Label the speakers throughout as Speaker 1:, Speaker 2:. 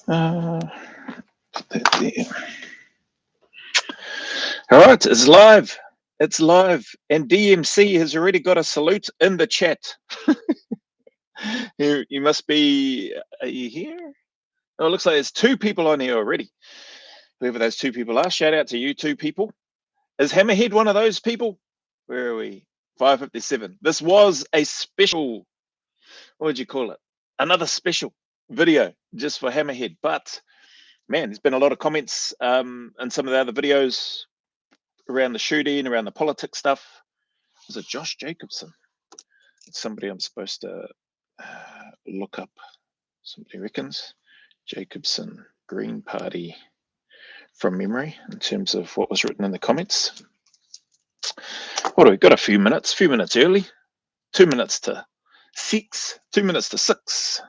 Speaker 1: Put that there. All right, it's live. It's live, and DMC has already got a salute in the chat. You must be. Are you here? Oh, it looks like there's two people on here already. Whoever those two people are, shout out to you two people. Is Hammerhead one of those people? Where are we? 557. This was a special. What would you call it? Another special video just for Hammerhead. But man, there's been a lot of comments and some of the other videos around the shooting, around the politics stuff. Was it Josh Jacobson? It's somebody I'm supposed to look up. Somebody reckons. Jacobson, Green Party, from memory, in terms of what was written in the comments. What do we got? A few minutes early. 2 minutes to 6, 2 minutes to 6,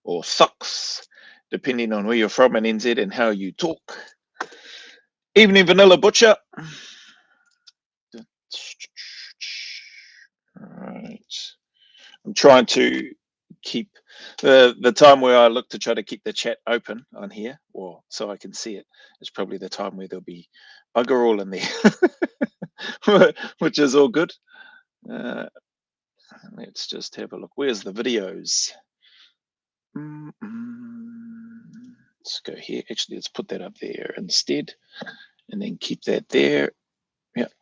Speaker 1: or sucks, depending on where you're from in NZ and how you talk. Evening, Vanilla Butcher. Right. I'm trying to keep the time where I look to try to keep the chat open on here, or so I can see it. It's probably the time where there'll be bugger all in there, which is all good. Let's just have a look. Where's the videos? Let's go here. Actually, let's put that up there instead, and then keep that there. Yep.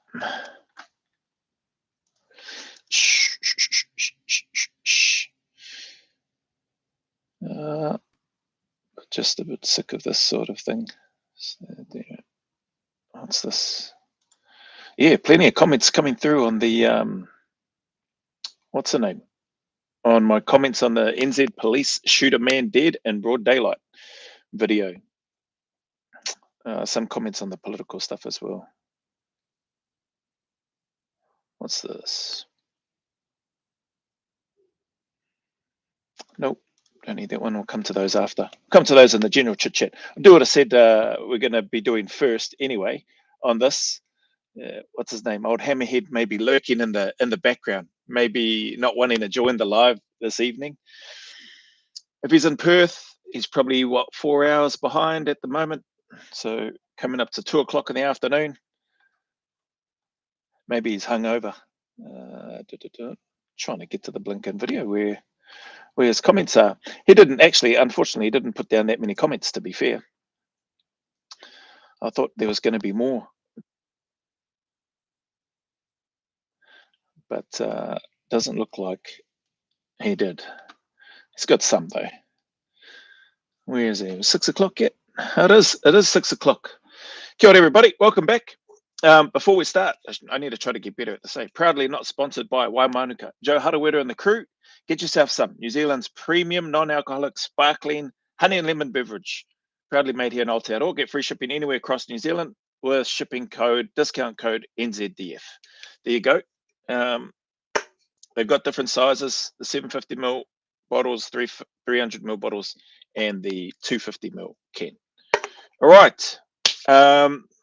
Speaker 1: Just a bit sick of this sort of thing. So there. What's this? Yeah, plenty of comments coming through on the what's the name? On my comments on the NZ police shoot a man dead in broad daylight video. Some comments on the political stuff as well. What's this? Nope, don't need that one. We'll come to those after. Come to those in the general chit chat. I'll do what I said we're going to be doing first anyway on this. What's his name? Old Hammerhead maybe lurking in the background, maybe not wanting to join the live this evening. If he's in Perth, he's probably 4 hours behind at the moment. So coming up to 2 o'clock in the afternoon. Maybe he's hungover. Trying to get to the blinking video where his comments are. He didn't actually, unfortunately, he didn't put down that many comments, to be fair. I thought there was going to be more. But doesn't look like he did. He's got some, though. Where is he? 6 o'clock yet? It is 6 o'clock. Kia ora, everybody. Welcome back. Before we start, I need to try to get better at the say. Proudly not sponsored by Waimanuka. Joe Harawira and the crew. Get yourself some. New Zealand's premium non-alcoholic sparkling honey and lemon beverage. Proudly made here in Aotearoa. Get free shipping anywhere across New Zealand with discount code NZDF. There you go. They've got different sizes. The 750ml bottles, 300ml bottles, and the 250ml can. All right.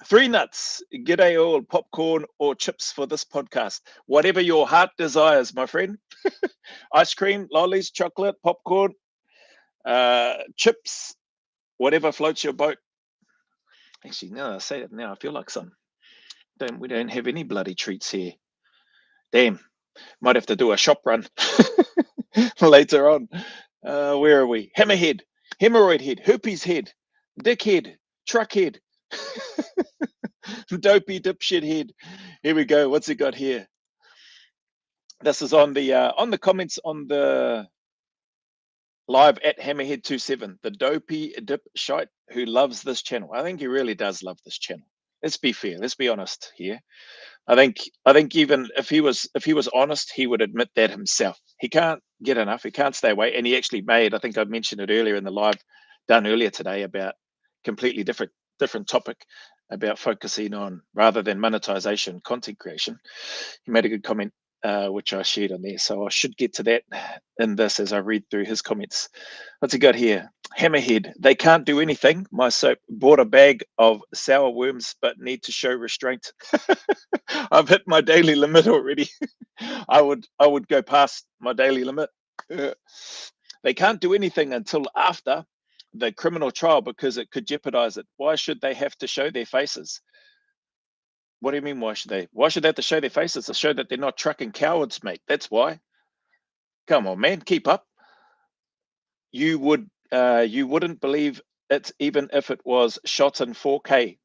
Speaker 1: 3 nuts. G'day all. Popcorn or chips for this podcast. Whatever your heart desires, my friend. Ice cream, lollies, chocolate, popcorn, chips, whatever floats your boat. Actually, now I say it now, I feel like we don't have any bloody treats here. Damn. Might have to do a shop run later on. Where are we? Hammerhead, hemorrhoid head, herpes head, dickhead, truckhead, dopey dipshit head. Here we go. What's it got here? This is on the comments on the live at Hammerhead27, the dopey dipshite who loves this channel. I think he really does love this channel. Let's be fair. Let's be honest here. I think even if he was honest, he would admit that himself. He can't get enough. He can't stay away. And he actually made, I think I mentioned it earlier in the live done earlier today about completely different topic about focusing on, rather than monetization, content creation. He made a good comment, which I shared on there. So I should get to that in this as I read through his comments. What's he got here? Hammerhead. They can't do anything. My soap bought a bag of sour worms, but need to show restraint. I've hit my daily limit already. I would go past my daily limit. They can't do anything until after the criminal trial because it could jeopardize it. Why should they have to show their faces? What do you mean, why should they? Why should they have to show their faces? To show that they're not trucking cowards, mate. That's why. Come on, man, keep up. You wouldn't believe it even if it was shot in 4K.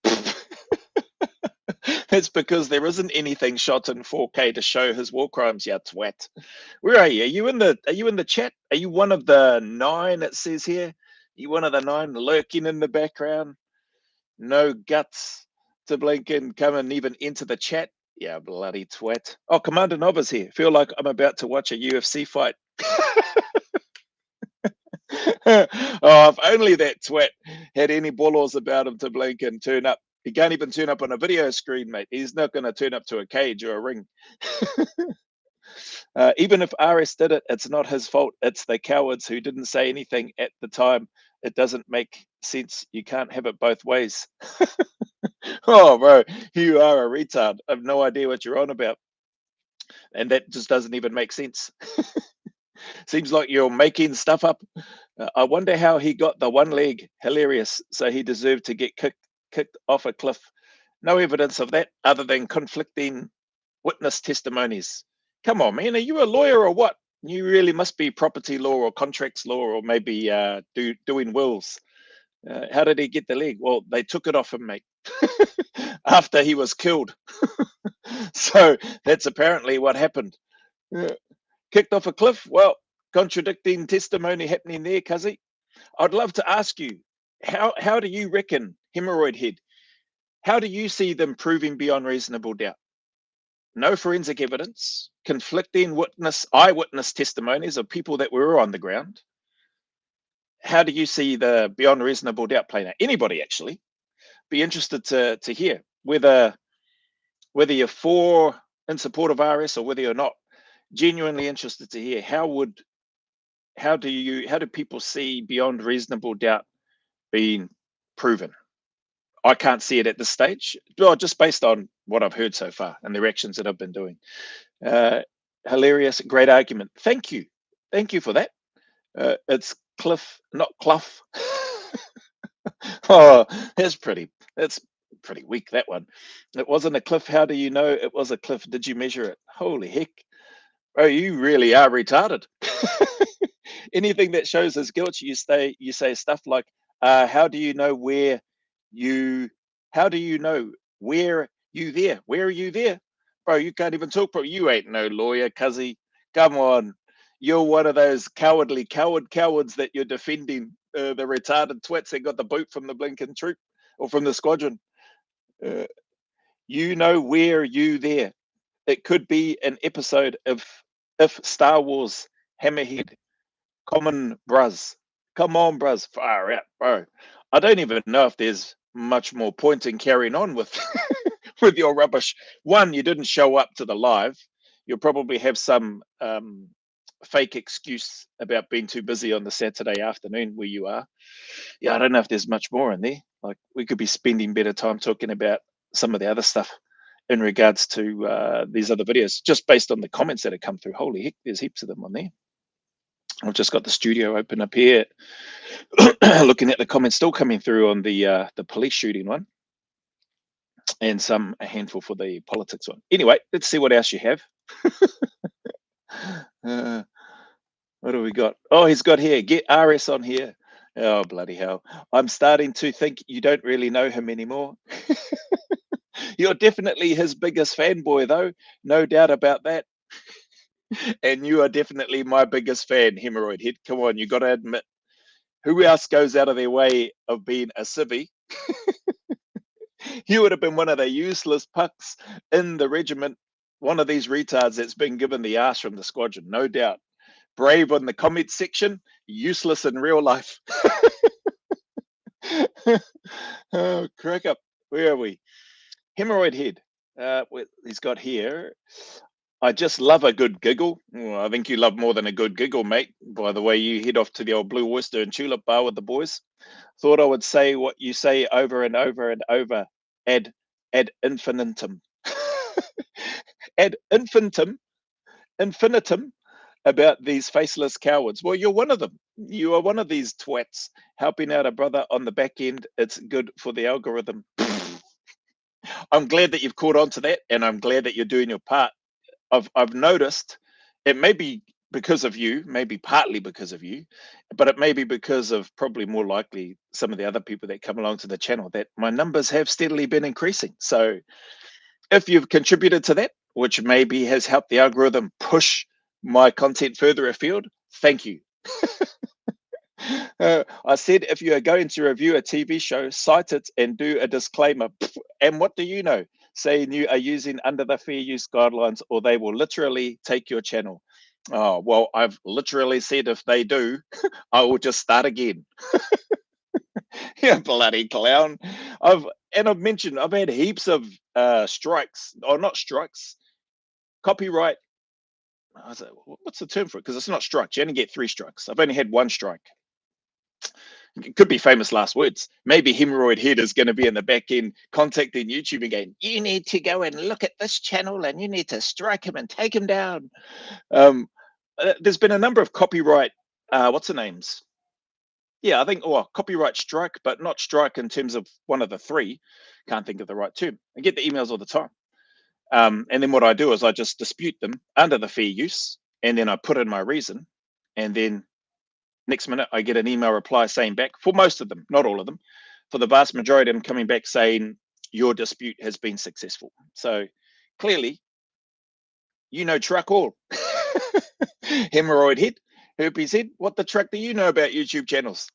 Speaker 1: It's because there isn't anything shot in 4K to show his war crimes, you twat. Where are you? Are you in the chat? Are you one of the 9 it says here? Are you one of the 9 lurking in the background? No guts to blink and come and even enter the chat? Yeah, bloody twat. Oh, Commander Nova's here. Feel like I'm about to watch a UFC fight. Oh, if only that twat had any balls about him to blink and turn up. He can't even turn up on a video screen, mate. He's not going to turn up to a cage or a ring. Even if RS did it, it's not his fault. It's the cowards who didn't say anything at the time. It doesn't make sense. You can't have it both ways. Oh, bro, you are a retard. I have no idea what you're on about. And that just doesn't even make sense. Seems like you're making stuff up. I wonder how he got the one leg. Hilarious. So he deserved to get kicked off a cliff. No evidence of that other than conflicting witness testimonies. Come on, man. Are you a lawyer or what? You really must be property law or contracts law or maybe doing wills. How did he get the leg? Well, they took it off him, mate, after he was killed. So that's apparently what happened. Kicked off a cliff? Well, contradicting testimony happening there, Cuzzy. I'd love to ask you, how do you reckon hemorrhoid head? How do you see them proving beyond reasonable doubt? No forensic evidence, conflicting eyewitness testimonies of people that were on the ground. How do you see the beyond reasonable doubt playing out? Anybody actually be interested to hear whether you're for in support of RS or whether you're not. Genuinely interested to hear how do people see beyond reasonable doubt being proven? I can't see it at this stage, well, just based on what I've heard so far and the reactions that I've been doing. Hilarious, great argument. Thank you for that. It's Cliff, not Clough. Oh, that's pretty weak, that one. It wasn't a cliff. How do you know it was a cliff? Did you measure it? Holy heck. Oh, you really are retarded. Anything that shows his guilt, you say stuff like, how do you know where you there? Where are you there? Bro, you can't even talk, bro. You ain't no lawyer, cuzzy. Come on. You're one of those cowards that you're defending, the retarded twats that got the boot from the blinking troop or from the squadron. You know where you there. It could be an episode of If Star Wars Hammerhead. Common bruz. Come on, bruz. Far out, bro. I don't even know if there's much more point in carrying on with with your rubbish. One, you didn't show up to the live. You'll probably have some fake excuse about being too busy on the Saturday afternoon where you are. Yeah, I don't know if there's much more in there. Like, we could be spending better time talking about some of the other stuff in regards to these other videos, just based on the comments that have come through. Holy heck, there's heaps of them on there. I've just got the studio open up here, looking at the comments still coming through on the police shooting one, and a handful for the politics one. Anyway, let's see what else you have. What do we got? Oh, he's got here. Get RS on here. Oh, bloody hell. I'm starting to think you don't really know him anymore. You're definitely his biggest fanboy, though. No doubt about that. And you are definitely my biggest fan, Hemorrhoid Head. Come on, you got to admit. Who else goes out of their way of being a civvy? You would have been one of the useless pucks in the regiment. One of these retards that's been given the arse from the squadron, no doubt. Brave on the comment section, useless in real life. Oh, crack up. Where are we? Hemorrhoid Head. He's got here. I just love a good giggle. Well, I think you love more than a good giggle, mate. By the way, you head off to the old Blue Oyster and Tulip Bar with the boys. Thought I would say what you say over and over and over. Ad infinitum. Ad infinitum. about these faceless cowards. Well, you're one of them. You are one of these twats helping out a brother on the back end. It's good for the algorithm. I'm glad that you've caught on to that, and I'm glad that you're doing your part. I've noticed it may be because of you, maybe partly because of you, but it may be because of probably more likely some of the other people that come along to the channel that my numbers have steadily been increasing. So if you've contributed to that, which maybe has helped the algorithm push my content further afield, thank you. I said if you are going to review a TV show, cite it and do a disclaimer. And what do you know? Saying you are using under the fair use guidelines, or they will literally take your channel. Oh, well, I've literally said if they do, I will just start again. You bloody clown. I've mentioned I've had heaps of strikes, or not strikes, copyright. What's the term for it? Because it's not strikes. You only get 3 strikes. I've only had 1 strike. It could be famous last words. Maybe Hemorrhoid-head is going to be in the back end contacting YouTube again. You need to go and look at this channel and you need to strike him and take him down. There's been a number of copyright, what's the names? Yeah, I think, copyright strike, but not strike in terms of one of the 3. Can't think of the right term. I get the emails all the time. And then what I do is I just dispute them under the fair use, and then I put in my reason, and then next minute I get an email reply saying back, for most of them, not all of them, for the vast majority of them, coming back saying your dispute has been successful. So clearly, you know truck all. Hemorrhoid-head, Herpes-head, what the truck do you know about YouTube channels?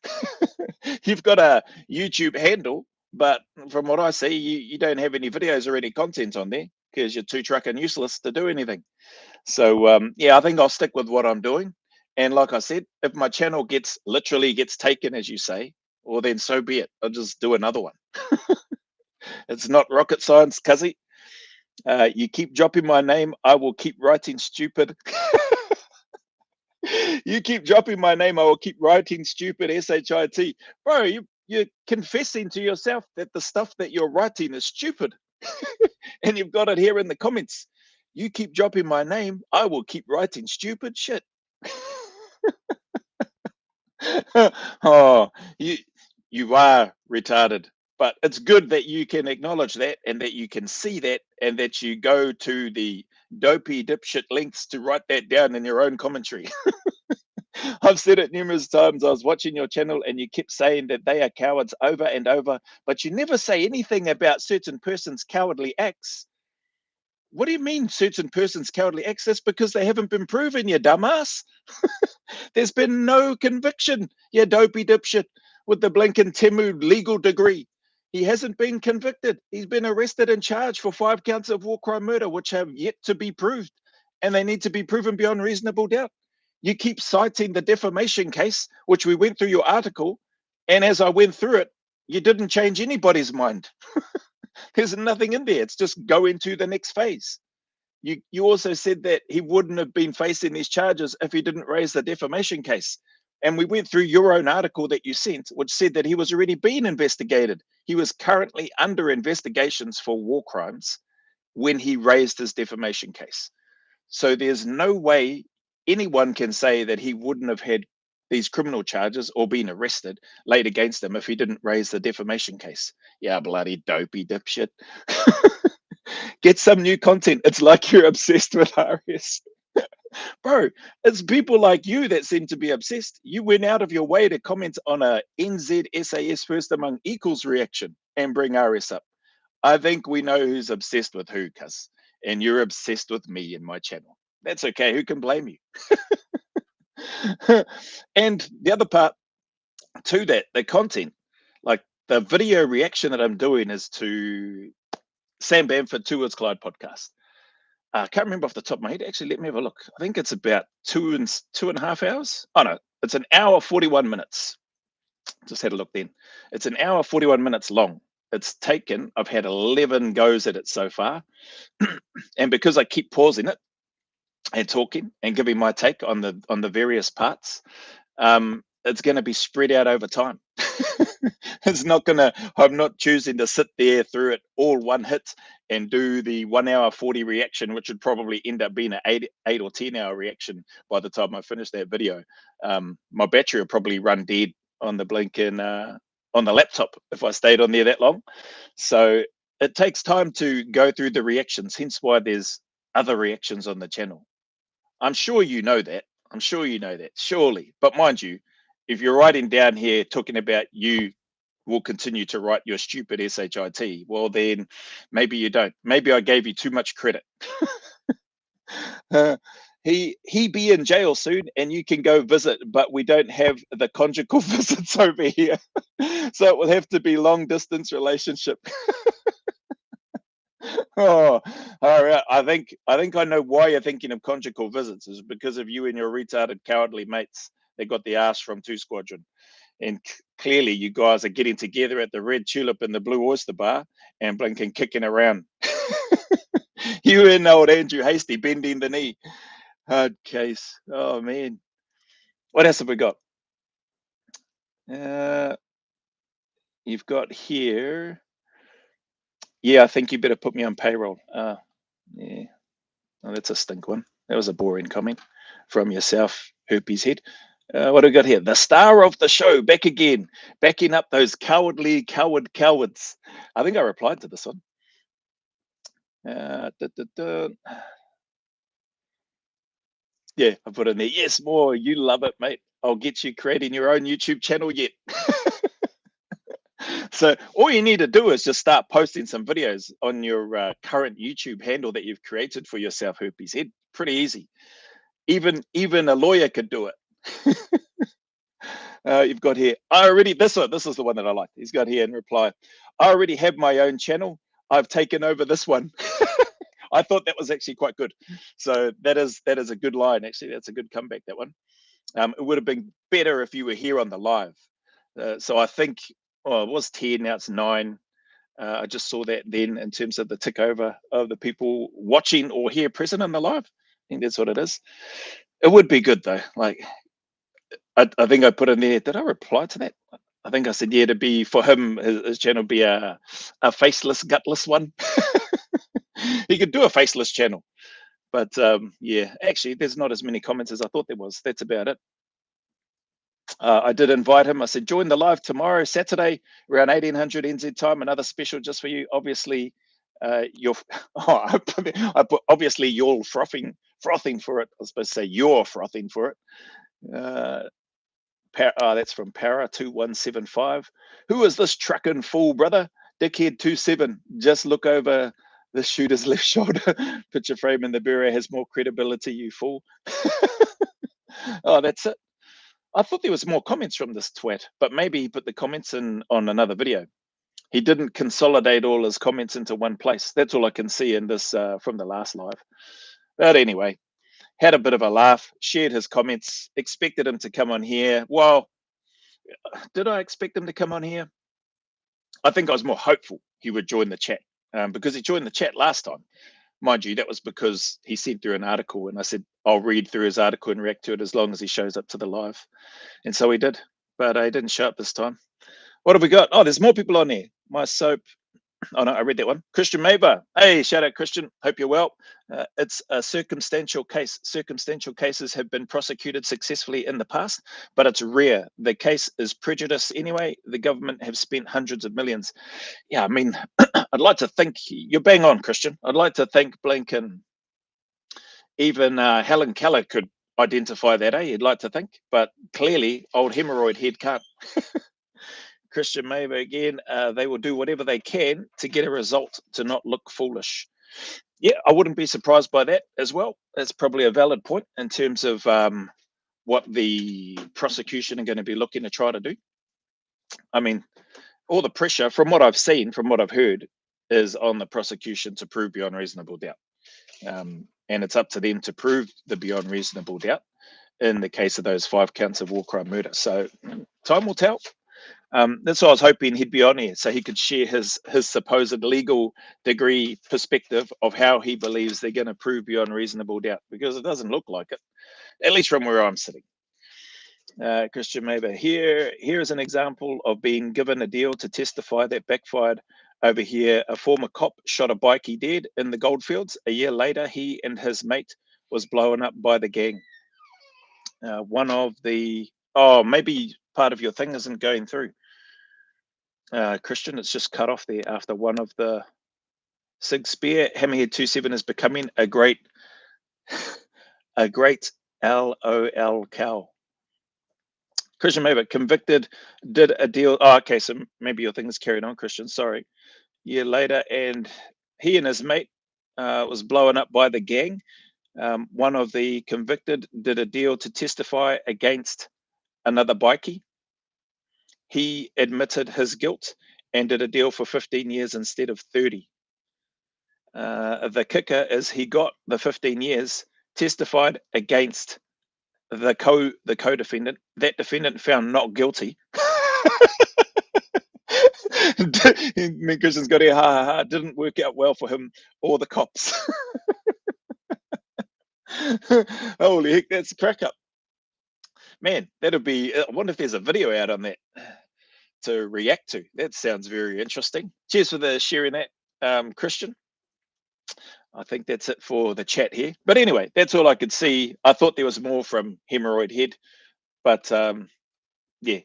Speaker 1: You've got a YouTube handle, but from what I see, you don't have any videos or any content on there because you're too trucking useless to do anything. So yeah, I think I'll stick with what I'm doing. And like I said, if my channel literally gets taken, as you say, well then so be it. I'll just do another one. It's not rocket science, Cuzzy. You keep dropping my name, I will keep writing stupid. You keep dropping my name, I will keep writing stupid. SHIT. Bro, you're confessing to yourself that the stuff that you're writing is stupid. And you've got it here in the comments. You keep dropping my name, I will keep writing stupid shit. Oh, you are retarded. But it's good that you can acknowledge that and that you can see that and that you go to the dopey dipshit links to write that down in your own commentary. I've said it numerous times. I was watching your channel and you kept saying that they are cowards over and over, but you never say anything about certain persons' cowardly acts. What do you mean certain persons' cowardly acts? That's because they haven't been proven, you dumbass. There's been no conviction, you dopey dipshit with the blinking Temu legal degree. He hasn't been convicted. He's been arrested and charged for 5 counts of war crime murder, which have yet to be proved, and they need to be proven beyond reasonable doubt. You keep citing the defamation case, which we went through your article, and as I went through it, you didn't change anybody's mind. There's nothing in there. It's just go into the next phase. You also said that he wouldn't have been facing these charges if he didn't raise the defamation case. And we went through your own article that you sent, which said that he was already being investigated. He was currently under investigations for war crimes when he raised his defamation case. So there's no way anyone can say that he wouldn't have had these criminal charges or been arrested laid against him if he didn't raise the defamation case. Yeah, bloody dopey dipshit. Get some new content. It's like you're obsessed with RS. Bro, it's people like you that seem to be obsessed. You went out of your way to comment on a NZSAS first among equals reaction and bring RS up. I think we know who's obsessed with who, cuz. And you're obsessed with me and my channel. That's okay. Who can blame you? And the other part to that, the content, like the video reaction that I'm doing is to Sam Bamford, Two Words Collide podcast. I can't remember off the top of my head. Actually, let me have a look. I think it's about two and a half hours. Oh no, it's an hour 41 minutes. Just had a look then. It's an hour 41 minutes long. It's taken. I've had 11 goes at it so far, and because I keep pausing it and talking and giving my take on the various parts, it's going to be spread out over time. It's not going to, I'm not choosing to sit there through it all one hit and do the 1 hour 40 reaction, which would probably end up being an 8 or 10 hour reaction by the time I finish that video. My battery will probably run dead on the blinking, on the laptop if I stayed on there that long. So it takes time to go through the reactions, hence why there's other reactions on the channel. I'm sure you know that. I'm sure you know that, surely. But mind you, if you're writing down here talking about you will continue to write your stupid SHIT, well, then maybe you don't. Maybe I gave you too much credit. Uh, he be in jail soon and you can go visit, but we don't have the conjugal visits over here. So it will have to be long distance relationship. Oh, all right. I think I know why you're thinking of conjugal visits is because of you and your retarded cowardly mates that got the ass from 2 Squadron. And clearly you guys are getting together at the Red Tulip and the Blue Oyster Bar and blinking kicking around. You and old Andrew Hasty bending the knee. Hard case. Oh man. What else have we got? Uh, you've got here. Yeah, I think you better put me on payroll. Yeah. Oh, that's a stink one. That was a boring comment from yourself, Herpes-head. What do we got here? The star of the show back again, backing up those cowards. I think I replied to this one. Da, da, da. Yeah, I put in there. Yes, more. You love it, mate. I'll get you creating your own YouTube channel yet. So all you need to do is just start posting some videos on your current YouTube handle that you've created for yourself, Herpes-head. Pretty easy. Even a lawyer could do it. You've got here. I already. This is the one that I like. He's got here in reply. I already have my own channel. I've taken over this one. I thought that was actually quite good. So that is a good line. Actually, that's a good comeback. That one. It would have been better if you were here on the live. So I think, oh, it was 10. Now it's 9. I just saw that then in terms of the tick over of the people watching or here present on the live. I think that's what it is. It would be good though. Like I think I put in there. Did I reply to that? I think I said yeah to be for him. His channel be a faceless, gutless one. He could do a faceless channel, but yeah, actually, there's not as many comments as I thought there was. That's about it. I did invite him. I said join the live tomorrow, Saturday, around 1800 NZ time. Another special just for you. Obviously, you're. Oh, I put obviously you're frothing for it. I was supposed to say you're frothing for it. That's from Para2175. Who is this truckin' fool, brother? Dickhead27. Just look over the shooter's left shoulder. Picture frame in the bureau has more credibility, you fool. Oh, that's it. I thought there was more comments from this twat, but maybe he put the comments in on another video. He didn't consolidate all his comments into one place. That's all I can see in this from the last live. But anyway, had a bit of a laugh, shared his comments, expected him to come on here. Well, did I expect him to come on here? I think I was more hopeful he would join the chat because he joined the chat last time. Mind you, that was because he sent through an article and I said, I'll read through his article and react to it as long as he shows up to the live. And so he did, but he didn't show up this time. What have we got? Oh, there's more people on there. My soap. Oh, no, I read that one. Christian Maber. Hey, shout out, Christian. Hope you're well. It's a circumstantial case. Circumstantial cases have been prosecuted successfully in the past, but it's rare. The case is prejudice anyway. The government have spent hundreds of millions. Yeah, I mean, I'd like to think you're bang on, Christian. I'd like to think Blinken, even Helen Keller could identify that, You'd like to think, but clearly old hemorrhoid head can't. Christian Maver again, they will do whatever they can to get a result to not look foolish. Yeah, I wouldn't be surprised by that as well. That's probably a valid point in terms of what the prosecution are going to be looking to try to do. I mean, all the pressure from what I've seen, from what I've heard, is on the prosecution to prove beyond reasonable doubt. And it's up to them to prove the beyond reasonable doubt in the case of those 5 counts of war crime murder. So time will tell. That's why I was hoping he'd be on here so he could share his supposed legal degree perspective of how he believes they're going to prove beyond reasonable doubt, because it doesn't look like it, at least from where I'm sitting. Christian Maber, here's an example of being given a deal to testify that backfired. Over here, a former cop shot a bikie dead in the goldfields. A year later, he and his mate was blown up by the gang. One of the, oh, maybe part of your thing isn't going through. Christian, it's just cut off there after one of the Sig Spear. Hammerhead 27 is becoming a great LOL cow. Christian Maver, convicted, did a deal. Oh, okay, so maybe your thing is carried on, Christian. Sorry. Year later, and he and his mate was blown up by the gang. One of the convicted did a deal to testify against another bikie. He admitted his guilt and did a deal for 15 years instead of 30. The kicker is he got the 15 years, testified against the co-defendant. That defendant found not guilty. Christian's got here, ha ha ha. Didn't work out well for him or the cops. Holy heck, that's a crack up. Man, that'll be, I wonder if there's a video out on that to react to. That sounds very interesting. Cheers for the sharing that, Christian. I think that's it for the chat here. But anyway, that's all I could see. I thought there was more from Hemorrhoid Head, but yeah,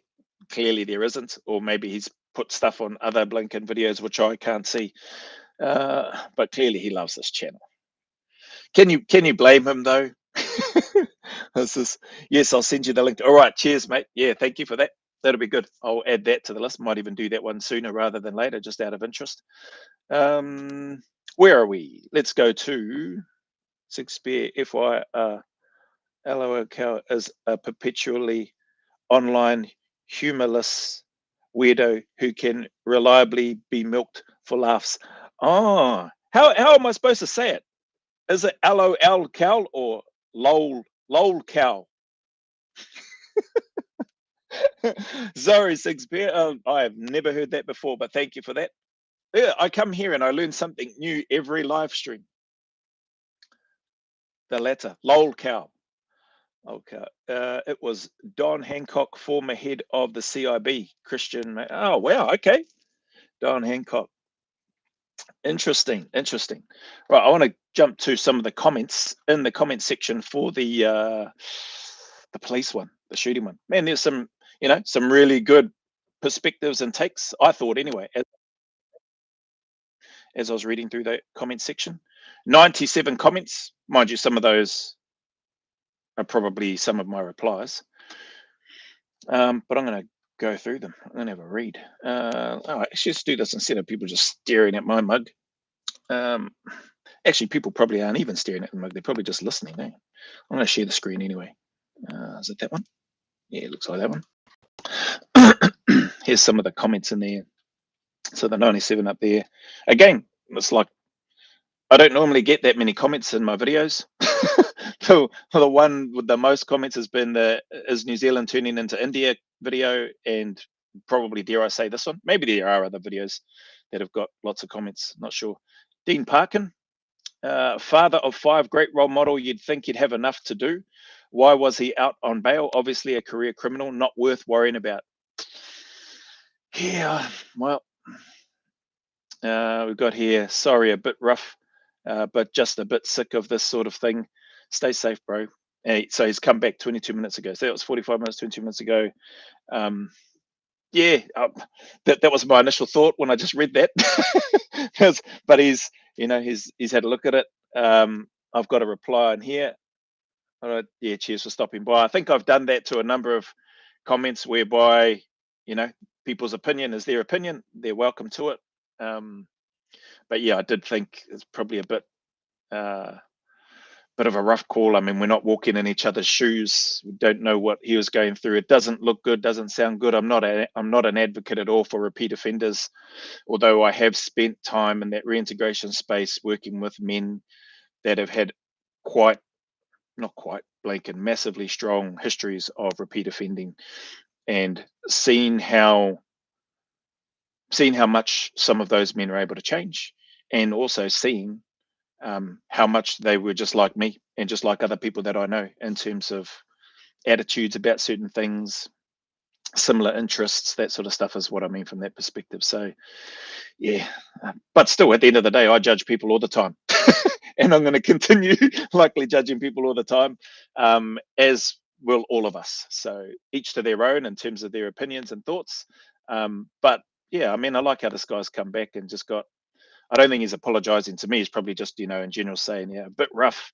Speaker 1: clearly there isn't. Or maybe he's put stuff on other Blinken videos, which I can't see. But clearly he loves this channel. Can you blame him though? This is, yes, I'll send you the link. All right, cheers, mate. Yeah, thank you for that. That'll be good. I'll add that to the list. Might even do that one sooner rather than later, just out of interest. Where are we? Let's go to Sig Spear. FY LOL cow is a perpetually online humorless weirdo who can reliably be milked for laughs. Oh, how am I supposed to say it? Is it LOL cow or lol cow? Sorry, Sig Spear. I have never heard that before, but thank you for that. Yeah, I come here and I learn something new every live stream. The latter, lol cow. Okay. It was Don Hancock, former head of the CIB, Christian. Oh, wow. Okay. Don Hancock. Interesting. Right. I want to jump to some of the comments in the comment section for the police one, the shooting one. Man, there's some, some really good perspectives and takes, I thought anyway, as I was reading through the comment section. 97 comments. Mind you, some of those are probably some of my replies. But I'm going to go through them. I'm going to have a read. Actually, let's do this instead of people just staring at my mug. Actually, people probably aren't even staring at the mug. They're probably just listening. I'm going to share the screen anyway. Is it that one? Yeah, it looks like that one. Here's some of the comments in there. So the 97 up there. Again, it's like I don't normally get that many comments in my videos. The one with the most comments has been the is New Zealand turning into India video, and probably, dare I say, this one. Maybe there are other videos that have got lots of comments. Not sure. Dean Parkin, father of 5, great role model. You'd think he'd have enough to do. Why was he out on bail? Obviously a career criminal, not worth worrying about. Yeah, well, we've got here, sorry, a bit rough, but just a bit sick of this sort of thing. Stay safe, bro. So he's come back 22 minutes ago. So that was 45 minutes, 22 minutes ago. Yeah, that was my initial thought when I just read that. But he's had a look at it. I've got a reply in here. All right, yeah, cheers for stopping by. I think I've done that to a number of comments whereby, people's opinion is their opinion. They're welcome to it. But yeah, I did think it's probably a bit of a rough call. I mean, we're not walking in each other's shoes. We don't know what he was going through. It doesn't look good, doesn't sound good. I'm not an advocate at all for repeat offenders, although I have spent time in that reintegration space working with men that have had massively strong histories of repeat offending, and seen how much some of those men are able to change, and also seeing how much they were just like me and just like other people that I know in terms of attitudes about certain things, similar interests, that sort of stuff is what I mean from that perspective. So yeah, but still, at the end of the day, I judge people all the time, and I'm going to continue likely judging people all the time, as will all of us. So each to their own in terms of their opinions and thoughts. But yeah, I mean, I like how this guy's come back and just got. I don't think he's apologizing to me. He's probably just, in general saying, yeah, a bit rough,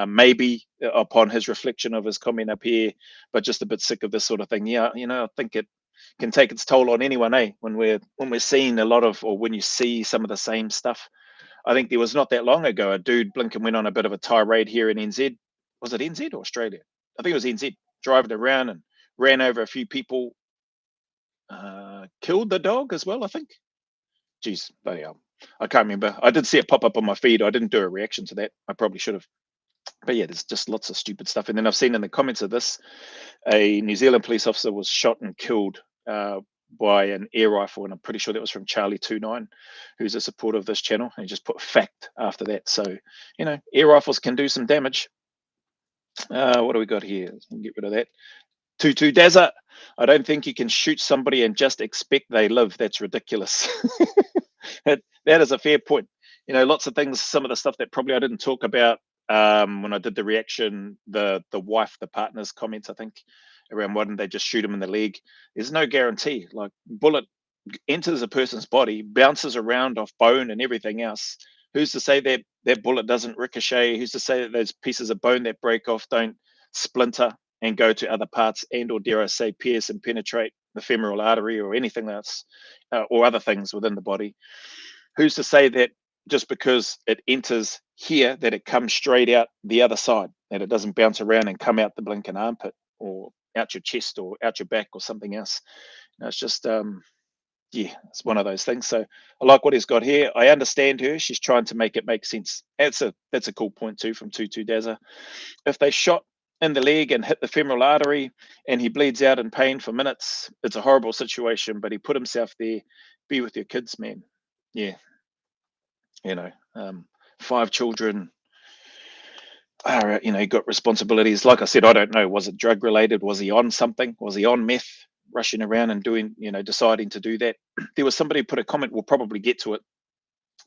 Speaker 1: maybe upon his reflection of his comment up here, but just a bit sick of this sort of thing. Yeah, I think it can take its toll on anyone, when we're seeing a lot of, or when you see some of the same stuff. I think there was not that long ago a dude Blinken went on a bit of a tirade here in NZ. Was it NZ or Australia? I think it was NZ. Driving around and ran over a few people, killed the dog as well. I think. Jeez, bloody hell. I can't remember. I did see it pop up on my feed. I didn't do a reaction to that. I probably should have. But yeah, there's just lots of stupid stuff. And then I've seen in the comments of this, a New Zealand police officer was shot and killed by an air rifle, and I'm pretty sure that was from Charlie 29, who's a supporter of this channel, and he just put fact after that. So, air rifles can do some damage. What do we got here? Get rid of that. Tutu Dazza, I don't think you can shoot somebody and just expect they live. That's ridiculous. that is a fair point. Lots of things, some of the stuff that probably I didn't talk about when I did the reaction, the wife, the partner's comments, I think, around why didn't they just shoot him in the leg? There's no guarantee. Like, bullet enters a person's body, bounces around off bone and everything else. Who's to say that that bullet doesn't ricochet? Who's to say that those pieces of bone that break off don't splinter and go to other parts, and, or dare I say, pierce and penetrate the femoral artery or anything else, or other things within the body? Who's to say that just because it enters here, that it comes straight out the other side, that it doesn't bounce around and come out the blinking armpit or out your chest or out your back or something else? It's just, yeah, it's one of those things. So I like what he's got here. I understand her. She's trying to make it make sense. That's a cool point too from Tutu Dazza. If they shot in the leg and hit the femoral artery and he bleeds out in pain for minutes, it's a horrible situation, but he put himself there. Be with your kids, man. Yeah. 5 children. He got responsibilities. Like I said, I don't know. Was it drug related? Was he on something? Was he on meth, rushing around and doing, deciding to do that? There was somebody who put a comment. We'll probably get to it.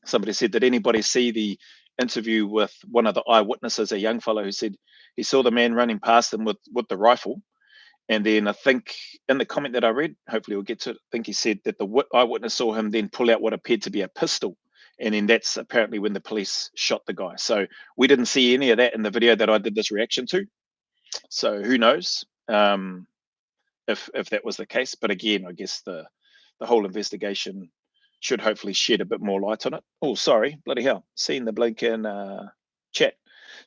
Speaker 1: Somebody said, did anybody see the interview with one of the eyewitnesses, a young fellow who said he saw the man running past him with the rifle? And then I think in the comment that I read, hopefully we'll get to it, I think he said that the eyewitness saw him then pull out what appeared to be a pistol. And then that's apparently when the police shot the guy. So we didn't see any of that in the video that I did this reaction to. So who knows if that was the case. But again, I guess the whole investigation should hopefully shed a bit more light on it. Oh, sorry, bloody hell. Seeing the blink in chat.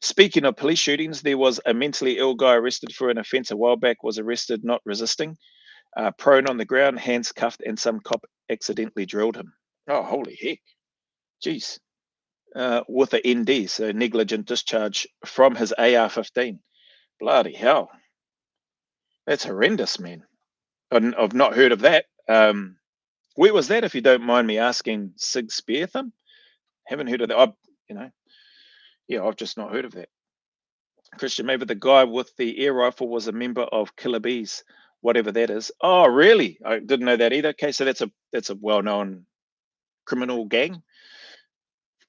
Speaker 1: Speaking of police shootings, there was a mentally ill guy arrested for an offence a while back, was arrested not resisting, prone on the ground, hands cuffed, and some cop accidentally drilled him. Oh, holy heck. Jeez. With a ND, so negligent discharge from his AR-15. Bloody hell. That's horrendous, man. I've not heard of that. Where was that, if you don't mind me asking? Sig Speartham? Haven't heard of that. I've just not heard of that. Christian, maybe the guy with the air rifle was a member of Killer Bees, whatever that is. Oh, really? I didn't know that either. Okay, so that's a well-known criminal gang.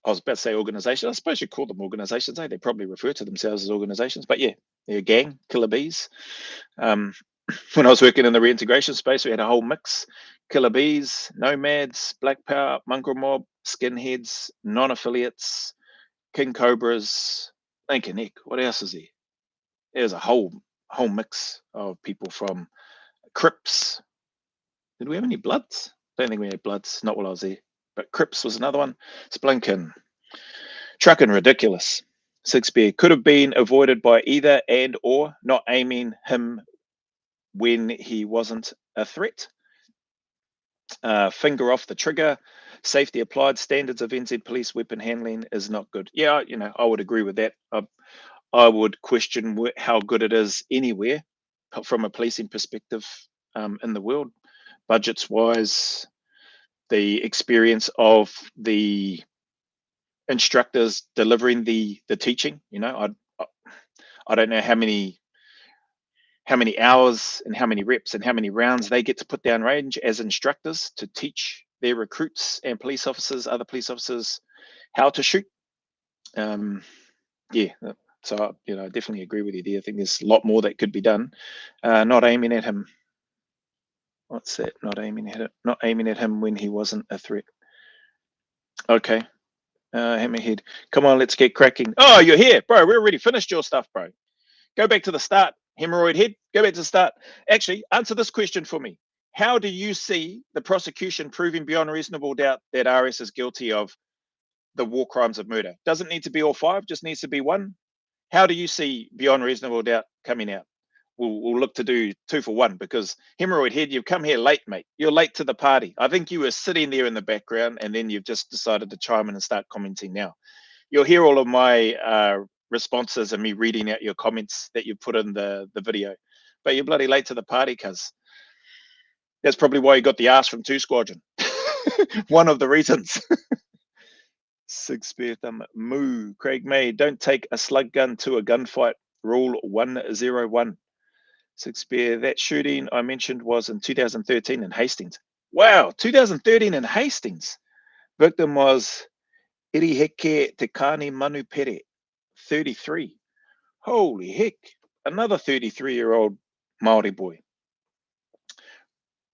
Speaker 1: I was about to say organization. I suppose you call them organizations. They probably refer to themselves as organizations. But yeah, they're a gang, Killer Bees. When I was working in the reintegration space, we had a whole mix. Killer Bees, Nomads, Black Power, Mongrel Mob, Skinheads, non-affiliates, King Cobras. Thinking, heck, what else is there? There's a whole mix of people from Crips. Did we have any Bloods? Don't think we had Bloods, not while I was there. But Crips was another one. Splinkin. Trucking ridiculous. Sixbear could have been avoided by either and or not aiming him when he wasn't a threat. Finger off the trigger. Safety applied. Standards of NZ police weapon handling is not good. Yeah, I would agree with that. I would question how good it is anywhere from a policing perspective in the world, budgets wise, the experience of the instructors delivering the teaching. I don't know how many how many hours and how many reps and how many rounds they get to put down range as instructors to teach their recruits and police officers, other police officers, how to shoot. Yeah, so I definitely agree with you there. I think there's a lot more that could be done. Not aiming at him. What's that? Not aiming at him when he wasn't a threat. Okay. Hammerhead. Come on, let's get cracking. Oh, you're here, bro. We already finished your stuff, bro. Go back to the start. Hemorrhoid head. Go back to the start. Actually, answer this question for me. How do you see the prosecution proving beyond reasonable doubt that RS is guilty of the war crimes of murder? Doesn't need to be all five, just needs to be one. How do you see beyond reasonable doubt coming out? We'll look to do 2 for 1 because Hemorrhoid Head, you've come here late, mate. You're late to the party. I think you were sitting there in the background and then you've just decided to chime in and start commenting now. You'll hear all of my responses and me reading out your comments that you put in the video. But you're bloody late to the party, cuz. That's probably why you got the ass from 2 Squadron. One of the reasons. Six Spear Thumb. Moo. Craig May. Don't take a slug gun to a gunfight. Rule 101. Six Spear. That shooting I mentioned was in 2013 in Hastings. Wow, 2013 in Hastings. Victim was Iriheke Tekani Manupere, 33. Holy heck. Another 33-year-old Maori boy.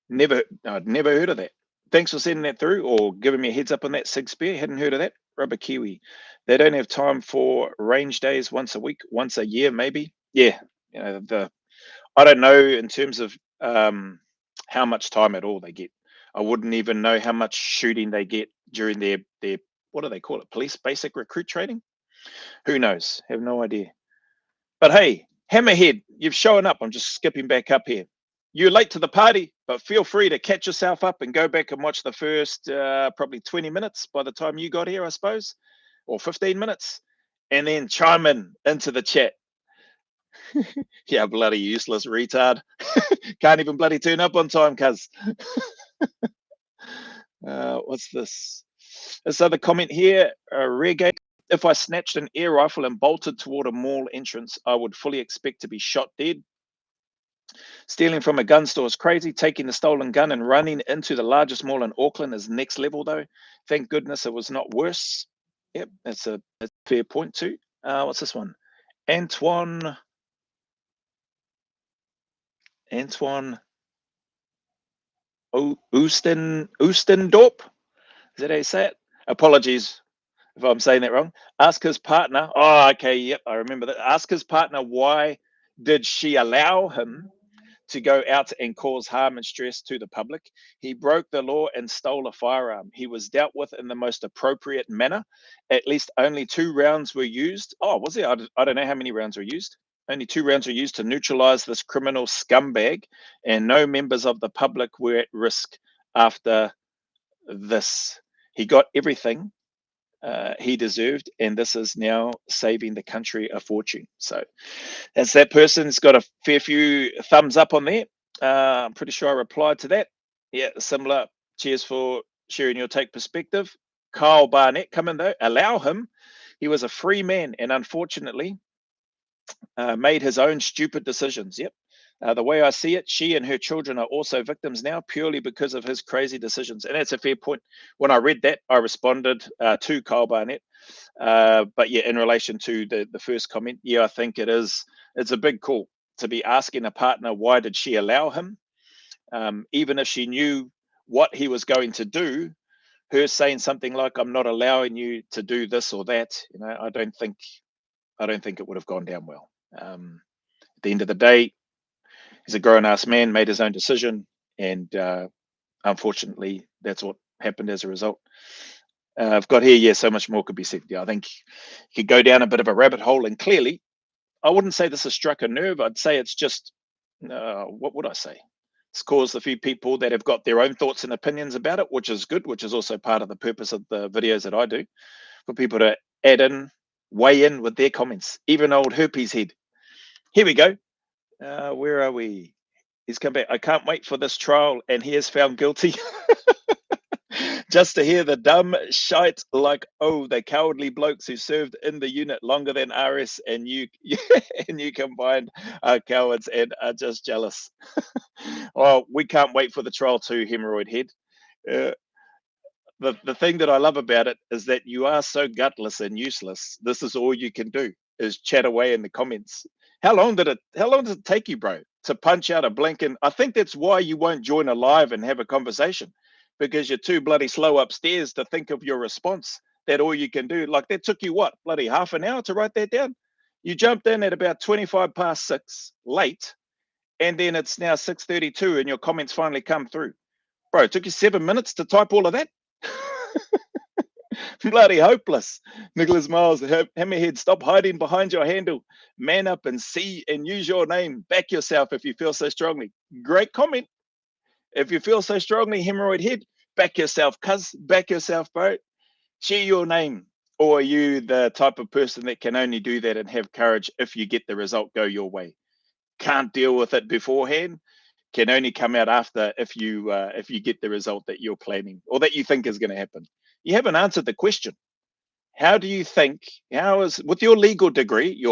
Speaker 1: I'd never heard of that. Thanks for sending that through or giving me a heads up on that, Sig Spear. Hadn't heard of that. Rubber Kiwi. They don't have time for range days once a week, once a year, maybe. Yeah. I don't know in terms of how much time at all they get. I wouldn't even know how much shooting they get during their what do they call it? Police basic recruit training? Who knows? Have no idea. But hey, Hammerhead, you've shown up. I'm just skipping back up here. You're late to the party, but feel free to catch yourself up and go back and watch the first probably 20 minutes by the time you got here, I suppose, or 15 minutes, and then chime in into the chat. Yeah, bloody useless retard. Can't even bloody turn up on time, cuz. What's this? This other comment here, Regate. If I snatched an air rifle and bolted toward a mall entrance, I would fully expect to be shot dead. Stealing from a gun store is crazy. Taking the stolen gun and running into the largest mall in Auckland is next level, though. Thank goodness it was not worse. Yep, that's a fair point, too. What's this one? Antoine Oostendorp. Is that how you say it? Apologies if I'm saying that wrong. Ask his partner. Oh, okay. Yep, I remember that. Ask his partner why did she allow him to go out and cause harm and stress to the public. He broke the law and stole a firearm. He was dealt with in the most appropriate manner. At least only 2 rounds were used. Oh, was it? I don't know how many rounds were used. Only 2 rounds were used to neutralize this criminal scumbag, and no members of the public were at risk after this. He got everything he deserved, and this is now saving the country a fortune. So as that person's got a fair few thumbs up on there. I'm pretty sure I replied to that. Yeah, similar. Cheers for sharing your take perspective. Kyle Barnett, come in though. Allow him. He was a free man and unfortunately made his own stupid decisions. Yep. The way I see it, she and her children are also victims now purely because of his crazy decisions. And that's a fair point. When I read that, I responded to Kyle Barnett. But yeah, in relation to the first comment, yeah, I think it's a big call to be asking a partner, why did she allow him? Even if she knew what he was going to do, her saying something like, I'm not allowing you to do this or that, I don't think it would have gone down well. At the end of the day, he's a grown-ass man, made his own decision, and unfortunately, that's what happened as a result. I've got here, yeah, so much more could be said. Yeah, I think you could go down a bit of a rabbit hole, and clearly, I wouldn't say this has struck a nerve. I'd say it's just, what would I say? It's caused a few people that have got their own thoughts and opinions about it, which is good, which is also part of the purpose of the videos that I do, for people to add in, weigh in with their comments. Even old Herpes-head. Here we go. Where are we? He's come back. I can't wait for this trial, and he is found guilty. Just to hear the dumb shite like, oh, the cowardly blokes who served in the unit longer than RS and you and you combined are cowards and are just jealous. Well, we can't wait for the trial too, Hemorrhoid Head. Uh, the thing that I love about it is that you are so gutless and useless. This is all you can do is chat away in the comments. How long did it take you, bro, to punch out a blinking? I think that's why you won't join a live and have a conversation, because you're too bloody slow upstairs to think of your response. That all you can do. Like, that took you what, bloody half an hour to write that down? You jumped in at about 25 past 6 late, and then it's now 6:32 and your comments finally come through. Bro, it took you 7 minutes to type all of that. Bloody hopeless. Nicholas Miles, Hammerhead, stop hiding behind your handle. Man up and see and use your name. Back yourself if you feel so strongly. Great comment. If you feel so strongly, Hemorrhoid Head, back yourself, cuz. Back yourself, bro. Share your name. Or are you the type of person that can only do that and have courage if you get the result go your way? Can't deal with it beforehand, can only come out after if you get the result that you're planning or that you think is going to happen. You haven't answered the question. How do you think, how is, with your legal degree,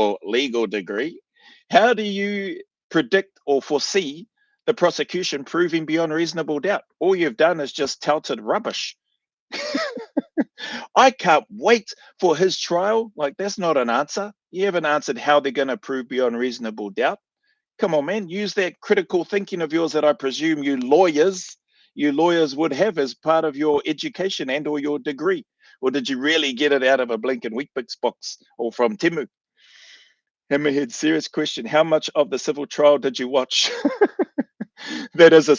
Speaker 1: how do you predict or foresee the prosecution proving beyond reasonable doubt? All you've done is just touted rubbish. I can't wait for his trial. Like, that's not an answer. You haven't answered how they're going to prove beyond reasonable doubt. Come on, man, use that critical thinking of yours that I presume you lawyers would have as part of your education and or your degree. Or did you really get it out of a blinking Weet-Bix box or from Timu? Hammerhead, serious question. How much of the civil trial did you watch? That is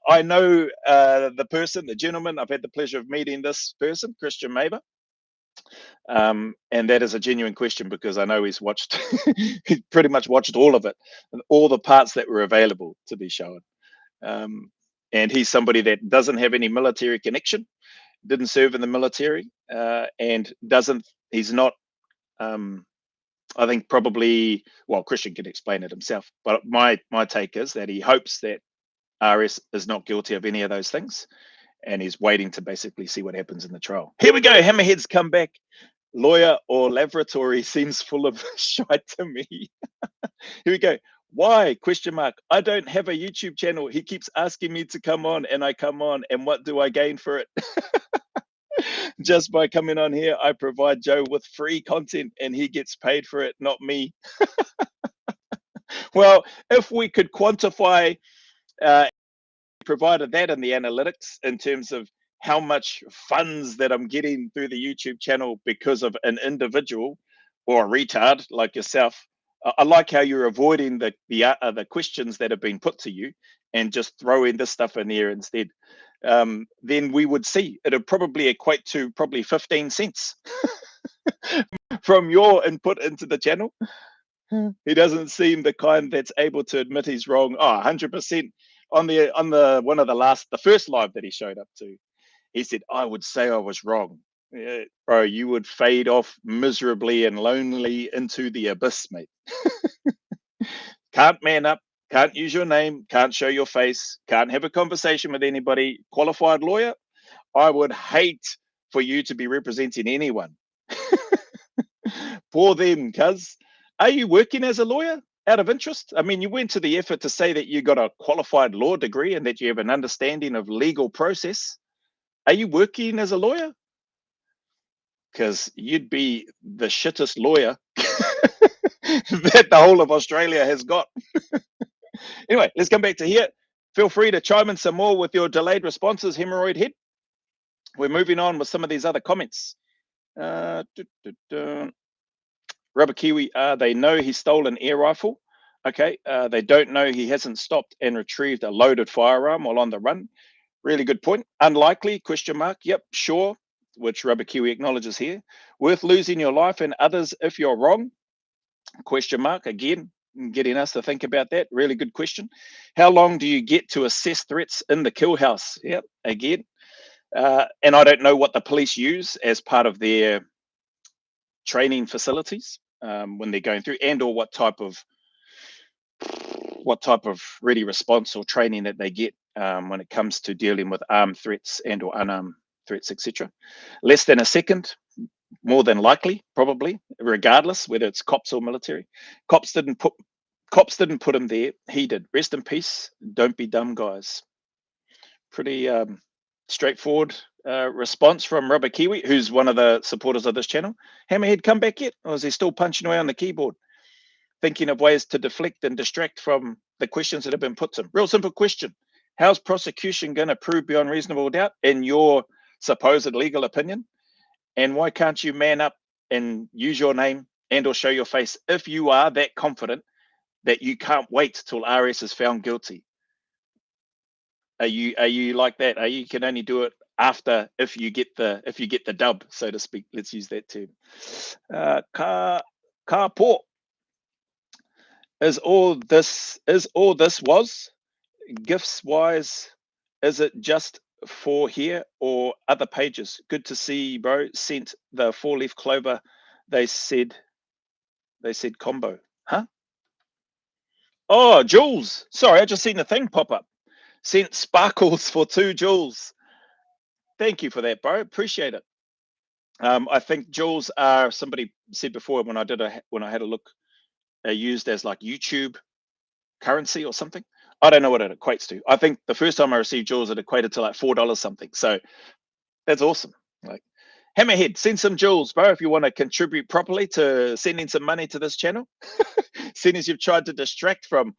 Speaker 1: I know the person, the gentleman. I've had the pleasure of meeting this person, Christian Maver. And that is a genuine question because I know he's watched, he pretty much watched all of it and all the parts that were available to be shown. And he's somebody that doesn't have any military connection, didn't serve in the military, and he's not, I think probably, well, Christian can explain it himself, but my take is that he hopes that RS is not guilty of any of those things. And he's waiting to basically see what happens in the trial. Here we go. Hammerhead's come back. Lawyer or laboratory seems full of shite to me. Here we go. Why? Question mark. I don't have a YouTube channel. He keeps asking me to come on and I come on. And what do I gain for it? Just by coming on here, I provide Joe with free content and he gets paid for it, not me. Well, if we could quantify, provided that in the analytics in terms of how much funds that I'm getting through the YouTube channel because of an individual or a retard like yourself. I like how you're avoiding the questions that have been put to you and just throwing this stuff in there instead. Then we would see it'd probably equate to probably 15 cents from your input into the channel. He doesn't seem the kind that's able to admit he's wrong. Oh, 100% on the first live that he showed up to. He said, I would say I was wrong. Yeah, bro, you would fade off miserably and lonely into the abyss, mate. Can't man up, can't use your name, can't show your face, can't have a conversation with anybody. Qualified lawyer, I would hate for you to be representing anyone. Poor them, cuz. Are you working as a lawyer out of interest? I mean, you went to the effort to say that you got a qualified law degree and that you have an understanding of legal process. Are you working as a lawyer? Because you'd be the shittest lawyer that the whole of Australia has got. Anyway, let's come back to here. Feel free to chime in some more with your delayed responses, Hemorrhoid Head. We're moving on with some of these other comments. Rubber Kiwi, they know he stole an air rifle. Okay, they don't know he hasn't stopped and retrieved a loaded firearm while on the run. Really good point. Unlikely, question mark. Yep, sure, which Rubber Kiwi acknowledges here. Worth losing your life and others if you're wrong, question mark. Again, getting us to think about that. Really good question. How long do you get to assess threats in the kill house? Yep, again. And I don't know what the police use as part of their training facilities when they're going through, and or what type of ready response or training that they get when it comes to dealing with armed threats and or unarmed threats, etc. Less than a second, more than likely, probably, regardless whether it's cops or military. Cops didn't put him there. He did. Rest in peace. Don't be dumb, guys. Pretty straightforward response from Rubber Kiwi, who's one of the supporters of this channel. Hammerhead come back yet? Or is he still punching away on the keyboard, thinking of ways to deflect and distract from the questions that have been put to him? Real simple question. How's prosecution going to prove beyond reasonable doubt, in your supposed legal opinion? And why can't you man up and use your name and or show your face if you are that confident that you can't wait till RS is found guilty? Are you like that? Are you can only do it after if you get the dub, so to speak? Let's use that term. Car port. Is all this was gifts wise? Is it just for here or other pages? Good to see, bro. Sent the 4-leaf clover. They said combo. Huh? Oh, Jules. Sorry, I just seen the thing pop up. Sent sparkles for 2 Jules. Thank you for that, bro. Appreciate it. I think Jules are, somebody said before when I had a look, used as like YouTube currency or something. I don't know what it equates to. I think the first time I received Jules, it equated to like $4 something. So that's awesome. Like, Hammerhead, send some Jules, bro, if you want to contribute properly to sending some money to this channel. Seeing as you've tried to distract from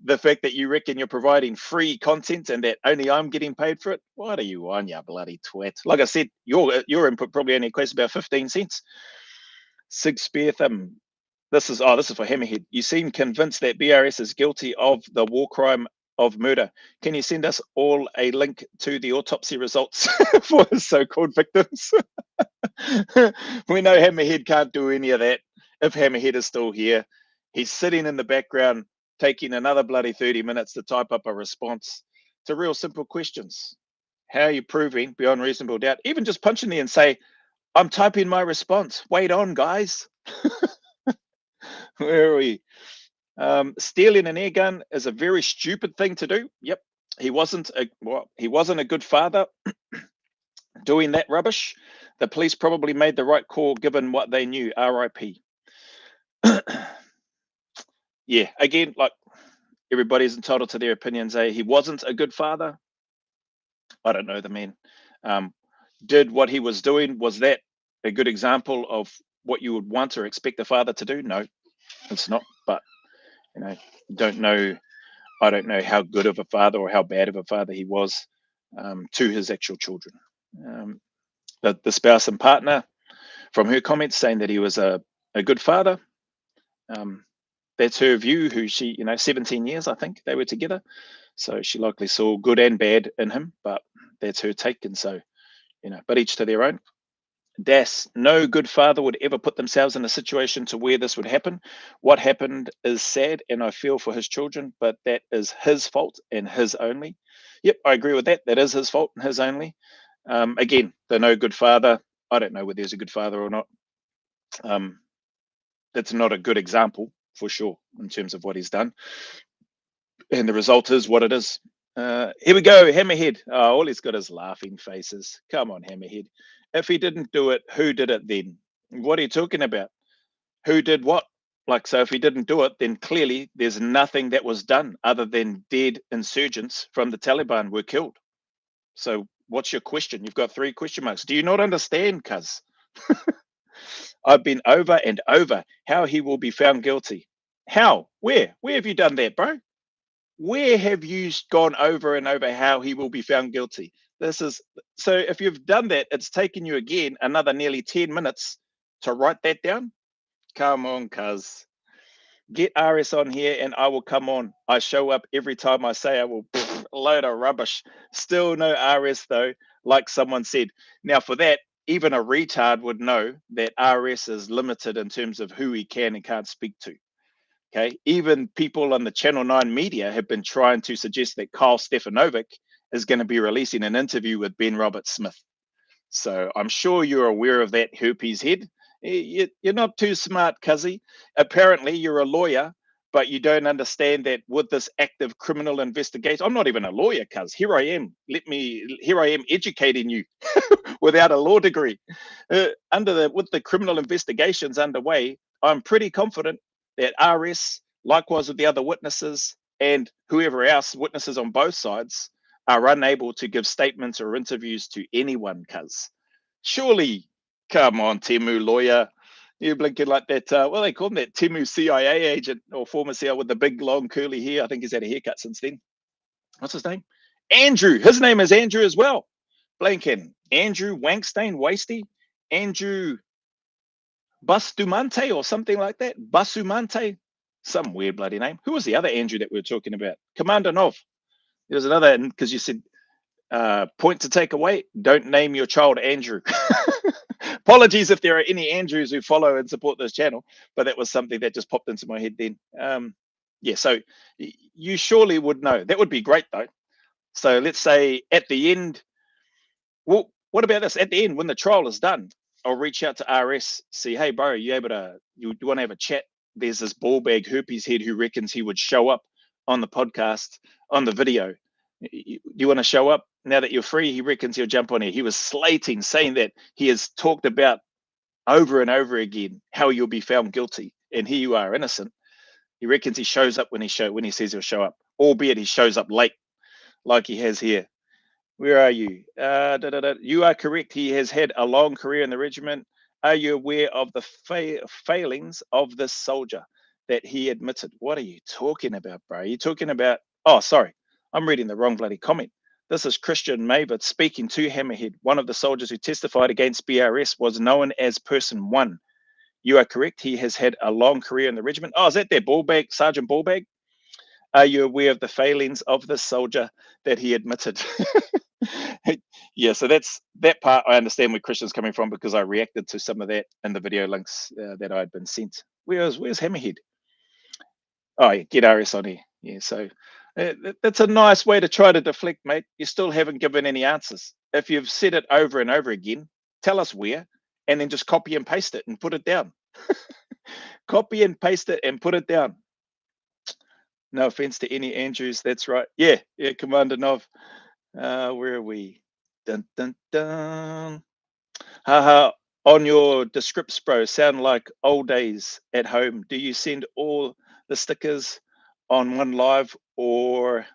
Speaker 1: the fact that you reckon you're providing free content and that only I'm getting paid for it. What are you on, you bloody twat? Like I said, your input probably only equates about 15 cents. Sig Spear Thumb. This is for Hammerhead. You seem convinced that BRS is guilty of the war crime of murder. Can you send us all a link to the autopsy results for his so-called victims? We know Hammerhead can't do any of that. If Hammerhead is still here, he's sitting in the background taking another bloody 30 minutes to type up a response to real simple questions. How are you proving beyond reasonable doubt? Even just punch in there and say, I'm typing my response. Wait on, guys. Where are we? Stealing an air gun is a very stupid thing to do. Yep. He wasn't a good father doing that rubbish. The police probably made the right call given what they knew. RIP. Yeah, again, like, everybody's entitled to their opinions. He wasn't a good father. I don't know the man. Did what he was doing, was that a good example of what you would want or expect a father to do? No, it's not. But don't know. I don't know how good of a father or how bad of a father he was to his actual children. The spouse and partner, from her comments, saying that he was a good father. That's her view. Who she, 17 years, I think they were together. So she likely saw good and bad in him, but that's her take. And so, but each to their own. Das, no good father would ever put themselves in a situation to where this would happen. What happened is sad, and I feel for his children, but that is his fault and his only. Yep, I agree with that. That is his fault and his only. Again, the no good father, I don't know whether he's a good father or not. That's not a good example for sure in terms of what he's done. And the result is what it is. Here we go, Hammerhead. Oh, all he's got is laughing faces. Come on, Hammerhead. If he didn't do it, who did it then? What are you talking about? Who did what? Like, so if he didn't do it, then clearly there's nothing that was done other than dead insurgents from the Taliban were killed. So what's your question? You've got 3 question marks. Do you not understand, cuz? I've been over and over how he will be found guilty. How? Where? Where have you done that, bro? Where have you gone over and over how he will be found guilty? This is so if you've done that, it's taken you again another nearly 10 minutes to write that down. Come on, cuz. Get RS on here and I will come on. I show up every time I say I will. A load of rubbish. Still no RS though, like someone said. Now for that, even a retard would know that RS is limited in terms of who he can and can't speak to. Okay, even people on the Channel 9 media have been trying to suggest that Kyle Stefanovic is going to be releasing an interview with Ben Roberts-Smith. So I'm sure you're aware of that, Herpes-head. You're not too smart, cuzzy. Apparently you're a lawyer, but you don't understand that with this active criminal investigation, I'm not even a lawyer, cuz here I am. Here I am educating you without a law degree. With the criminal investigations underway, I'm pretty confident that RS, likewise with the other witnesses and whoever else, witnesses on both sides, are unable to give statements or interviews to anyone, cuz. Surely, come on, Temu lawyer. You blinking like that. Well, they call him that Temu CIA agent or former CIA with the big, long, curly hair. I think he's had a haircut since then. What's his name? Andrew. His name is Andrew as well. Blinking. Andrew Wankstein, Wasty. Andrew Bustumante or something like that. Basumante. Some weird bloody name. Who was the other Andrew that we were talking about? Commander Nov. There's another, because you said point to take away, don't name your child Andrew. Apologies if there are any Andrews who follow and support this channel, but that was something that just popped into my head then. Yeah, so you surely would know. That would be great though. So let's say at the end, well, what about this? At the end, when the trial is done, I'll reach out to RS, see, hey bro, you want to have a chat? There's this ball bag Herpes-head who reckons he would show up on the podcast, on the video. You want to show up now that you're free? He reckons he'll jump on here. He was slating, saying that he has talked about over and over again how you'll be found guilty, and here you are innocent. He reckons he shows up when he says he'll show up, albeit he shows up late, like he has here. Where are you? You are correct. He has had a long career in the regiment. Are you aware of the failings of this soldier that he admitted? What are you talking about, bro? You're talking about, oh, sorry. I'm reading the wrong bloody comment. This is Christian Mavid speaking to Hammerhead. One of the soldiers who testified against BRS was known as Person 1. You are correct. He has had a long career in the regiment. Oh, is that their ballbag, Sergeant Ballbag? Are you aware of the failings of this soldier that he admitted? Yeah, so that's that part. I understand where Christian's coming from because I reacted to some of that in the video links that I had been sent. Where's Hammerhead? Oh, yeah, get RS on here. Yeah, so that's a nice way to try to deflect, mate. You still haven't given any answers. If you've said it over and over again, tell us where, and then just copy and paste it and put it down. Copy and paste it and put it down. No offense to any Andrews. That's right. Yeah, Commander Nov. Where are we? Dun dun dun. Haha. On your descripts, bro, sound like old days at home. Do you send all the stickers on one live or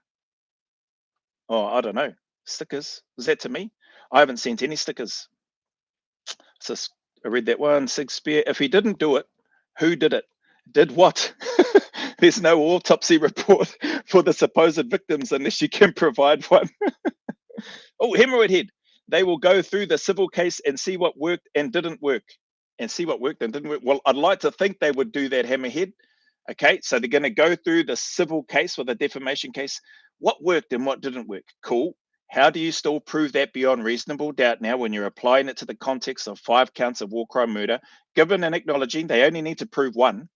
Speaker 1: I don't know. Stickers? Is that to me? I haven't sent any stickers. So I read that one. Sig Spear. If he didn't do it, who did it? Did what? There's no autopsy report for the supposed victims unless you can provide one. Oh, Hemorrhoid Head. They will go through the civil case and see what worked and didn't work. And see what worked and didn't work. Well, I'd like to think they would do that, Hammerhead. Okay, so they're going to go through the civil case or the defamation case. What worked and what didn't work? Cool. How do you still prove that beyond reasonable doubt now when you're applying it to the context of 5 counts of war crime murder? Given and acknowledging they only need to prove one,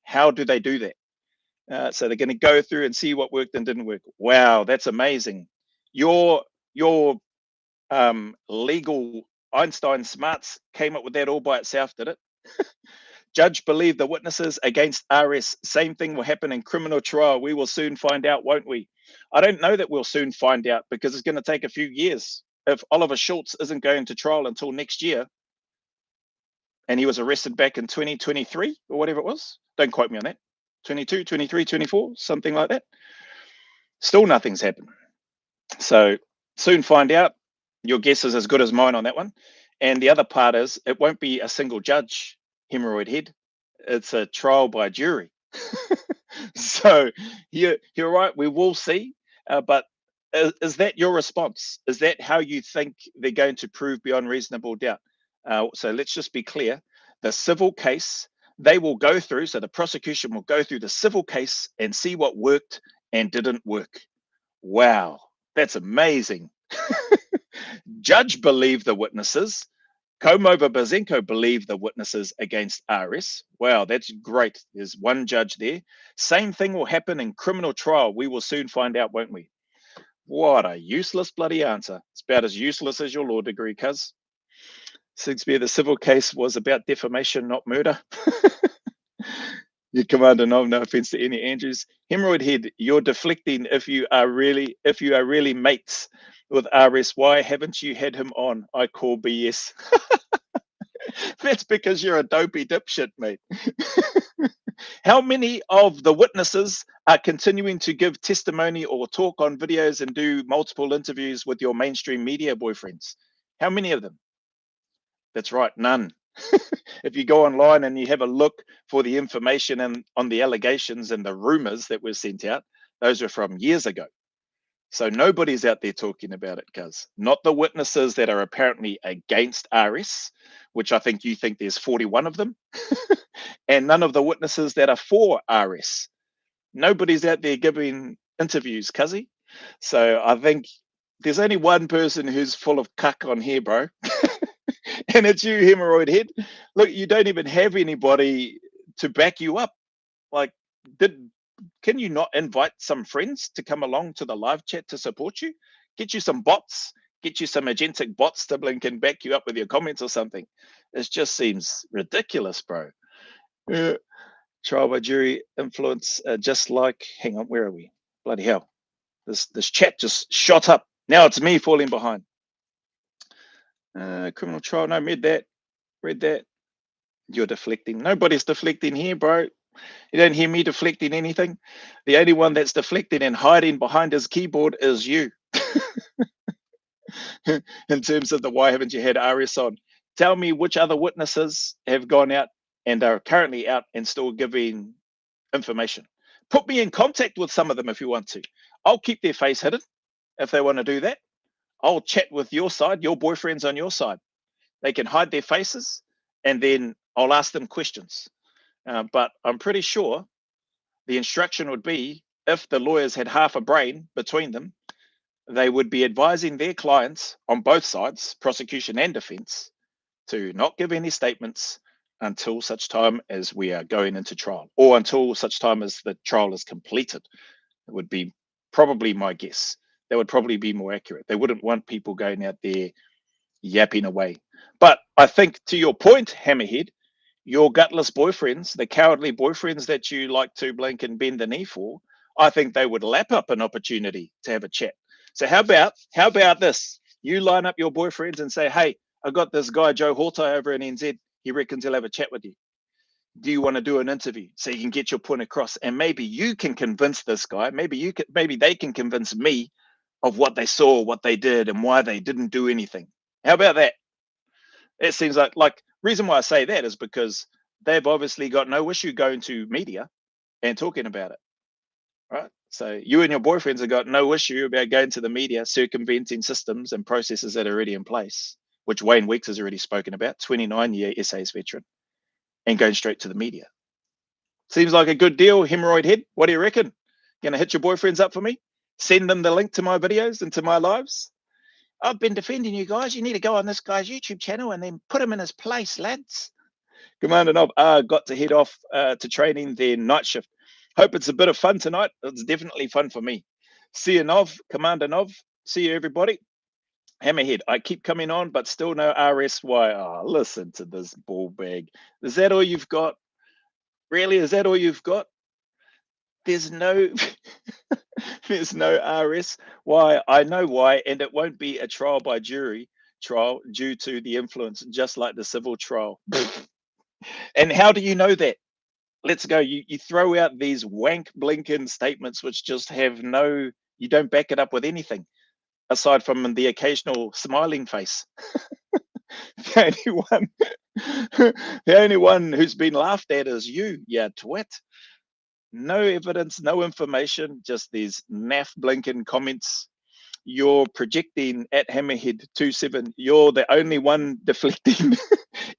Speaker 1: how do they do that? So they're going to go through and see what worked and didn't work. Wow, that's amazing. Your legal Einstein smarts came up with that all by itself, did it? Judge believed the witnesses against RS. Same thing will happen in criminal trial. We will soon find out, won't we? I don't know that we'll soon find out because it's going to take a few years. If Oliver Schultz isn't going to trial until next year, and he was arrested back in 2023 or whatever it was, don't quote me on that, 22, 23, 24, something like that, still nothing's happened. So soon find out. Your guess is as good as mine on that one. And the other part is it won't be a single judge, Hemorrhoid Head. It's a trial by jury. So you're right. We will see. But is that your response? Is that how you think they're going to prove beyond reasonable doubt? So let's just be clear. The civil case, they will go through. So the prosecution will go through the civil case and see what worked and didn't work. Wow, that's amazing. Judge believed the witnesses. Komova Bazenko believed the witnesses against RS. Wow, that's great. There's one judge there. Same thing will happen in criminal trial. We will soon find out, won't we? What a useless bloody answer. It's about as useless as your law degree, cuz. Sigsbee, the civil case was about defamation, not murder. Your commander, no offense to any Andrews. Hemorrhoid head, you're deflecting if you are really mates with RS. Why haven't you had him on? I call BS. That's because you're a dopey dipshit, mate. How many of the witnesses are continuing to give testimony or talk on videos and do multiple interviews with your mainstream media boyfriends? How many of them? That's right, none. If you go online and you have a look for the information and on the allegations and the rumors that were sent out, those are from years ago. So nobody's out there talking about it, cuz. Not the witnesses that are apparently against RS, which I think you think there's 41 of them, and none of the witnesses that are for RS. Nobody's out there giving interviews, cuzzy. So I think there's only one person who's full of cuck on here, bro. And it's you, hemorrhoid head. Look, you don't even have anybody to back you up. Like, can you not invite some friends to come along to the live chat to support you? Get you some bots, get you some agentic bots to blink and back you up with your comments or something. It just seems ridiculous, bro. Trial by jury influence, just like, hang on, where are we? Bloody hell. This chat just shot up. Now it's me falling behind. Criminal trial, no, read that. You're deflecting. Nobody's deflecting here, bro. You don't hear me deflecting anything. The only one that's deflecting and hiding behind his keyboard is you. In terms of the why haven't you had RS on? Tell me which other witnesses have gone out and are currently out and still giving information. Put me in contact with some of them if you want to. I'll keep their face hidden if they want to do that. I'll chat with your side, your boyfriends on your side. They can hide their faces and then I'll ask them questions. But I'm pretty sure the instruction would be if the lawyers had half a brain between them, they would be advising their clients on both sides, prosecution and defense, to not give any statements until such time as we are going into trial or until such time as the trial is completed. It would be probably my guess. That would probably be more accurate. They wouldn't want people going out there yapping away. But I think to your point, Hammerhead, your gutless boyfriends, the cowardly boyfriends that you like to blink and bend the knee for, I think they would lap up an opportunity to have a chat. So how about this? You line up your boyfriends and say, hey, I got this guy, Joe Horta, over in NZ. He reckons he'll have a chat with you. Do you want to do an interview so you can get your point across? And maybe you can convince this guy. Maybe they can convince me of what they saw, what they did, and why they didn't do anything. How about that? It seems like reason why I say that is because they've obviously got no issue going to media and talking about it, right? So you and your boyfriends have got no issue about going to the media, circumventing systems and processes that are already in place, which Wayne Weeks has already spoken about, 29-year SAS veteran, and going straight to the media. Seems like a good deal, hemorrhoid head. What do you reckon? Gonna hit your boyfriends up for me? Send them the link to my videos and to my lives? I've been defending you guys. You need to go on this guy's YouTube channel and then put him in his place, lads. Commander Nob got to head off to training their night shift. Hope it's a bit of fun tonight. It's definitely fun for me. See you, Nov. Commander Nov. See you, everybody. Hammerhead, I keep coming on, but still no RSY. Oh, listen to this ball bag. Is that all you've got? Really? Is that all you've got? There's no there's no RS. Why? I know why, and it won't be a trial by jury trial due to the influence, just like the civil trial. And how do you know that? Let's go. You throw out these wank blinking statements which just have no, you don't back it up with anything aside from the occasional smiling face. The only one the only one who's been laughed at is you twit. No evidence, no information, just these naff blinking comments. You're projecting at Hammerhead27. You're the only one deflecting.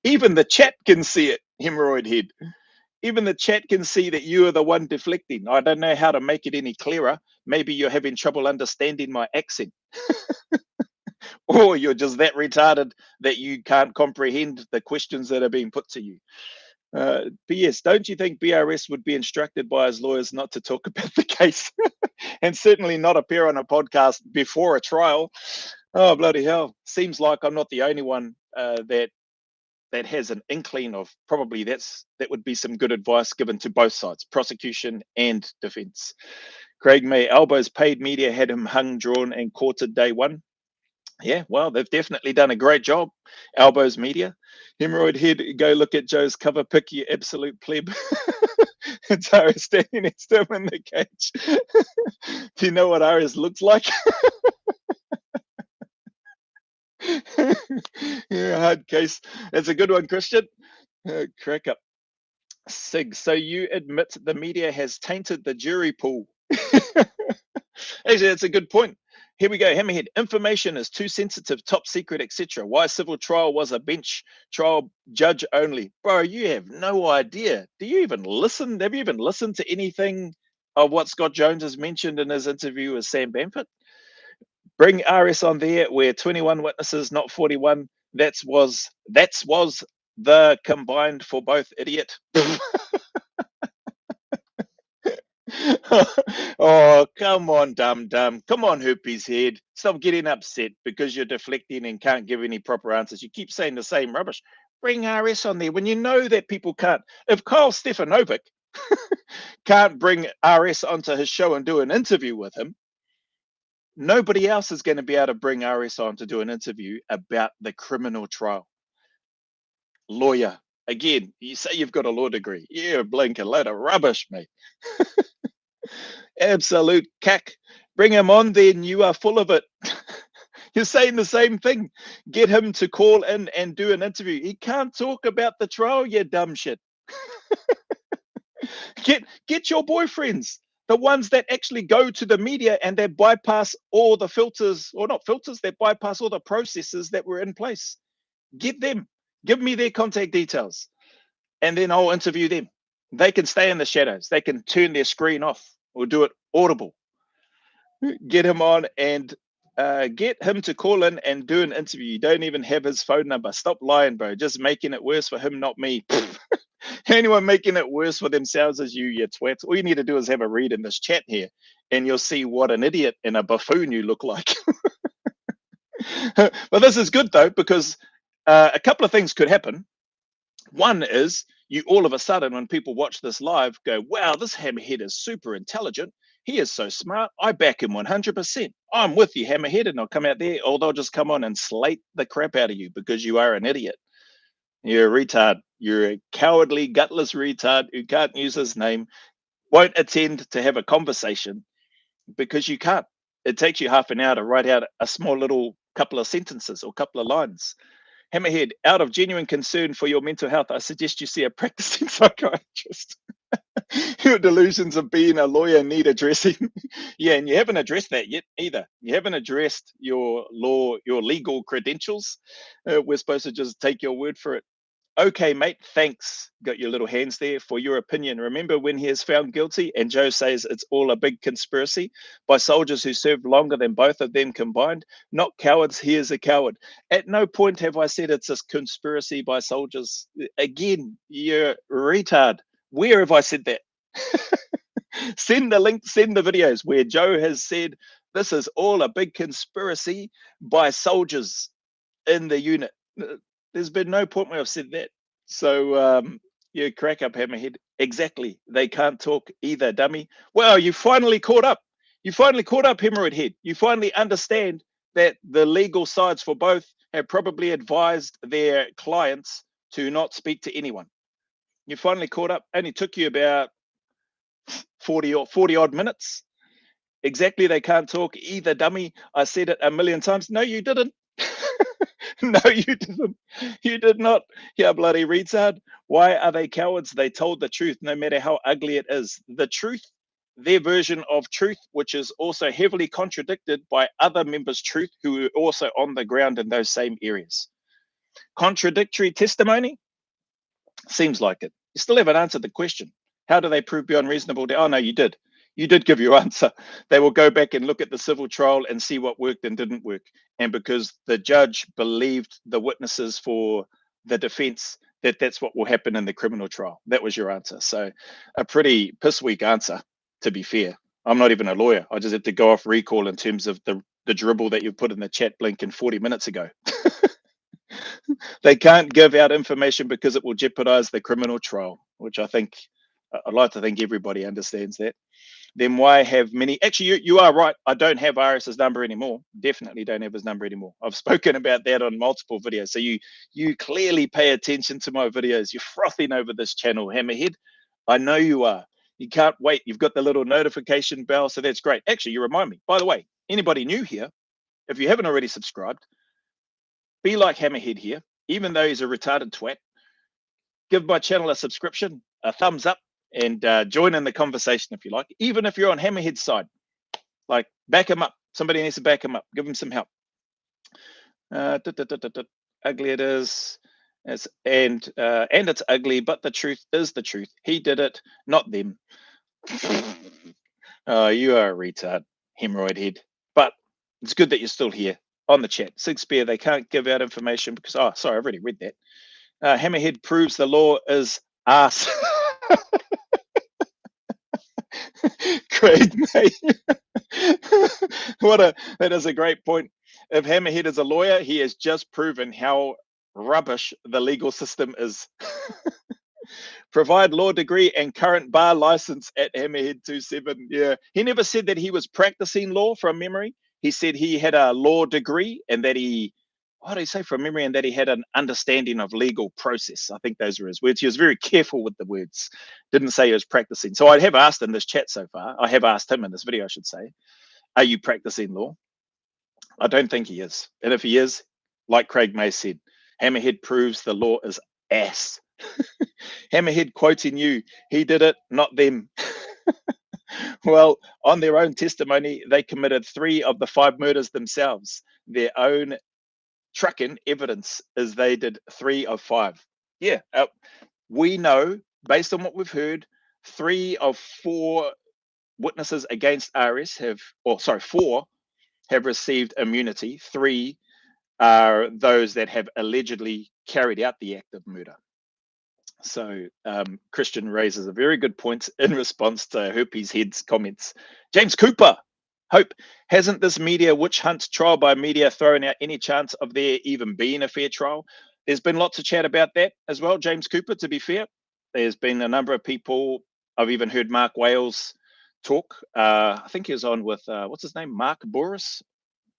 Speaker 1: Even the chat can see it, hemorrhoid head. Even the chat can see that you are the one deflecting. I don't know how to make it any clearer. Maybe you're having trouble understanding my accent. Or you're just that retarded that you can't comprehend the questions that are being put to you. P.S. Don't you think BRS would be instructed by his lawyers not to talk about the case and certainly not appear on a podcast before a trial? Oh, bloody hell. Seems like I'm not the only one that that has an inkling of probably that would be some good advice given to both sides, prosecution and defense. Craig May, Albo's paid media had him hung, drawn, and quartered day one. Yeah, well, they've definitely done a great job. Albo's media. Hemorrhoid head, go look at Joe's cover pic, you absolute pleb. It's Aris standing next to him in the cage. Do you know what Aris looks like? Yeah, hard case. That's a good one, Christian. Crack up. Sig, so you admit the media has tainted the jury pool. Actually, that's a good point. Here we go. Hammerhead. Information is too sensitive, top secret, etc. Why civil trial was a bench trial, judge only. Bro, you have no idea. Do you even listen? Have you even listened to anything of what Scott Jones has mentioned in his interview with Sam Bamford? Bring RS on there. We're 21 witnesses, not 41. That's was the combined for both idiot. Oh, come on, dumb. Come on, Herpes-head. Stop getting upset because you're deflecting and can't give any proper answers. You keep saying the same rubbish. Bring RS on there when you know that people can't. If Kyle Stefanovic can't bring RS onto his show and do an interview with him, nobody else is going to be able to bring RS on to do an interview about the criminal trial. Lawyer. Again, you say you've got a law degree. Yeah, blink, a load of rubbish, mate. Absolute cack. Bring him on, then you are full of it. You're saying the same thing. Get him to call in and do an interview. He can't talk about the trial, you dumb shit. Get your boyfriends, the ones that actually go to the media and they bypass all the filters, or not filters, they bypass all the processes that were in place. Get them. Give me their contact details, and then I'll interview them. They can stay in the shadows. They can turn their screen off or do it audible. Get him on and get him to call in and do an interview. You don't even have his phone number. Stop lying, bro. Just making it worse for him, not me. Anyone making it worse for themselves is you twats. All you need to do is have a read in this chat here, and you'll see what an idiot and a buffoon you look like. But this is good, though, because a couple of things could happen. One is you all of a sudden, when people watch this live, go, wow, this hammerhead is super intelligent. He is so smart. I back him 100%. I'm with you, hammerhead, and I'll come out there, or they'll just come on and slate the crap out of you because you are an idiot. You're a retard. You're a cowardly, gutless retard who can't use his name, won't attend to have a conversation because you can't. It takes you half an hour to write out a small little couple of sentences or couple of lines. Hammerhead, out of genuine concern for your mental health, I suggest you see a practicing psychiatrist. Your delusions of being a lawyer need addressing. Yeah, and you haven't addressed that yet either. You haven't addressed your legal credentials. We're supposed to just take your word for it. Okay, mate, thanks. Got your little hands there for your opinion. Remember when he is found guilty and Joe says it's all a big conspiracy by soldiers who served longer than both of them combined? Not cowards, he is a coward. At no point have I said it's a conspiracy by soldiers. Again, you're retard. Where have I said that? Send the link, send the videos where Joe has said this is all a big conspiracy by soldiers in the unit. There's been no point where I've said that. So you crack up, hammerhead. Exactly. They can't talk either, dummy. Well, you finally caught up. You finally caught up, hemorrhoid head. You finally understand that the legal sides for both have probably advised their clients to not speak to anyone. You finally caught up. Only took you about 40 odd minutes. Exactly. They can't talk either, dummy. I said it a million times. No, you didn't. No, you didn't. You did not. Yeah, bloody retard. Why are they cowards? They told the truth, no matter how ugly it is. The truth, their version of truth, which is also heavily contradicted by other members' truth who are also on the ground in those same areas. Contradictory testimony? Seems like it. You still haven't answered the question. How do they prove beyond reasonable doubt? Oh, no, you did. You did give your answer. They will go back and look at the civil trial and see what worked and didn't work. And because the judge believed the witnesses for the defense, that's what will happen in the criminal trial. That was your answer. So a pretty piss weak answer, to be fair. I'm not even a lawyer. I just had to go off recall in terms of the dribble that you put in the chat, Blinken, 40 minutes ago. They can't give out information because it will jeopardize the criminal trial, which I'd like to think everybody understands that. Then why have many? Actually, you are right. I don't have Iris's number anymore. Definitely don't have his number anymore. I've spoken about that on multiple videos. So you clearly pay attention to my videos. You're frothing over this channel, Hammerhead. I know you are. You can't wait. You've got the little notification bell, so that's great. Actually, you remind me. By the way, anybody new here, if you haven't already subscribed, be like Hammerhead here. Even though he's a retarded twat, give my channel a subscription, a thumbs up, and join in the conversation if you like. Even if you're on Hammerhead's side, like back him up. Somebody needs to back him up. Give him some help. Ugly it is. And it's ugly, but the truth is the truth. He did it, not them. Oh, you are a retard, hemorrhoid head. But it's good that you're still here on the chat. Sig Spear, they can't give out information because, oh, sorry, I've already read that. Hammerhead proves the law is ass. Craig, mate. That is a great point. If Hammerhead is a lawyer, he has just proven how rubbish the legal system is. Provide law degree and current bar license at Hammerhead27. Yeah, he never said that he was practicing law from memory. He said he had a law degree and that what did he say from memory? And that he had an understanding of legal process. I think those were his words. He was very careful with the words. Didn't say he was practicing. So I have asked in this chat so far, I have asked him in this video, I should say, are you practicing law? I don't think he is. And if he is, like Craig May said, Hammerhead proves the law is ass. Hammerhead quoting you, he did it, not them. Well, on their own testimony, they committed 3 of the 5 murders themselves. Their own trucking evidence is they did 3 of 5. Yeah, we know, based on what we've heard, 3 of 4 witnesses against RS 4 have received immunity. 3 are those that have allegedly carried out the act of murder. So Christian raises a very good point in response to Herpes-head's comments. James Cooper, Hope, hasn't this media witch hunt trial by media thrown out any chance of there even being a fair trial? There's been lots of chat about that as well, James Cooper, to be fair. There's been a number of people, I've even heard Mark Wales talk. I think he was on with, what's his name, Mark Boris?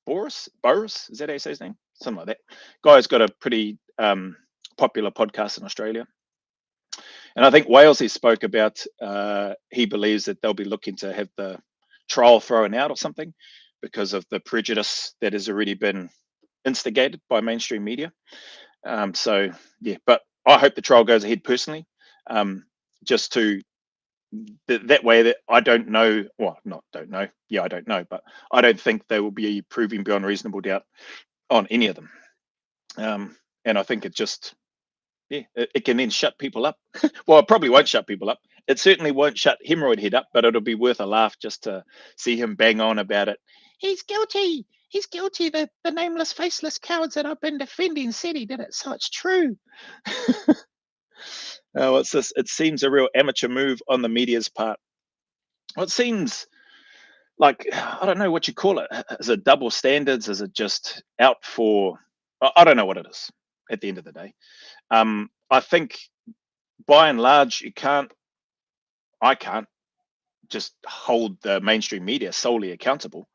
Speaker 1: Boris? Is that how you say his name? Something like that. Guy's got a pretty popular podcast in Australia. And I think Wales, he spoke about, he believes that they'll be looking to have the trial thrown out or something because of the prejudice that has already been instigated by mainstream media. So, yeah, but I hope the trial goes ahead personally, just to that way that I don't know, well, not don't know. Yeah, I don't know, but I don't think they will be proving beyond reasonable doubt on any of them. And I think it just, yeah, it can then shut people up. Well, it probably won't shut people up. It certainly won't shut Hemorrhoid Head up, but it'll be worth a laugh just to see him bang on about it. He's guilty. He's guilty. The nameless, faceless cowards that I've been defending said he did it, so it's true. What's this? It seems a real amateur move on the media's part. Well, it seems like, I don't know what you call it. Is it double standards? Is it just out for, I don't know what it is at the end of the day. I think by and large, I can't just hold the mainstream media solely accountable.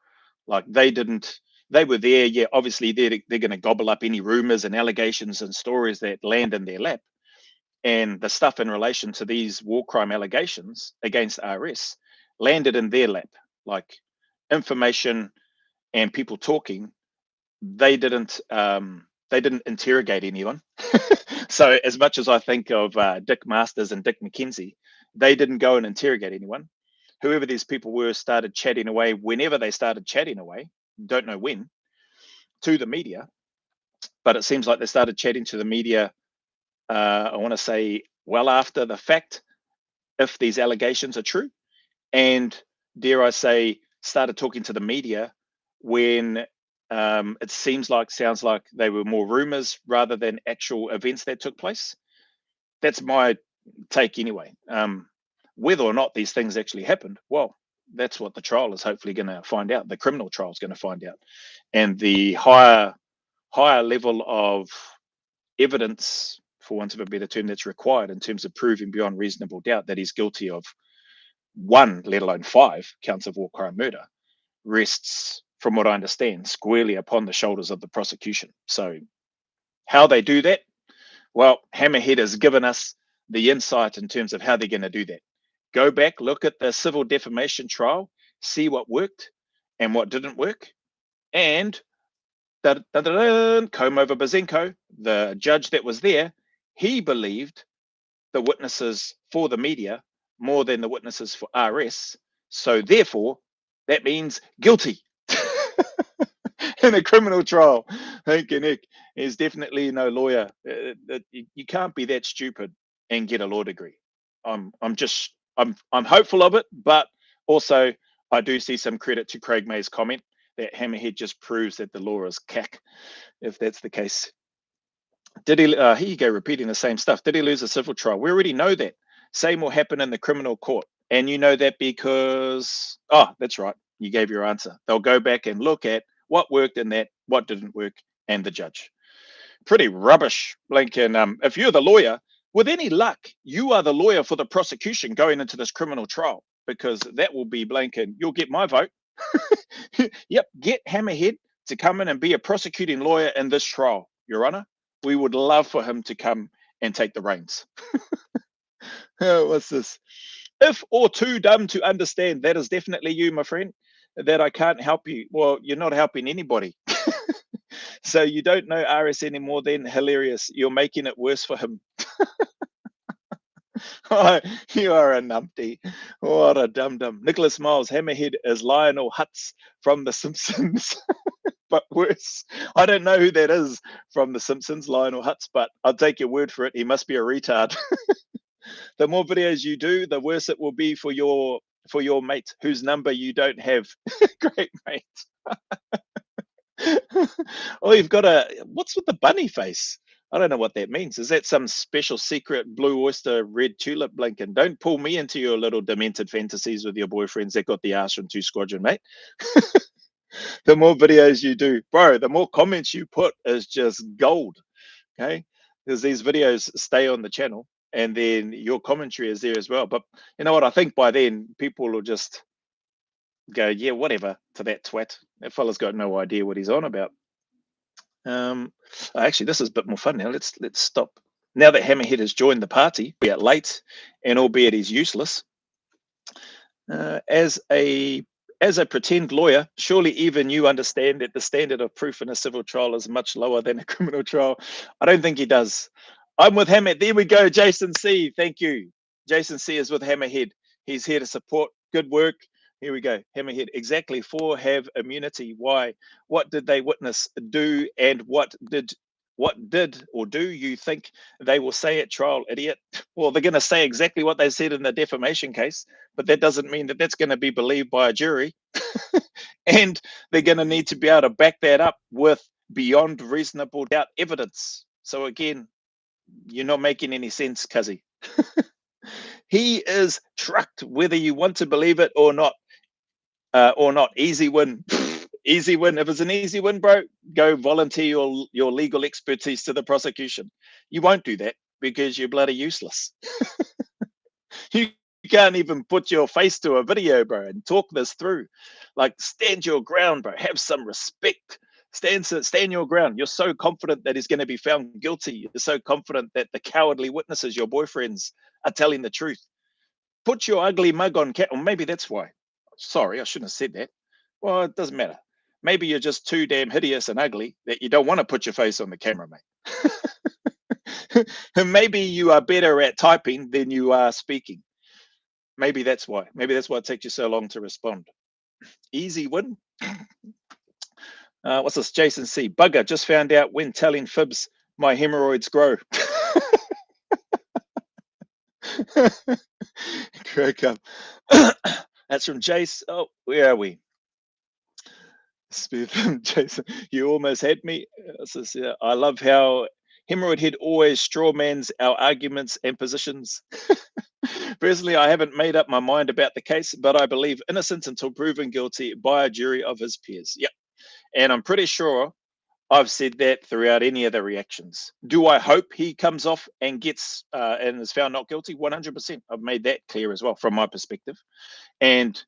Speaker 1: Like they were there. Yeah, obviously they're going to gobble up any rumors and allegations and stories that land in their lap. And the stuff in relation to these war crime allegations against RS landed in their lap, like information and people talking. They didn't interrogate anyone. So as much as I think of Dick Masters and Dick McKenzie, they didn't go and interrogate anyone. Whoever these people were started chatting away whenever they started chatting away, don't know when, to the media. But it seems like they started chatting to the media, I want to say, well after the fact, if these allegations are true. And dare I say, started talking to the media when it sounds like they were more rumors rather than actual events that took place. That's my take anyway. Whether or not these things actually happened, well, that's what the trial is hopefully going to find out. The criminal trial is going to find out. And the higher level of evidence, for want of a better term, that's required in terms of proving beyond reasonable doubt that he's guilty of one, let alone five counts of war crime murder, rests, from what I understand, squarely upon the shoulders of the prosecution. So how they do that, well, Hammerhead has given us the insight in terms of how they're going to do that. Go back, look at the civil defamation trial, see what worked and what didn't work, and comb over Bazenko, the judge that was there, he believed the witnesses for the media more than the witnesses for RS. So therefore, that means guilty in a criminal trial. Thank you, Nick. He's definitely no lawyer. You can't be that stupid and get a law degree. I'm hopeful of it, but also I do see some credit to Craig May's comment that Hammerhead just proves that the law is cack, if that's the case. Did he, here you go, repeating the same stuff. Did he lose a civil trial? We already know that. Same will happen in the criminal court. And you know that because, oh, that's right. You gave your answer. They'll go back and look at what worked in that, what didn't work, and the judge. Pretty rubbish, Lincoln. If you're the lawyer, with any luck, you are the lawyer for the prosecution going into this criminal trial, because that will be Blinken. You'll get my vote. Yep, get Hammerhead to come in and be a prosecuting lawyer in this trial, Your Honor. We would love for him to come and take the reins. Oh, what's this? If or too dumb to understand, that is definitely you, my friend, that I can't help you. Well, you're not helping anybody. So you don't know RS anymore, then hilarious. You're making it worse for him. Oh, you are a numpty. What a dum-dum. Nicholas Miles, Hammerhead is Lionel Hutz from The Simpsons. But worse. I don't know who that is from The Simpsons, Lionel Hutz, but I'll take your word for it. He must be a retard. The more videos you do, the worse it will be for your mate whose number you don't have. Great mate. Oh, you've got what's with the bunny face? I don't know what that means. Is that some special secret blue oyster red tulip, Blinken? Don't pull me into your little demented fantasies with your boyfriends that got the arse from 2 Squadron, mate. The more videos you do, bro, the more comments you put is just gold. Okay, because these videos stay on the channel and then your commentary is there as well. But you know what? I think by then people will just go, yeah, whatever, to that twat. That fella's got no idea what he's on about. Actually, this is a bit more fun now. Let's stop. Now that Hammerhead has joined the party, albeit late and albeit he's useless, as a pretend lawyer, surely even you understand that the standard of proof in a civil trial is much lower than a criminal trial. I don't think he does. I'm with Hammerhead. There we go, Jason C. Thank you. Jason C is with Hammerhead. He's here to support. Good work. Here we go. Hammerhead. Exactly. 4 have immunity. Why? What did they witness, do, and what did or do you think they will say at trial, idiot? Well, they're going to say exactly what they said in the defamation case, but that doesn't mean that that's going to be believed by a jury. And they're going to need to be able to back that up with beyond reasonable doubt evidence. So again, you're not making any sense, Cuzzy. He is trucked, whether you want to believe it or not. Easy win. Easy win. If it's an easy win, bro, go volunteer your legal expertise to the prosecution. You won't do that because you're bloody useless. You can't even put your face to a video, bro, and talk this through. Like, stand your ground, bro. Have some respect. Stand your ground. You're so confident that he's going to be found guilty. You're so confident that the cowardly witnesses, your boyfriends, are telling the truth. Put your ugly mug on cat. Or maybe that's why. Sorry, I shouldn't have said that. Well, it doesn't matter. Maybe you're just too damn hideous and ugly that you don't want to put your face on the camera, mate. And maybe you are better at typing than you are speaking. Maybe that's why. Maybe that's why it takes you so long to respond. Easy win. What's this? Jason C. Bugger, just found out when telling fibs my hemorrhoids grow. Crack up. That's from Jace. Oh, where are we? Jason, you almost had me. I love how Hemorrhoid Head always strawmans our arguments and positions. Personally, I haven't made up my mind about the case, but I believe innocent until proven guilty by a jury of his peers. Yep. And I'm pretty sure I've said that throughout any of the reactions. Do I hope he comes off and gets and is found not guilty? 100%. I've made that clear as well from my perspective. And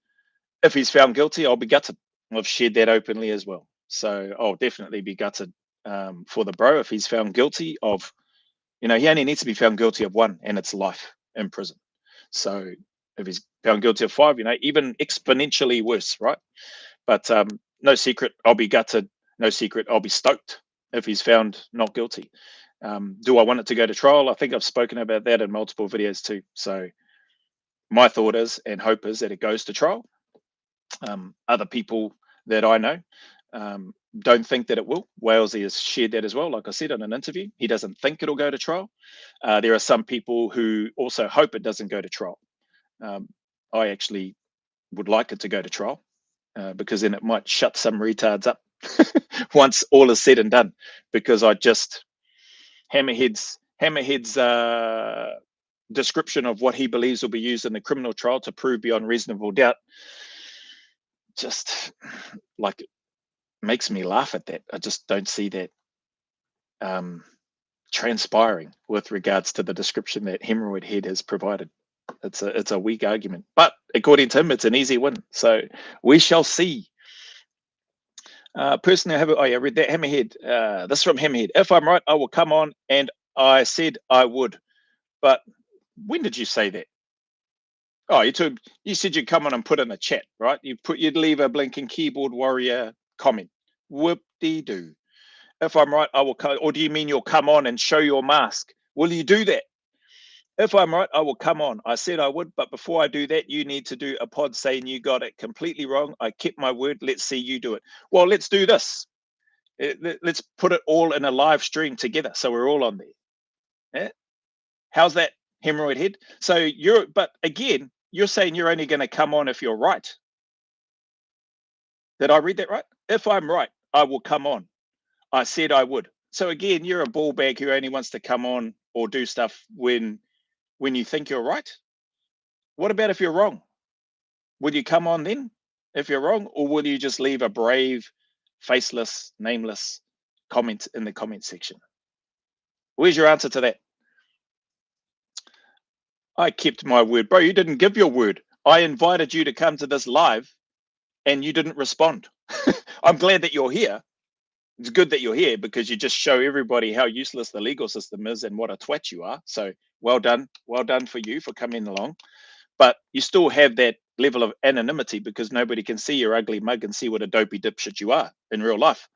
Speaker 1: if he's found guilty, I'll be gutted. I've shared that openly as well. So I'll definitely be gutted for the bro if he's found guilty of, he only needs to be found guilty of one, and it's life in prison. So if he's found guilty of five, even exponentially worse, right? But no secret, I'll be gutted. No secret, I'll be stoked if he's found not guilty. Do I want it to go to trial? I think I've spoken about that in multiple videos too. So my thought is and hope is that it goes to trial. Other people that I know don't think that it will. Walesy has shared that as well. Like I said in an interview, he doesn't think it'll go to trial. There are some people who also hope it doesn't go to trial. I actually would like it to go to trial because then it might shut some retards up once all is said and done. Because Hammerhead's description of what he believes will be used in the criminal trial to prove beyond reasonable doubt just like makes me laugh at that. I just don't see that transpiring with regards to the description that Hemorrhoid-head has provided. It's a weak argument, but according to him, it's an easy win. So we shall see. Personally, I read that. Hammerhead. This is from Hammerhead. If I'm right, I will come on, and I said I would. But when did you say that? Oh, you said you'd come on and put in a chat, right? You'd leave a blinking keyboard warrior comment. Whoop-de-doo. If I'm right, I will come. Or do you mean you'll come on and show your mask? Will you do that? If I'm right, I will come on. I said I would, but before I do that, you need to do a pod saying you got it completely wrong. I kept my word. Let's see you do it. Well, let's do this. Let's put it all in a live stream together, so we're all on there. Yeah? How's that, Hemorrhoid-head? So but again, you're saying you're only going to come on if you're right. Did I read that right? If I'm right, I will come on. I said I would. So again, you're a ball bag who only wants to come on or do stuff when you think you're right. What about if you're wrong? Will you come on then if you're wrong, or will you just leave a brave, faceless, nameless comment in the comment section? Where's your answer to that? I kept my word. Bro, you didn't give your word. I invited you to come to this live and you didn't respond. I'm glad that you're here. It's good that you're here because you just show everybody how useless the legal system is and what a twat you are. So well done for you for coming along. But you still have that level of anonymity because nobody can see your ugly mug and see what a dopey dipshit you are in real life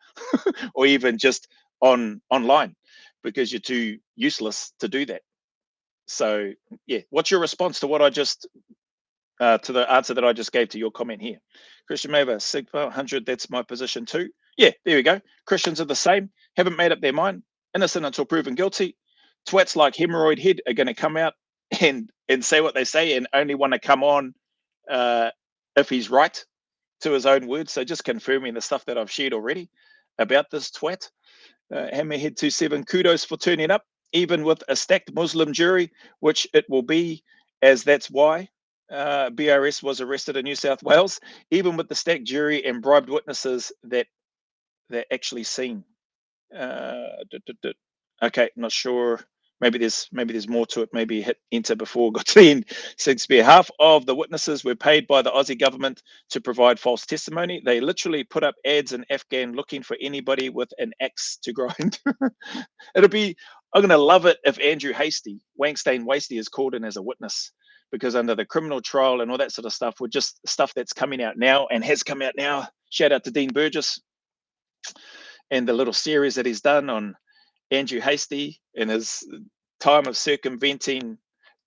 Speaker 1: or even just online because you're too useless to do that. So yeah, what's your response to what I just to the answer that I just gave to your comment here? Christian Maver, Sigma 100, that's my position too. Yeah, there we go. Christians are the same, haven't made up their mind, innocent until proven guilty. Twats like Hemorrhoid-head are going to come out and say what they say and only want to come on if he's right to his own words. So just confirming the stuff that I've shared already about this twat. Hammerhead 27, kudos for turning up, even with a stacked Muslim jury, which it will be, as that's why BRS was arrested in New South Wales, even with the stacked jury and bribed witnesses that they're actually seen. Okay, not sure. Maybe there's more to it. Maybe hit enter before got to the end. Shakespeare. Half of the witnesses were paid by the Aussie government to provide false testimony. They literally put up ads in Afghan looking for anybody with an axe to grind. I'm going to love it if Andrew Hastie, Wankstein Wasty, is called in as a witness, because under the criminal trial and all that sort of stuff, with just stuff that's coming out now and has come out now. Shout out to Dean Burgess and the little series that he's done on Andrew Hastie and his time of circumventing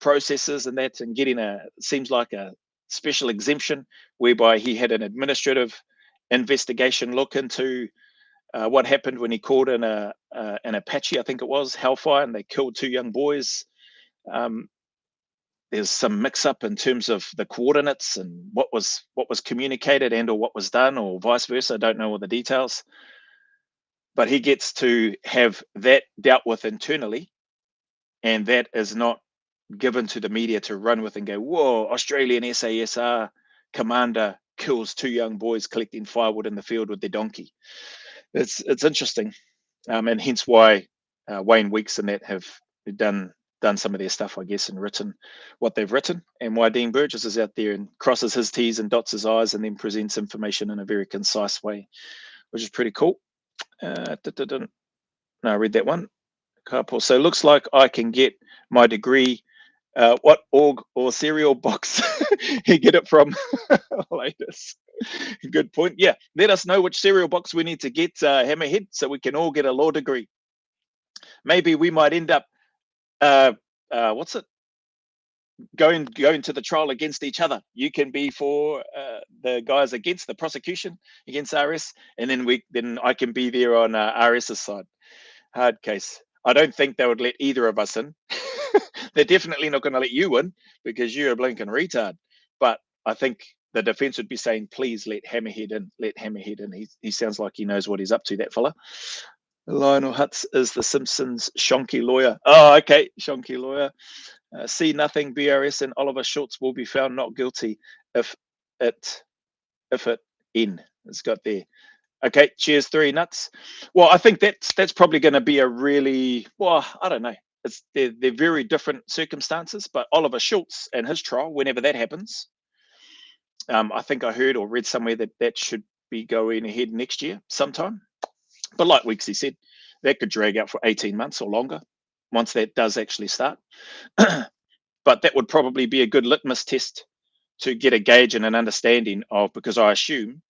Speaker 1: processes and that, and getting seems like a special exemption whereby he had an administrative investigation look into what happened when he called in an Apache, I think it was, Hellfire, and they killed two young boys. There's some mix-up in terms of the coordinates and what was communicated and or what was done, or vice versa. I don't know all the details. But he gets to have that dealt with internally, and that is not given to the media to run with and go, whoa, Australian SASR commander kills two young boys collecting firewood in the field with their donkey. It's interesting. and hence why Wayne Weeks and that have done some of their stuff, I guess, and written what they've written, and why Dean Burgess is out there and crosses his T's and dots his I's and then presents information in a very concise way, which is pretty cool. No, I read that one. So looks like I can get my degree. What org or cereal box you get it from? Latest. Good point. Yeah, let us know which cereal box we need to get, Hammerhead, so we can all get a law degree. Maybe we might end up, what's it? Going to the trial against each other. You can be for the guys against the prosecution against RS, and then I can be there on RS's side. Hard case. I don't think they would let either of us in. They're definitely not going to let you in because you're a blinking retard. But I think the defense would be saying, please let Hammerhead in. Let Hammerhead in. He sounds like he knows what he's up to, that fella. Lionel Hutz is the Simpsons Shonky lawyer. Oh, okay. Shonky lawyer. See nothing. BRS and Oliver Schultz will be found not guilty if it in. It's got there. Okay, cheers, 3 nuts. Well, I think that's probably going to be a really, well, I don't know. They're very different circumstances, but Oliver Schultz and his trial, whenever that happens, I think I heard or read somewhere that should be going ahead next year sometime. But like Weeksy said, that could drag out for 18 months or longer once that does actually start. But that would probably be a good litmus test to get a gauge and an understanding of, because I assume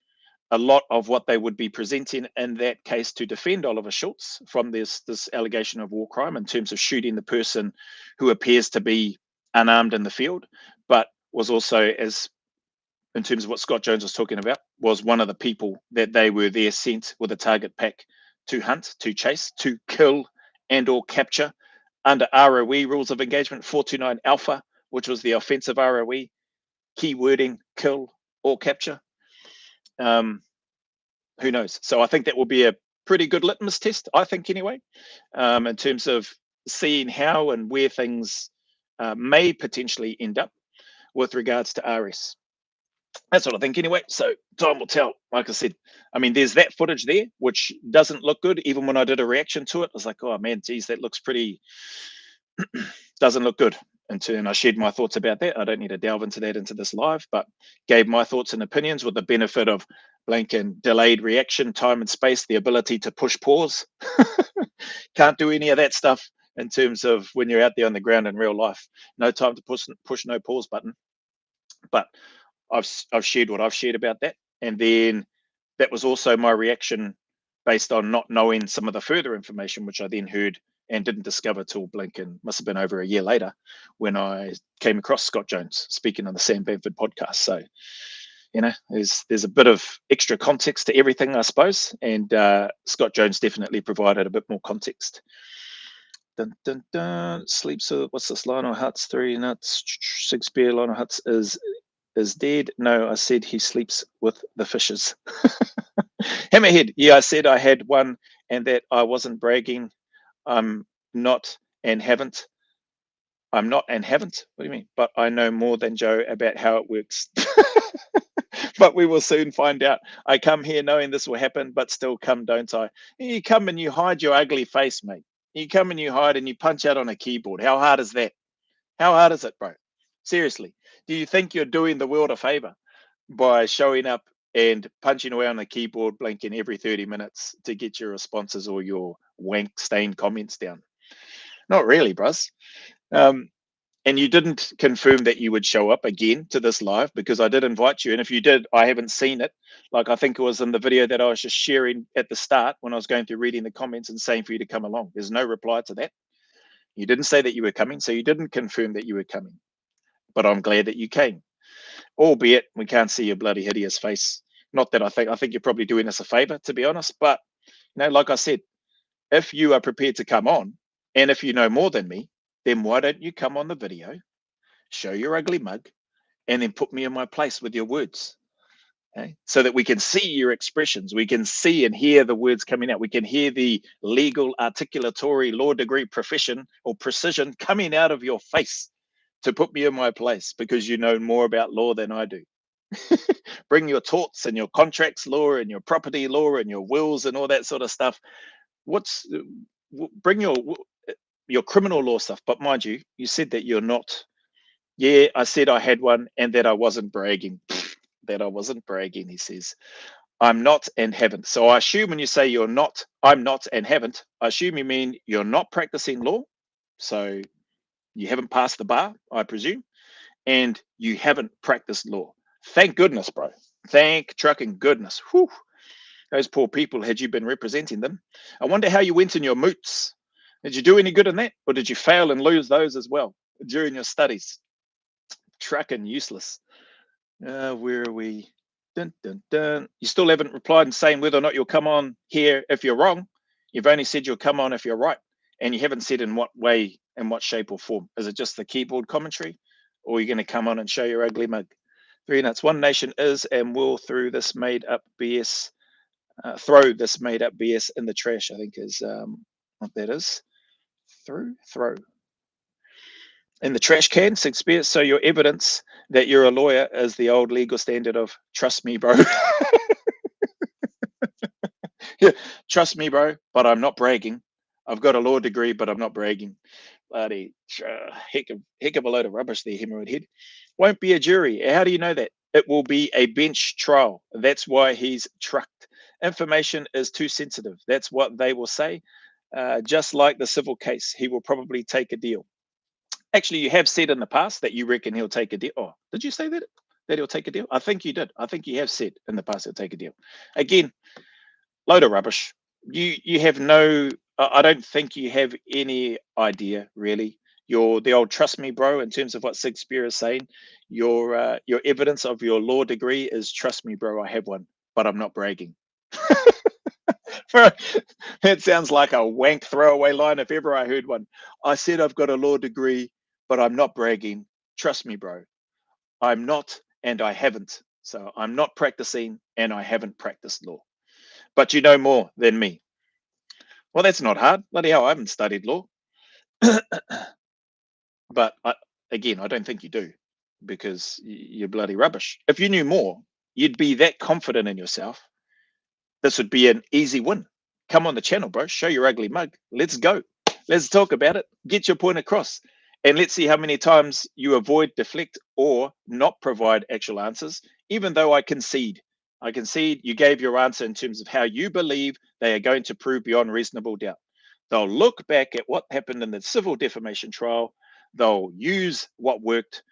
Speaker 1: a lot of what they would be presenting in that case to defend Oliver Schultz from this allegation of war crime in terms of shooting the person who appears to be unarmed in the field, but was also, as in terms of what Scott Jones was talking about, was one of the people that they were there sent with a target pack to hunt, to chase, to kill and or capture under ROE rules of engagement 429 alpha, which was the offensive ROE, key wording, kill or capture. Who knows? So I think that will be a pretty good litmus test, I think, anyway, in terms of seeing how and where things may potentially end up with regards to RS. That's what I think anyway. So time will tell. Like I said, I mean, there's that footage there, which doesn't look good. Even when I did a reaction to it, I was like, oh man, geez, that looks pretty, doesn't look good. And I shared my thoughts about that. I don't need to delve into that into this live, but gave my thoughts and opinions with the benefit of blank and delayed reaction, time and space, the ability to push pause. Can't do any of that stuff in terms of when you're out there on the ground in real life. No time to push no pause button. But I've shared what I've shared about that. And then that was also my reaction based on not knowing some of the further information, which I then heard and didn't discover till Blinken must have been over a year later when I came across Scott Jones speaking on the Sam Bamford podcast. So, there's a bit of extra context to everything, I suppose, and Scott Jones definitely provided a bit more context. Dun, dun, dun. Sleeps. What's this? Lionel Hutz, 3 nuts, 6 beer. Lionel Hutz is dead. No, I said he sleeps with the fishes. Hammerhead. Yeah, I said I had one and that I wasn't bragging. I'm not and haven't. I'm not and haven't. What do you mean? But I know more than Joe about how it works. But we will soon find out. I come here knowing this will happen, but still come, don't I? You come and you hide your ugly face, mate. You come and you hide and you punch out on a keyboard. How hard is that? How hard is it, bro? Seriously. Do you think you're doing the world a favor by showing up and punching away on the keyboard, blinking every 30 minutes to get your responses or your wank stained comments down? Not really, bros. And you didn't confirm that you would show up again to this live because I did invite you. And if you did, I haven't seen it. Like I think it was in the video that I was just sharing at the start when I was going through reading the comments and saying for you to come along. There's no reply to that. You didn't say that you were coming, so you didn't confirm that you were coming. But I'm glad that you came, albeit we can't see your bloody hideous face. Not that I think you're probably doing us a favor, to be honest. But like I said, if you are prepared to come on, and if you know more than me, then why don't you come on the video, show your ugly mug, and then put me in my place with your words, okay? So that we can see your expressions. We can see and hear the words coming out. We can hear the legal articulatory law degree profession or precision coming out of your face to put me in my place because you know more about law than I do. Bring your torts and your contracts law and your property law and your wills and all that sort of stuff. What's bring your criminal law stuff? But mind you, you said that you're not. Yeah, I said I had one and that I wasn't bragging. That I wasn't bragging. He says I'm not and haven't. So I assume when you say you're not, I'm not and haven't, I assume you mean you're not practicing law. So you haven't passed the bar, I presume, and you haven't practiced law. Thank goodness, bro. Thank trucking goodness. Whew. Those poor people, had you been representing them. I wonder how you went in your moots. Did you do any good in that? Or did you fail and lose those as well during your studies? Trucking useless. Where are we? Dun, dun, dun. You still haven't replied and saying whether or not you'll come on here if you're wrong. You've only said you'll come on if you're right. And you haven't said in what way, in what shape or form. Is it just the keyboard commentary? Or are you going to come on and show your ugly mug? 3 nuts. One nation is and will throw this made up BS in the trash, I think is what that is. Throw. In the trash can, Shakespeare. So your evidence that you're a lawyer is the old legal standard of trust me, bro. Yeah, trust me, bro, but I'm not bragging. I've got a law degree, but I'm not bragging. Bloody heck of a load of rubbish there, hemorrhoid head. Won't be a jury. How do you know that? It will be a bench trial. That's why he's trucked. Information is too sensitive. That's what they will say. Just like the civil case, he will probably take a deal. Actually, you have said in the past that you reckon he'll take a deal. Oh, did you say that? That he'll take a deal? I think you did. I think you have said in the past he'll take a deal. Again, load of rubbish. You have no. I don't think you have any idea really. You're the old trust me, bro. In terms of what Shakespeare is saying, your evidence of your law degree is trust me, bro. I have one, but I'm not bragging. It sounds like a wank throwaway line if ever I heard one. I said I've got a law degree, but I'm not bragging. Trust me, bro. I'm not and I haven't. So I'm not practicing and I haven't practiced law. But you know more than me. Well, that's not hard. Bloody hell, I haven't studied law. But again, I don't think you do because you're bloody rubbish. If you knew more, you'd be that confident in yourself. This would be an easy win. Come on the channel, bro. Show your ugly mug. Let's go. Let's talk about it. Get your point across. And let's see how many times you avoid, deflect, or not provide actual answers, even though I concede. I concede you gave your answer in terms of how you believe they are going to prove beyond reasonable doubt. They'll look back at what happened in the civil defamation trial. They'll use what worked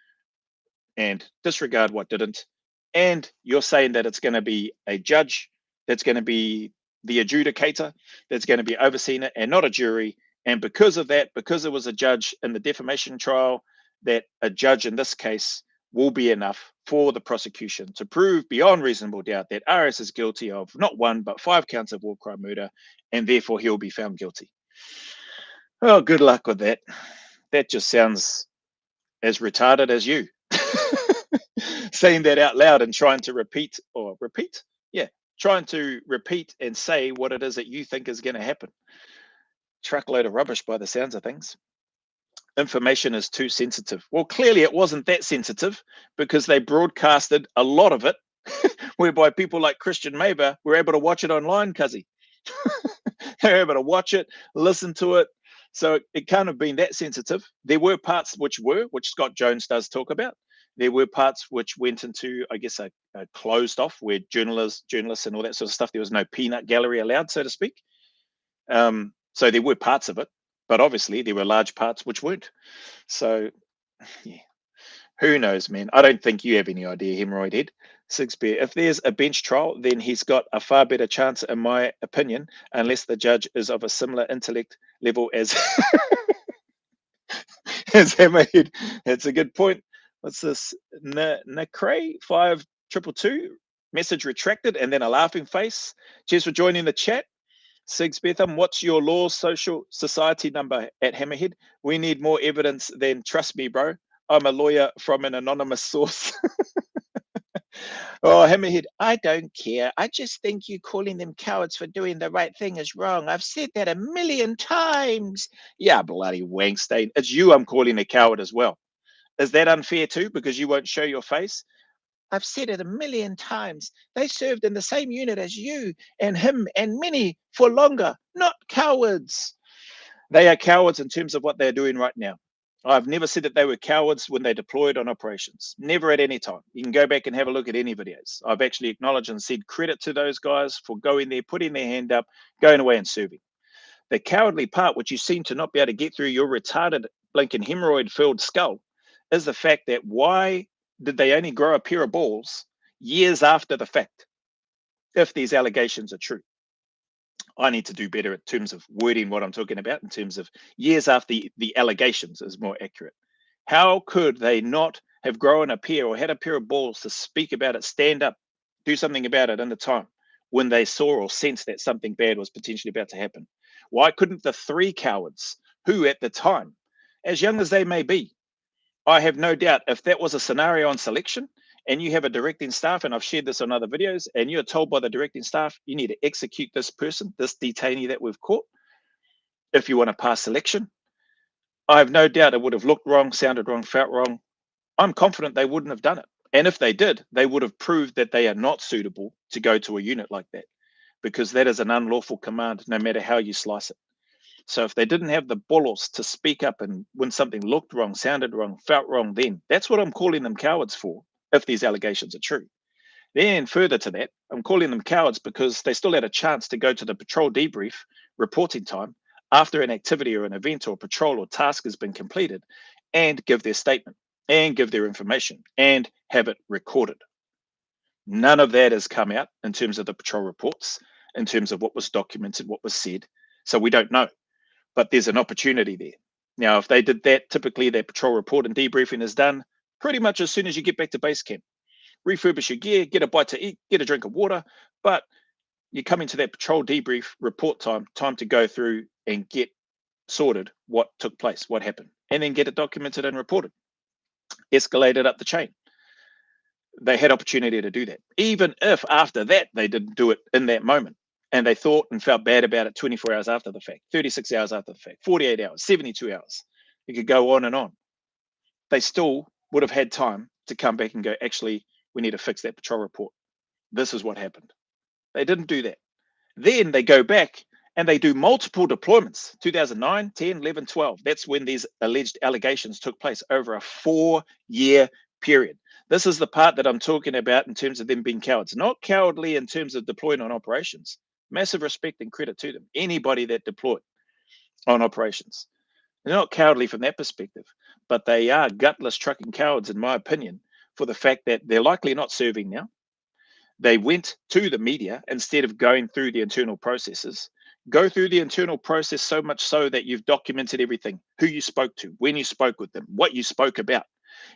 Speaker 1: and disregard what didn't. And you're saying that it's going to be a judge that's going to be the adjudicator, that's going to be overseeing it, and not a jury. And because of that, because it was a judge in the defamation trial, that a judge in this case will be enough for the prosecution to prove beyond reasonable doubt that RS is guilty of not 1 but 5 counts of war crime murder, and therefore he'll be found guilty. Well, good luck with that. That just sounds as retarded as you. Saying that out loud and trying to trying to repeat and say what it is that you think is going to happen. Truckload of rubbish by the sounds of things. Information is too sensitive. Well, clearly it wasn't that sensitive because they broadcasted a lot of it, whereby people like Christian Maber were able to watch it online, cuzzy. They were able to watch it, listen to it. So it can't have been that sensitive. There were parts which Scott Jones does talk about. There were parts which went into, I guess, a closed off where journalists and all that sort of stuff. There was no peanut gallery allowed, so to speak. So there were parts of it, but obviously there were large parts which weren't. So, yeah, who knows, man? I don't think you have any idea, hemorrhoid head. Shakespeare, if there's a bench trial, then he's got a far better chance, in my opinion, unless the judge is of a similar intellect level as as Hammerhead. That's a good point. What's this? Nacray 5222 message retracted and then a laughing face. Cheers for joining the chat. Sigs Betham, what's your law social society number at Hammerhead? We need more evidence than trust me, bro. I'm a lawyer from an anonymous source. Oh, Hammerhead, I don't care. I just think you calling them cowards for doing the right thing is wrong. I've said that a million times. Yeah, bloody Wankstein. It's you I'm calling a coward as well. Is that unfair too because you won't show your face? I've said it a million times. They served in the same unit as you and him and many for longer, not cowards. They are cowards in terms of what they're doing right now. I've never said that they were cowards when they deployed on operations. Never at any time. You can go back and have a look at any videos. I've actually acknowledged and said credit to those guys for going there, putting their hand up, going away and serving. The cowardly part, which you seem to not be able to get through your retarded, blinking hemorrhoid-filled skull, is the fact that why did they only grow a pair of balls years after the fact, if these allegations are true? I need to do better in terms of wording what I'm talking about in terms of years after the allegations is more accurate. How could they not have grown a pair or had a pair of balls to speak about it, stand up, do something about it in the time when they saw or sensed that something bad was potentially about to happen? Why couldn't the three cowards who at the time, as young as they may be, I have no doubt if that was a scenario on selection and you have a directing staff, and I've shared this on other videos, and you're told by the directing staff, you need to execute this person, this detainee that we've caught, if you want to pass selection, I have no doubt it would have looked wrong, sounded wrong, felt wrong. I'm confident they wouldn't have done it. And if they did, they would have proved that they are not suitable to go to a unit like that, because that is an unlawful command, no matter how you slice it. So if they didn't have the balls to speak up and when something looked wrong, sounded wrong, felt wrong, then that's what I'm calling them cowards for, if these allegations are true. Then further to that, I'm calling them cowards because they still had a chance to go to the patrol debrief reporting time after an activity or an event or patrol or task has been completed and give their statement and give their information and have it recorded. None of that has come out in terms of the patrol reports, in terms of what was documented, what was said. So we don't know, but there's an opportunity there. Now, if they did that, typically their patrol report and debriefing is done pretty much as soon as you get back to base camp. Refurbish your gear, get a bite to eat, get a drink of water, but you come into that patrol debrief report time to go through and get sorted what took place, what happened, and then get it documented and reported, escalated up the chain. They had opportunity to do that, even if after that they didn't do it in that moment and they thought and felt bad about it 24 hours after the fact, 36 hours after the fact, 48 hours, 72 hours. You could go on and on. They still would have had time to come back and go, actually, we need to fix that patrol report. This is what happened. They didn't do that. Then they go back and they do multiple deployments, 2009, 10, 11, 12. That's when these alleged allegations took place over a 4-year period. This is the part that I'm talking about in terms of them being cowards, not cowardly in terms of deploying on operations. Massive respect and credit to them. Anybody that deployed on operations. They're not cowardly from that perspective, but they are gutless trucking cowards, in my opinion, for the fact that they're likely not serving now. They went to the media instead of going through the internal processes. Go through the internal process so much so that you've documented everything, who you spoke to, when you spoke with them, what you spoke about,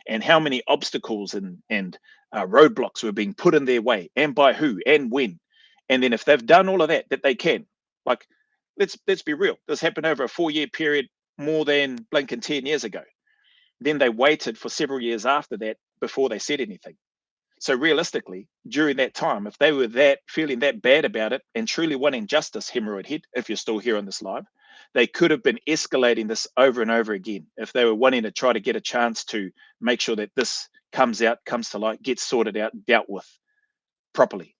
Speaker 1: and how many obstacles and roadblocks were being put in their way, and by who and when. And then if they've done all of that, that they can, like, let's be real. This happened over a 4-year period, more than blinking 10 years ago. Then they waited for several years after that before they said anything. So realistically, during that time, if they were that feeling that bad about it and truly wanting justice, hemorrhoid head, if you're still here on this live, they could have been escalating this over and over again. If they were wanting to try to get a chance to make sure that this comes out, comes to light, gets sorted out, dealt with properly,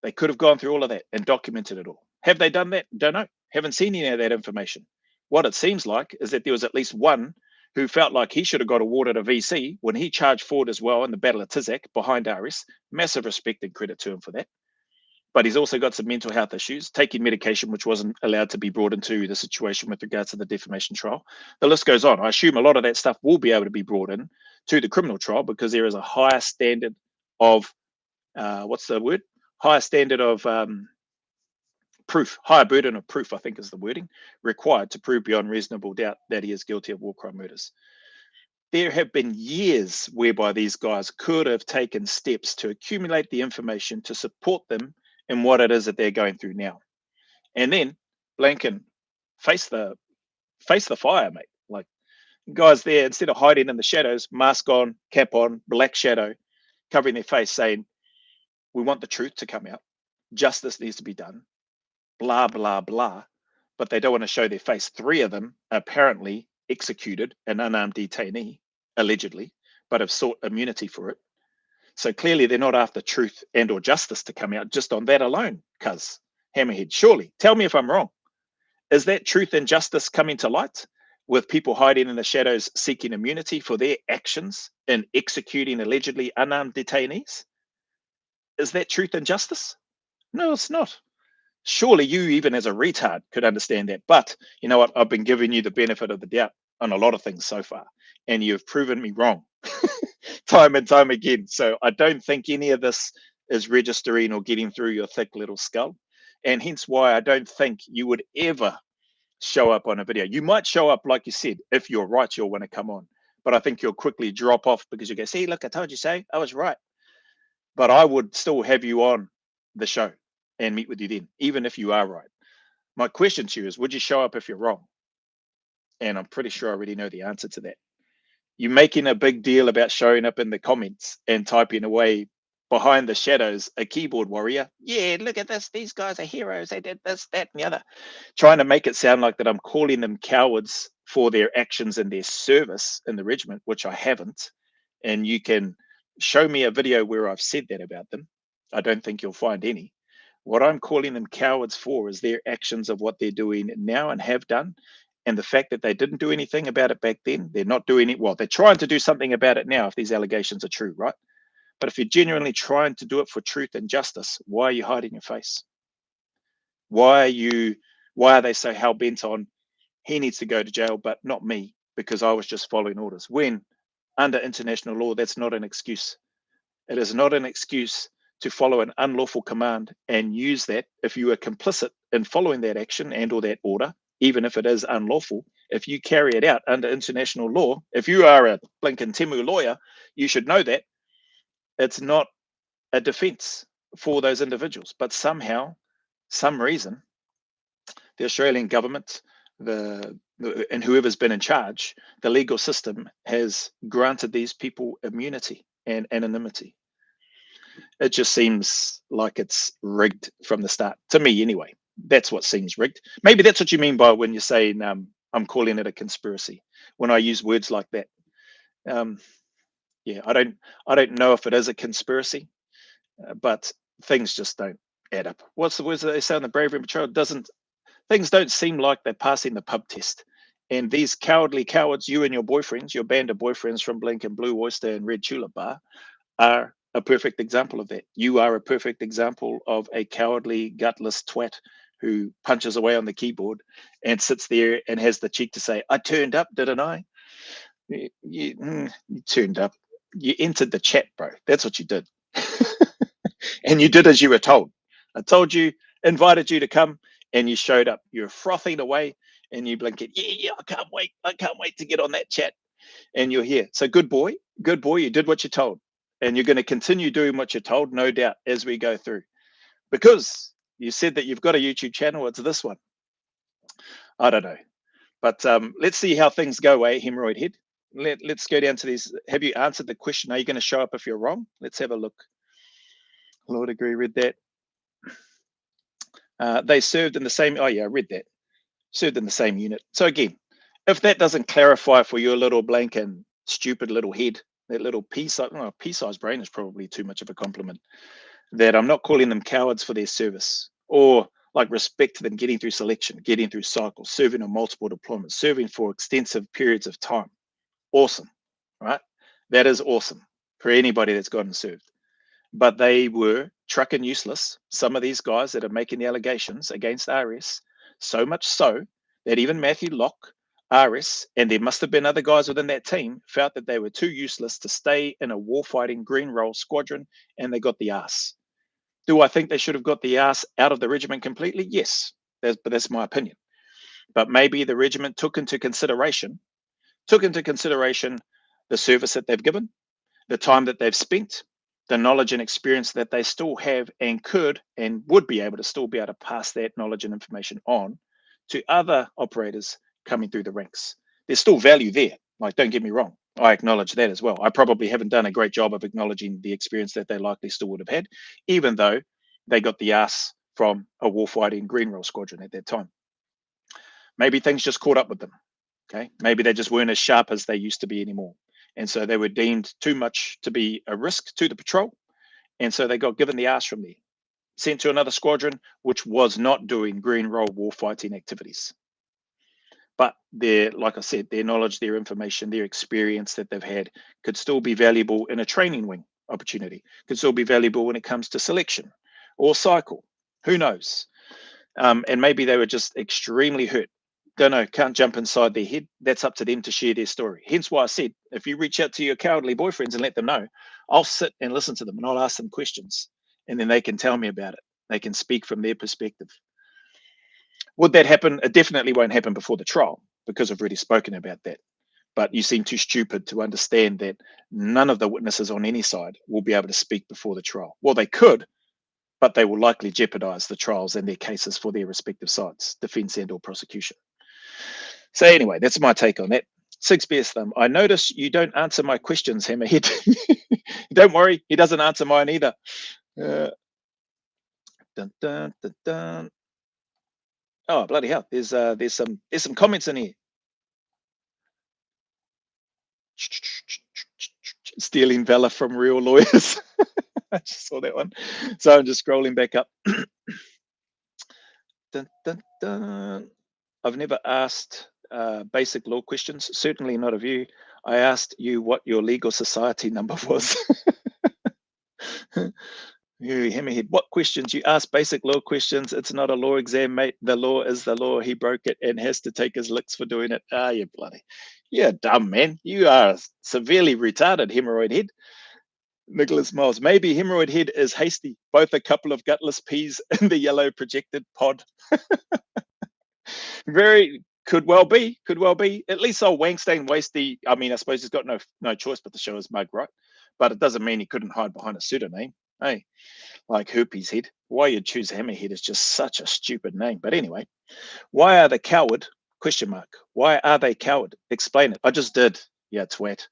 Speaker 1: they could have gone through all of that and documented it all. Have they done that? Don't know. Haven't seen any of that information. What it seems like is that there was at least one who felt like he should have got awarded a VC when he charged forward as well in the Battle of Tizak behind RS. Massive respect and credit to him for that. But he's also got some mental health issues, taking medication, which wasn't allowed to be brought into the situation with regards to the defamation trial. The list goes on. I assume a lot of that stuff will be able to be brought in to the criminal trial because there is a higher standard of, what's the word? Higher standard of proof, higher burden of proof, I think is the wording, required to prove beyond reasonable doubt that he is guilty of war crime murders. There have been years whereby these guys could have taken steps to accumulate the information to support them in what it is that they're going through now. And then Blanken face the fire, mate. Like, guys there, instead of hiding in the shadows, mask on, cap on, black shadow, covering their face, saying, we want the truth to come out. Justice needs to be done. Blah, blah, blah. But they don't want to show their face. 3 of them apparently executed an unarmed detainee, allegedly, but have sought immunity for it. So clearly they're not after truth and or justice to come out just on that alone, cuz Hammerhead, surely. Tell me if I'm wrong. Is that truth and justice coming to light with people hiding in the shadows seeking immunity for their actions in executing allegedly unarmed detainees? Is that truth and justice? No, it's not. Surely you, even as a retard, could understand that. But you know what? I've been giving you the benefit of the doubt on a lot of things so far, and you've proven me wrong time and time again. So I don't think any of this is registering or getting through your thick little skull. And hence why I don't think you would ever show up on a video. You might show up, like you said, if you're right, you'll want to come on. But I think you'll quickly drop off because you go, see, look, I told you so. I was right. But I would still have you on the show and meet with you then, even if you are right. My question to you is, would you show up if you're wrong? And I'm pretty sure I already know the answer to that. You're making a big deal about showing up in the comments and typing away behind the shadows a keyboard warrior. Yeah, look at this. These guys are heroes. They did this, that, and the other. Trying to make it sound like that I'm calling them cowards for their actions and their service in the regiment, which I haven't. And you can show me a video where I've said that about them. I don't think you'll find any. What I'm calling them cowards for is their actions of what they're doing now and have done. And the fact that they didn't do anything about it back then, they're not doing it. Well, they're trying to do something about it now if these allegations are true, right? But if you're genuinely trying to do it for truth and justice, why are you hiding your face? Why are they so hell bent on he needs to go to jail, but not me because I was just following orders? When under international law, that's not an excuse. It is not an excuse to follow an unlawful command and use that if you are complicit in following that action and or that order, even if it is unlawful. If you carry it out under international law, if you are a blinking Temu lawyer, you should know that it's not a defense for those individuals. But somehow, some reason, the Australian government, and whoever's been in charge, the legal system has granted these people immunity and anonymity. It just seems like it's rigged from the start to me, anyway. That's what seems rigged. Maybe that's what you mean by when you're saying I'm calling it a conspiracy. When I use words like that, um, yeah, I don't know if it is a conspiracy, but things just don't add up. What's the words that they say on the Bravery Patrol? Doesn't Things don't seem like they're passing the pub test. And these cowardly cowards, you and your boyfriends, your band of boyfriends from Blink and Blue Oyster and Red Tulip Bar, are a perfect example of that. You are a perfect example of a cowardly, gutless twat who punches away on the keyboard and sits there and has the cheek to say, I turned up, didn't I? You turned up. You entered the chat, bro. That's what you did. And you did as you were told. I told you, invited you to come, and you showed up. You're frothing away, and you blinking. Yeah, I can't wait. I can't wait to get on that chat. And you're here. So good boy. You did what you're told. And you're going to continue doing what you're told, no doubt, as we go through. Because you said that you've got a YouTube channel. It's this one. I don't know. But let's see how things go, Hemorrhoid Head. Let's go down to these. Have you answered the question? Are you going to show up if you're wrong? Let's have a look. Lord agree, read that. They served in the same. Oh, yeah, I read that. Served in the same unit. So, again, if that doesn't clarify for your little blank and stupid little head, that little pea-sized brain is probably too much of a compliment, that I'm not calling them cowards for their service or like respect to them getting through selection, getting through cycles, serving on multiple deployments, serving for extensive periods of time. Awesome, right? That is awesome for anybody that's gone and served. But they were trucking useless. Some of these guys that are making the allegations against RS, so much so that even Matthew Locke, RS, and there must have been other guys within that team, felt that they were too useless to stay in a warfighting green role squadron, and they got the ass. Do I think they should have got the ass out of the regiment completely? Yes, but that's my opinion. But maybe the regiment took into consideration the service that they've given, the time that they've spent, the knowledge and experience that they still have and could and would be able to pass that knowledge and information on to other operators coming through the ranks. There's still value there. Like, don't get me wrong. I acknowledge that as well. I probably haven't done a great job of acknowledging the experience that they likely still would have had, even though they got the ass from a warfighting green roll squadron at that time. Maybe things just caught up with them. Okay. Maybe they just weren't as sharp as they used to be anymore. And so they were deemed too much to be a risk to the patrol. And so they got given the arse from there, sent to another squadron, which was not doing green role warfighting activities. But their, like I said, their knowledge, their information, their experience that they've had could still be valuable in a training wing opportunity, could still be valuable when it comes to selection or cycle. Who knows? And maybe they were just extremely hurt. Don't know, can't jump inside their head. That's up to them to share their story. Hence why I said, if you reach out to your cowardly boyfriends and let them know, I'll sit and listen to them and I'll ask them questions. And then they can tell me about it. They can speak from their perspective. Would that happen? It definitely won't happen before the trial because I've already spoken about that. But you seem too stupid to understand that none of the witnesses on any side will be able to speak before the trial. Well, they could, but they will likely jeopardize the trials and their cases for their respective sides, defense and or prosecution. So anyway, that's my take on that. Six Bears Thumb, I notice you don't answer my questions, Hammerhead. Don't worry, he doesn't answer mine either. Dun, dun, dun, dun. Oh bloody hell! There's some comments in here. Stealing valor from real lawyers. I just saw that one, so I'm just scrolling back up. Dun, dun, dun. I've never asked basic law questions, certainly not of you. I asked you what your legal society number was. You hammerhead. What questions? You ask basic law questions. It's not a law exam, mate. The law is the law. He broke it and has to take his licks for doing it. Ah, you bloody. You're dumb, man. You are severely retarded, hemorrhoid head. Nicholas Miles. Maybe hemorrhoid head is hasty. Both a couple of gutless peas in the yellow projected pod. Very could well be. Could well be. At least old Wangstein Wasty. I mean, I suppose he's got no choice but to show his mug, right? But it doesn't mean he couldn't hide behind a pseudonym. Hey, like Herpes-head. Why you'd choose Hammerhead is just such a stupid name. But anyway, why are they coward? Question mark. Why are they coward? Explain it. I just did. Yeah, twat.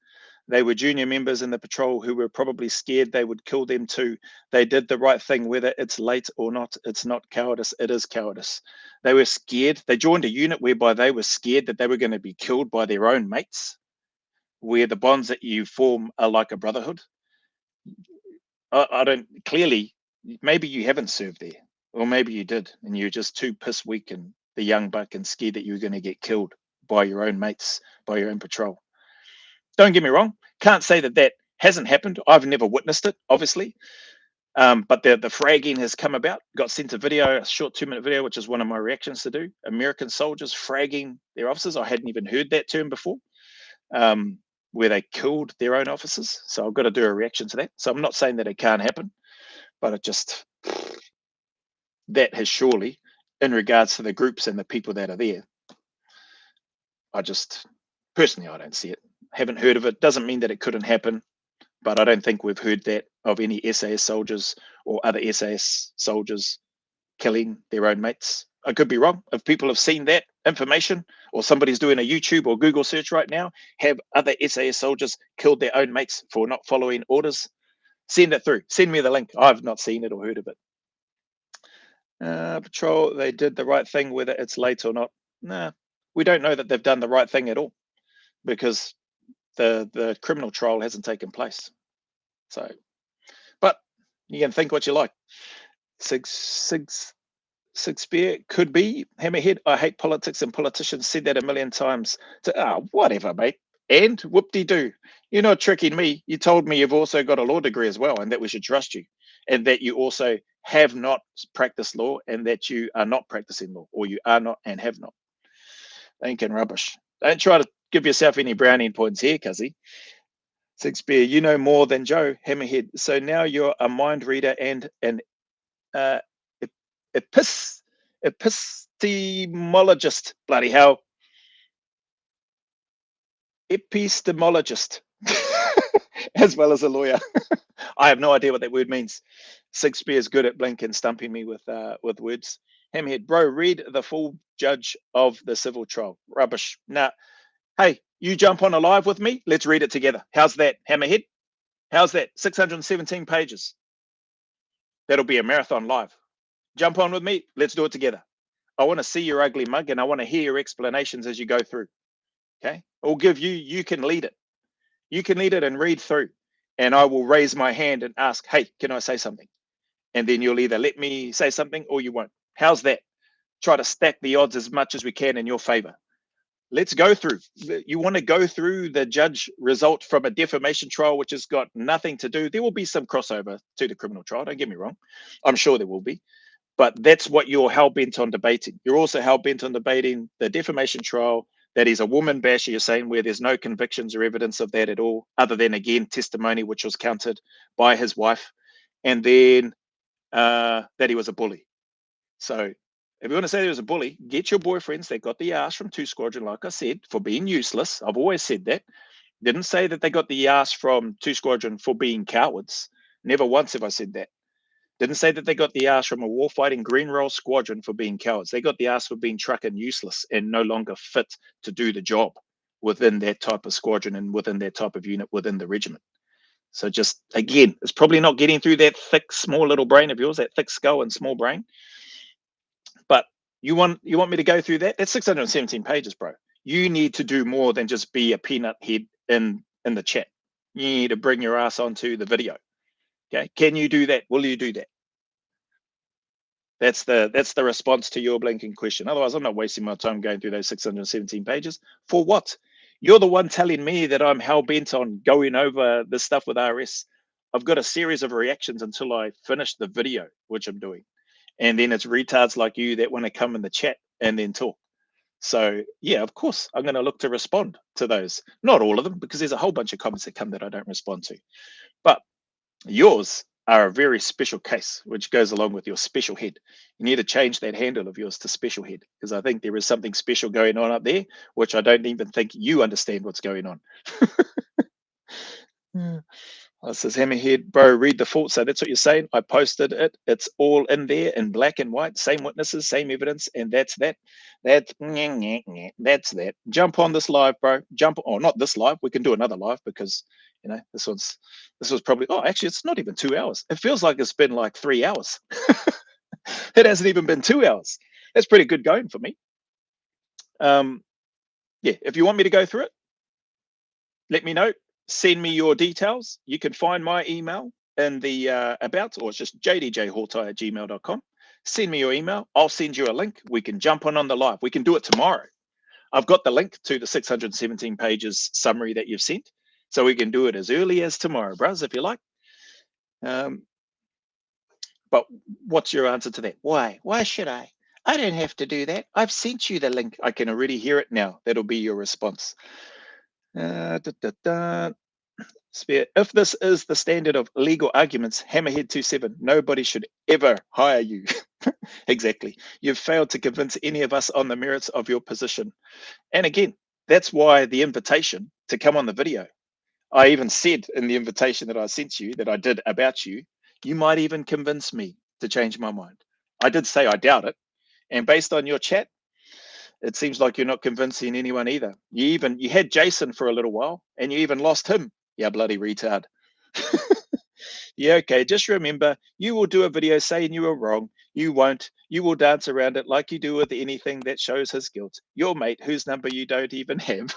Speaker 1: They were junior members in the patrol who were probably scared they would kill them too. They did the right thing, whether it's late or not. It's not cowardice. It is cowardice. They were scared. They joined a unit whereby they were scared that they were going to be killed by their own mates, where the bonds that you form are like a brotherhood. I don't clearly. Maybe you haven't served there, or maybe you did, and you're just too piss weak and the young buck and scared that you were going to get killed by your own mates, by your own patrol. Don't get me wrong. Can't say that that hasn't happened. I've never witnessed it, obviously. But the fragging has come about. Got sent a video, a short 2-minute video, which is one of my reactions to do. American soldiers fragging their officers. I hadn't even heard that term before, where they killed their own officers. So I've got to do a reaction to that. So I'm not saying that it can't happen, but it just, that has surely, in regards to the groups and the people that are there, I just, personally, I don't see it. Haven't heard of it. Doesn't mean that it couldn't happen, but I don't think we've heard that of any SAS soldiers or other SAS soldiers killing their own mates. I could be wrong. If people have seen that information, or somebody's doing a YouTube or Google search right now, have other SAS soldiers killed their own mates for not following orders? Send it through. Send me the link. I've not seen it or heard of it. Patrol, they did the right thing, whether it's late or not. Nah, we don't know that they've done the right thing at all, because the criminal trial hasn't taken place. So, but you can think what you like. Six Spear could be Hammerhead. I hate politics and politicians. Said that a million times. Whatever, mate. And whoop-de-doo. You're not tricking me. You told me you've also got a law degree as well, and that we should trust you, and that you also have not practiced law, and that you are not practicing law, or you are not and have not. Thinking rubbish. Don't try to give yourself any brownie points here, cuzzy. Six Bear, you know more than Joe, Hammerhead. So now you're a mind reader and an epistemologist. Bloody hell. Epistemologist. As well as a lawyer. I have no idea what that word means. Six Spear is good at blink and stumping me with words. Hammerhead, bro, read the full judge of the civil trial. Rubbish. Nah. Hey, you jump on a live with me. Let's read it together. How's that, Hammerhead? How's that? 617 pages. That'll be a marathon live. Jump on with me. Let's do it together. I want to see your ugly mug, and I want to hear your explanations as you go through. Okay? I'll give you, you can lead it. You can lead it and read through, and I will raise my hand and ask, hey, can I say something? And then you'll either let me say something or you won't. How's that? Try to stack the odds as much as we can in your favor. Let's go through. You want to go through the judge result from a defamation trial, which has got nothing to do. There will be some crossover to the criminal trial. Don't get me wrong. I'm sure there will be. But that's what you're hell bent on debating. You're also hell bent on debating the defamation trial that is a woman basher, you're saying, where there's no convictions or evidence of that at all, other than, again, testimony, which was counted by his wife, and then that he was a bully. So if you want to say he was a bully, get your boyfriends that got the arse from 2 Squadron, like I said, for being useless. I've always said that. Didn't say that they got the arse from 2 Squadron for being cowards. Never once have I said that. Didn't say that they got the arse from a warfighting green roll squadron for being cowards. They got the arse for being truck and useless and no longer fit to do the job within that type of squadron and within that type of unit within the regiment. So just, again, it's probably not getting through that thick, small little brain of yours, that thick skull and small brain. But you want me to go through that? That's 617 pages, bro. You need to do more than just be a peanut head in the chat. You need to bring your ass onto the video. Okay, can you do that? Will you do that? That's the response to your blinking question. Otherwise, I'm not wasting my time going through those 617 pages. For what? You're the one telling me that I'm hell bent on going over this stuff with RS. I've got a series of reactions until I finish the video, which I'm doing. And then it's retards like you that want to come in the chat and then talk. So yeah, of course, I'm going to look to respond to those. Not all of them, because there's a whole bunch of comments that come that I don't respond to. But yours are a very special case, which goes along with your special head. You need to change that handle of yours to special head, because I think there is something special going on up there, which I don't even think you understand what's going on. It says Hammerhead, bro, read the fault. So that's what you're saying. I posted it. It's all in there in black and white. Same witnesses, same evidence, and that's that. That's that. Jump on this live, bro. Jump, or not this live. We can do another live because this was probably. Oh, actually, it's not even 2 hours. It feels like it's been like 3 hours. It hasn't even been 2 hours. That's pretty good going for me. Yeah, if you want me to go through it, let me know. Send me your details. You can find my email in the about, or it's just jdjhortai@gmail.com. Send me your email. I'll send you a link. We can jump on the live. We can do it tomorrow. I've got the link to the 617 pages summary that you've sent. So we can do it as early as tomorrow, bros, if you like. But what's your answer to that? Why? Why should I? I don't have to do that. I've sent you the link. I can already hear it now. That'll be your response. If this is the standard of legal arguments, Hammerhead 27, nobody should ever hire you. Exactly. You've failed to convince any of us on the merits of your position. And again, that's why the invitation to come on the video, I even said in the invitation that I sent you, that I did about you, you might even convince me to change my mind. I did say I doubt it. And based on your chat, it seems like you're not convincing anyone either. You had Jason for a little while, and you even lost him. Yeah, bloody retard. Yeah, okay. Just remember, you will do a video saying you were wrong. You won't. You will dance around it like you do with anything that shows his guilt. Your mate, whose number you don't even have.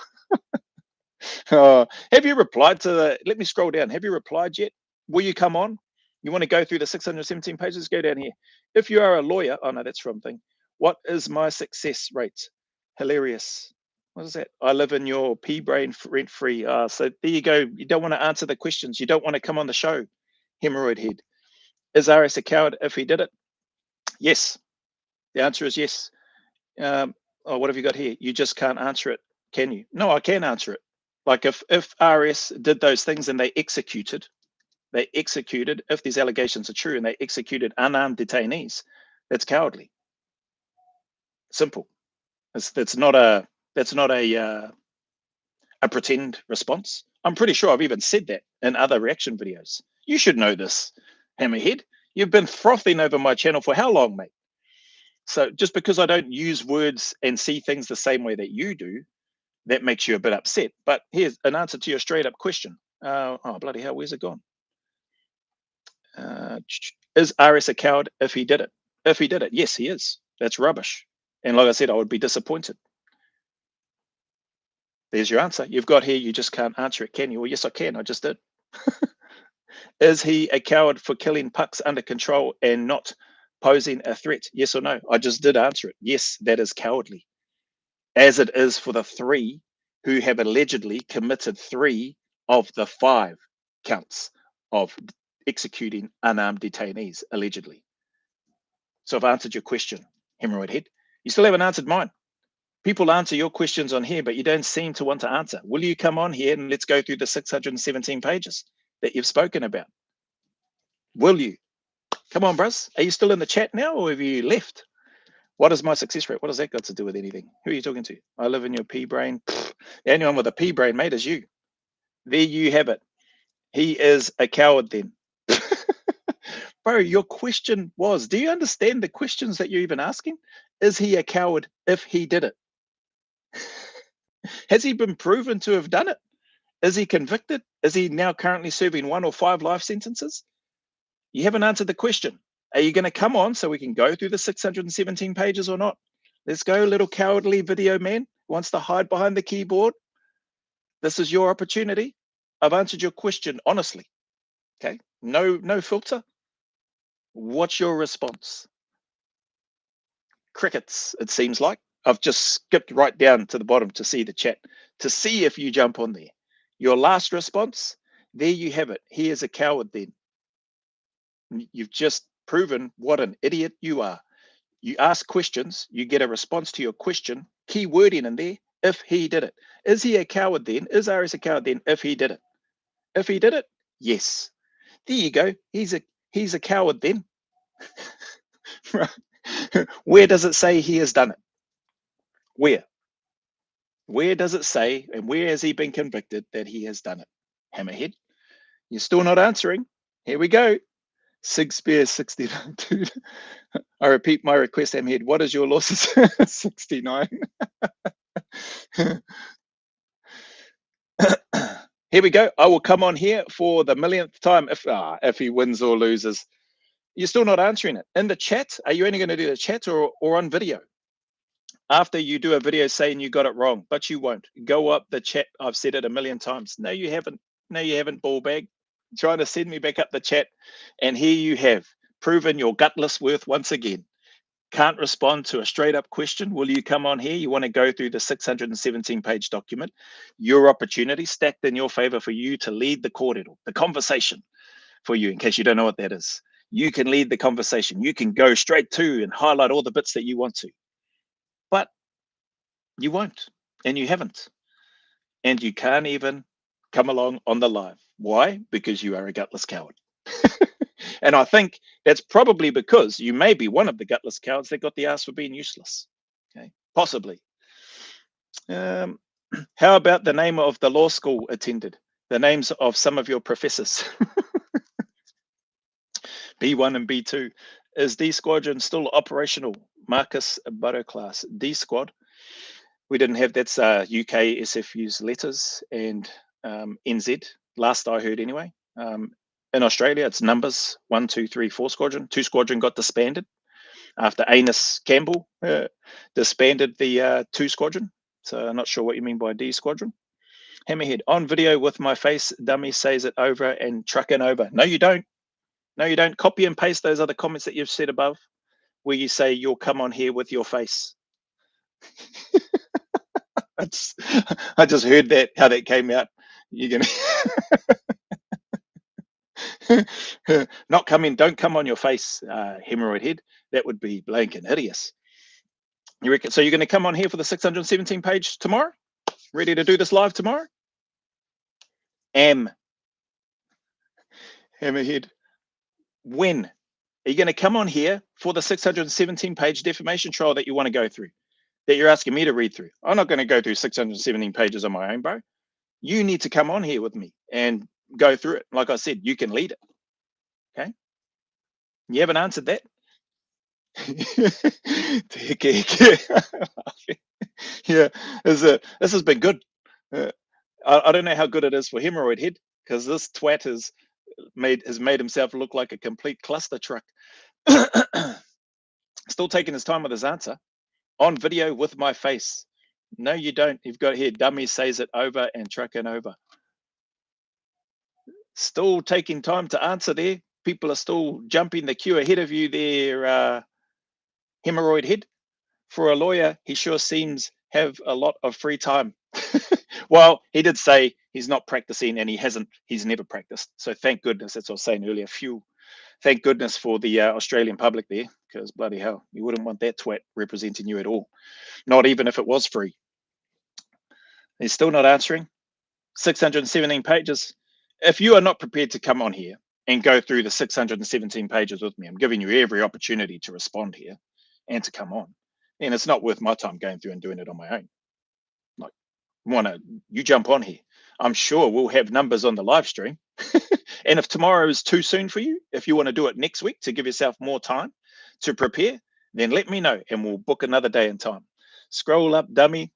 Speaker 1: Have you replied to the? Let me scroll down. Have you replied yet? Will you come on? You want to go through the 617 pages? Go down here. If you are a lawyer, oh no, that's from thing. What is my success rate? Hilarious. What is that? I live in your pea brain rent free. So there you go. You don't want to answer the questions. You don't want to come on the show. Hemorrhoid head. Is RS a coward if he did it? Yes. The answer is yes. What have you got here? You just can't answer it, can you? No, I can answer it. Like if RS did those things and they executed, if these allegations are true and they executed unarmed detainees, that's cowardly. Simple. That's not a pretend response. I'm pretty sure I've even said that in other reaction videos. You should know this, Hammerhead. You've been frothing over my channel for how long, mate? So just because I don't use words and see things the same way that you do, that makes you a bit upset. But here's an answer to your straight up question. Oh, bloody hell, where's it gone? Is RS a coward if he did it? If he did it, yes, he is. That's rubbish. And like I said, I would be disappointed. There's your answer. You've got here, you just can't answer it, can you? Well, yes, I can. I just did. Is he a coward for killing pucks under control and not posing a threat? Yes or no? I just did answer it. Yes, that is cowardly, as it is for the 3 who have allegedly committed 3 of the 5 counts of executing unarmed detainees, allegedly. So I've answered your question, hemorrhoid head. You still haven't answered mine. People answer your questions on here, but you don't seem to want to answer. Will you come on here and let's go through the 617 pages that you've spoken about? Will you? Come on, bros. Are you still in the chat now or have you left? What is my success rate? What has that got to do with anything? Who are you talking to? I live in your pea brain. The only one with a pea brain, mate, is you. There you have it. He is a coward then. Bro, your question was, do you understand the questions that you're even asking? Is he a coward if he did it? Has he been proven to have done it? Is he convicted? Is he now currently serving 1 or 5 life sentences? You haven't answered the question. Are you going to come on so we can go through the 617 pages or not? Let's go, little cowardly video man. Wants to hide behind the keyboard. This is your opportunity. I've answered your question honestly. Okay? No filter. What's your response? Crickets, it seems like. I've just skipped right down to the bottom to see the chat, to see if you jump on there. Your last response, there you have it. He is a coward then. You've just proven what an idiot you are. You ask questions, you get a response to your question, key wording in there, if he did it. Is he a coward then? Is Aris a coward then if he did it? If he did it, yes. There you go. He's a coward then. Where does it say he has done it? Where? Where does it say and where has he been convicted that he has done it? Hammerhead. You're still not answering. Here we go. Sig Spear 69. Dude. I repeat my request, Hammerhead. What is your losses? 69. Here we go. I will come on here for the millionth time if he wins or loses. You're still not answering it. In the chat, are you only going to do the chat or on video? After you do a video saying you got it wrong, but you won't. Go up the chat. I've said it a million times. No, you haven't. No, you haven't, ball bag. Trying to send me back up the chat. And here you have proven your gutless worth once again. Can't respond to a straight up question. Will you come on here? You want to go through the 617 page document. Your opportunity stacked in your favor for you to lead the cordial, the conversation for you, in case you don't know what that is. You can lead the conversation. You can go straight to and highlight all the bits that you want to. But you won't, and you haven't. And you can't even come along on the live. Why? Because you are a gutless coward. And I think that's probably because you may be one of the gutless cowards that got the ass for being useless. Okay, possibly. How about the name of the law school attended? The names of some of your professors. B1 and B2. Is D Squadron still operational? Marcus Butterclass. D Squad. We didn't have that's UK SFU's letters and NZ. Last I heard, anyway. In Australia, it's numbers 1, 2, 3, 4 Squadron. 2 Squadron got disbanded after Anus Campbell disbanded the 2 Squadron. So I'm not sure what you mean by D Squadron. Hammerhead, on video with my face, dummy says it over and trucking over. No, you don't. No, you don't. Copy and paste those other comments that you've said above where you say you'll come on here with your face. I just heard that, how that came out. You're gonna not come in, don't come on your face, hemorrhoid head. That would be blanking hideous. You reckon? So you're going to come on here for the 617 page tomorrow? Ready to do this live tomorrow? Hammerhead. When? Are you going to come on here for the 617 page defamation trial that you want to go through, that you're asking me to read through? I'm not going to go through 617 pages on my own, bro. You need to come on here with me and go through it. Like I said, you can lead it. Okay? You haven't answered that? Yeah, this has been good. I don't know how good it is for hemorrhoid head, because this twat has made himself look like a complete cluster truck. Still taking his time with his answer. On video with my face. No, you don't. You've got here, dummy says it over and trucking over. Still taking time to answer there. People are still jumping the queue ahead of you there, hemorrhoid head. For a lawyer, he sure seems have a lot of free time. Well, he did say he's not practicing and he's never practiced. So thank goodness, that's what I was saying earlier. Phew. Thank goodness for the Australian public there, because bloody hell, you wouldn't want that twat representing you at all. Not even if it was free. He's still not answering. 617 pages. If you are not prepared to come on here and go through the 617 pages with me, I'm giving you every opportunity to respond here and to come on. And it's not worth my time going through and doing it on my own. Like, you jump on here. I'm sure we'll have numbers on the live stream. And if tomorrow is too soon for you, if you want to do it next week to give yourself more time to prepare, then let me know and we'll book another day and time. Scroll up, dummy.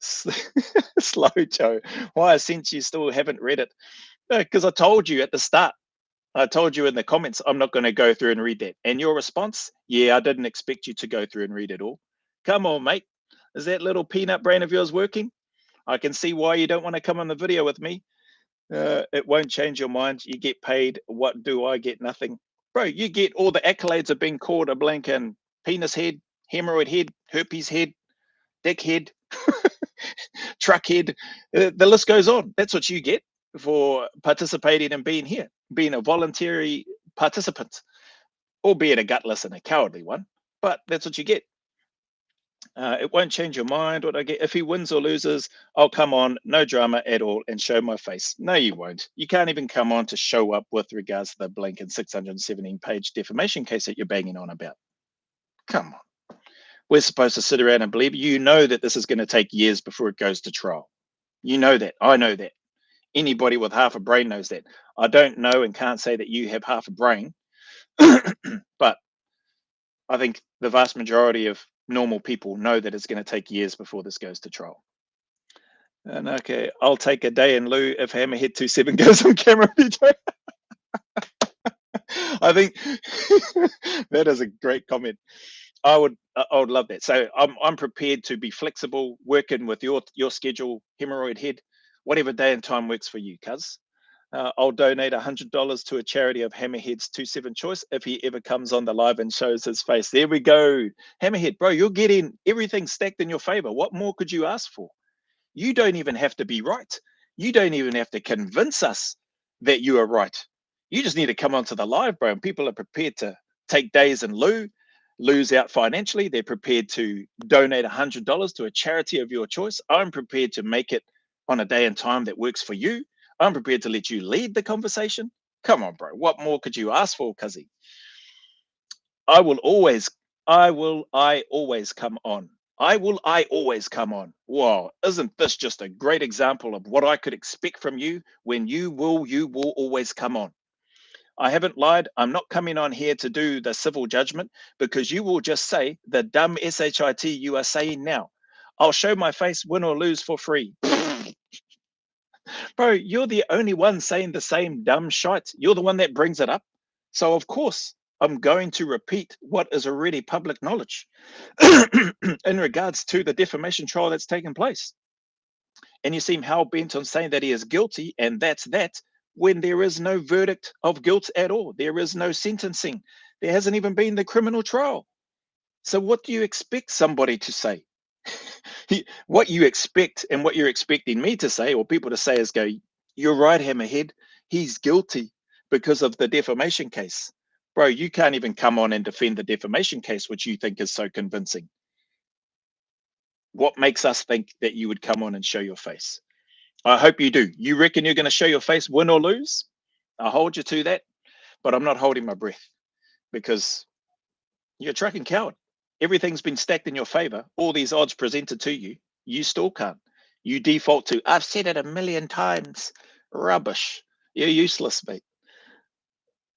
Speaker 1: Slow Joe. Why, since you still haven't read it? Because I told you at the start. I told you in the comments, I'm not going to go through and read that. And your response, yeah, I didn't expect you to go through and read it all. Come on, mate. Is that little peanut brain of yours working? I can see why you don't want to come on the video with me. It won't change your mind. You get paid. What do I get? Nothing. Bro, you get all the accolades of being called a blinking penis head, hemorrhoid head, herpes head, dick head, truck head. The list goes on. That's what you get for participating and being here, being a voluntary participant, albeit a gutless and a cowardly one. But that's what you get. It won't change your mind. What I get, if he wins or loses, I'll come on, no drama at all, and show my face. No, you won't. You can't even come on to show up with regards to the blinking 617-page defamation case that you're banging on about. Come on. We're supposed to sit around and believe. You know that this is going to take years before it goes to trial. You know that. I know that. Anybody with half a brain knows that. I don't know and can't say that you have half a brain, but I think the vast majority of normal people know that it's going to take years before this goes to trial. And okay, I'll take a day in lieu if Hammerhead 27 goes on camera. I think that is a great comment. I would love that. So I'm prepared to be flexible, working with your schedule, hemorrhoid head, whatever day and time works for you, cuz. I'll donate $100 to a charity of Hammerhead's 27 choice if he ever comes on the live and shows his face. There we go. Hammerhead, bro, you're getting everything stacked in your favor. What more could you ask for? You don't even have to be right. You don't even have to convince us that you are right. You just need to come onto the live, bro. And people are prepared to take days in lieu, lose out financially. They're prepared to donate $100 to a charity of your choice. I'm prepared to make it on a day and time that works for you. I'm prepared to let you lead the conversation. Come on, bro. What more could you ask for, cuzzy? I always come on. I always come on. Wow, isn't this just a great example of what I could expect from you when you will always come on? I haven't lied. I'm not coming on here to do the civil judgment because you will just say the dumb shit you are saying now. I'll show my face, win or lose for free. Bro, you're the only one saying the same dumb shite. You're the one that brings it up. So, of course, I'm going to repeat what is already public knowledge in regards to the defamation trial that's taken place. And you seem hell bent on saying that he is guilty, and that's that, when there is no verdict of guilt at all. There is no sentencing. There hasn't even been the criminal trial. So, what do you expect somebody to say? What you expect and what you're expecting me to say or people to say is go, you're right, Hammerhead, he's guilty because of the defamation case. Bro, you can't even come on and defend the defamation case, which you think is so convincing. What makes us think that you would come on and show your face? I hope you do. You reckon you're going to show your face, win or lose? I'll hold you to that, but I'm not holding my breath because you're a trucking coward. Everything's been stacked in your favor. All these odds presented to you, you still can't. You default to, I've said it a million times. Rubbish. You're useless, mate.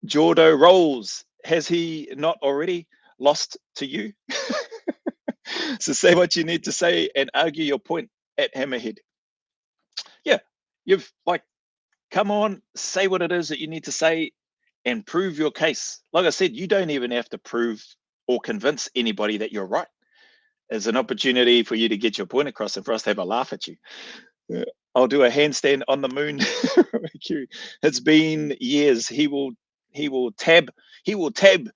Speaker 1: Jordo rolls. Has he not already lost to you? So say what you need to say and argue your point at Hammerhead. Yeah, you've come on, say what it is that you need to say and prove your case. Like I said, you don't even have to prove or convince anybody that you're right. as an opportunity for you to get your point across and for us to have a laugh at you. Yeah. I'll do a handstand on the moon. Mercury. It's been years. He will tab he will tab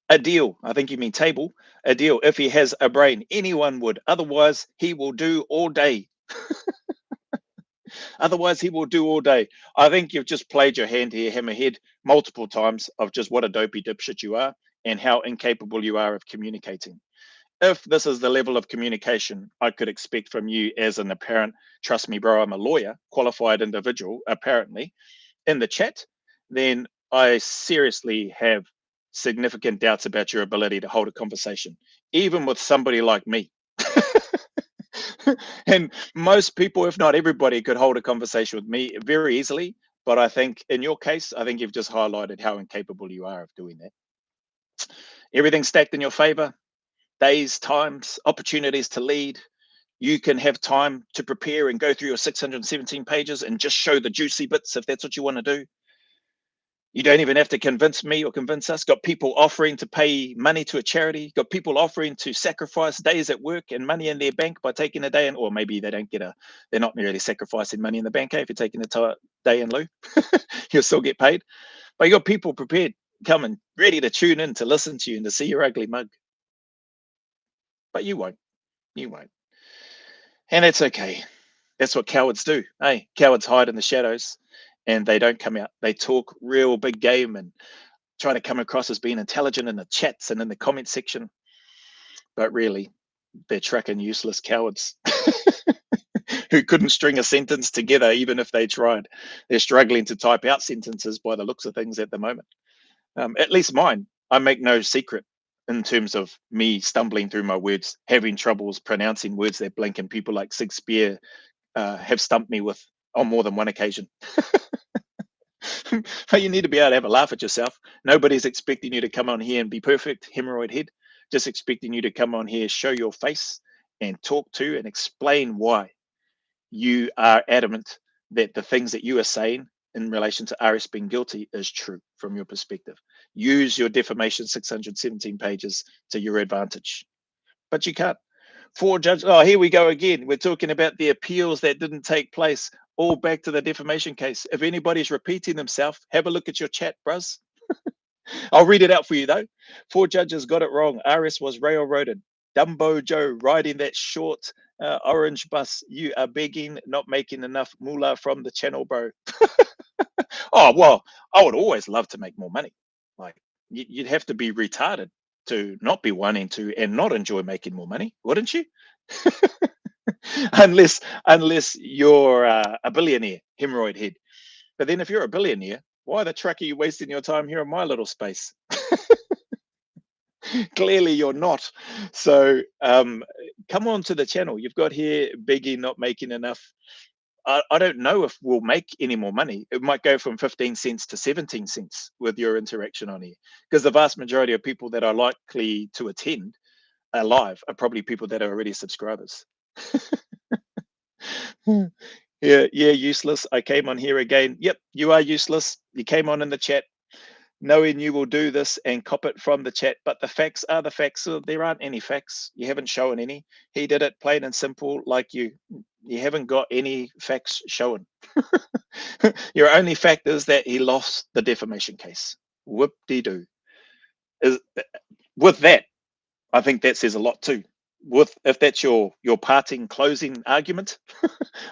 Speaker 1: a deal. I think you mean table, a deal if he has a brain. Anyone would. Otherwise, he will do all day. Otherwise, he will do all day. I think you've just played your hand here, Hammerhead, multiple times of just what a dopey dipshit you are and how incapable you are of communicating. If this is the level of communication I could expect from you as an apparent, trust me, bro, I'm a lawyer, qualified individual, apparently, in the chat, then I seriously have significant doubts about your ability to hold a conversation, even with somebody like me. And most people, if not everybody, could hold a conversation with me very easily. But I think in your case, I think you've just highlighted how incapable you are of doing that. Everything stacked in your favor, days, times, opportunities to lead. You can have time to prepare and go through your 617 pages and just show the juicy bits if that's what you want to do. You don't even have to convince me or convince us. Got people offering to pay money to a charity. Got people offering to sacrifice days at work and money in their bank by taking a day in, or maybe they don't get a, they're not really sacrificing money in the bank. If you're taking a day in lieu, you'll still get paid. But you got people prepared, coming, ready to tune in to listen to you and to see your ugly mug. But you won't. You won't. And it's okay. That's what cowards do. Hey, cowards hide in the shadows and they don't come out. They talk real big game and try to come across as being intelligent in the chats and in the comment section. But really, they're trucking useless cowards who couldn't string a sentence together even if they tried. They're struggling to type out sentences by the looks of things at the moment. At least mine. I make no secret in terms of me stumbling through my words, having troubles pronouncing words that blink, and people like Sig Spear have stumped me with on more than one occasion. You need to be able to have a laugh at yourself. Nobody's expecting you to come on here and be perfect, hemorrhoid head. Just expecting you to come on here, show your face, and talk to and explain why you are adamant that the things that you are saying in relation to RS being guilty is true from your perspective. Use your defamation 617 pages to your advantage. But you can't. Four judges. Oh, here we go again. We're talking about the appeals that didn't take place. All back to the defamation case. If anybody's repeating themselves, have a look at your chat, bruz. I'll read it out for you though. Four judges got it wrong. RS was railroaded. Dumbo Joe riding that short orange bus. You are begging, not making enough moolah from the channel, bro. Oh, well, I would always love to make more money. Like, you'd have to be retarded to not be wanting to and not enjoy making more money, wouldn't you? unless you're a billionaire, hemorrhoid head. But then if you're a billionaire, why the truck are you wasting your time here in my little space? Clearly you're not. So come on to the channel. You've got here begging, not making enough. I don't know if we'll make any more money. It might go from 15 cents to 17 cents with your interaction on here, because the vast majority of people that are likely to attend live are probably people that are already subscribers. Yeah, useless. I came on here again. Yep, you are useless. You came on in the chat knowing you will do this and cop it from the chat, but the facts are the facts. So there aren't any facts. You haven't shown any. He did it plain and simple, like you. You haven't got any facts shown. Your only fact is that he lost the defamation case. Whoop-de-doo. Is with that, I think that says a lot too. With if that's your parting closing argument,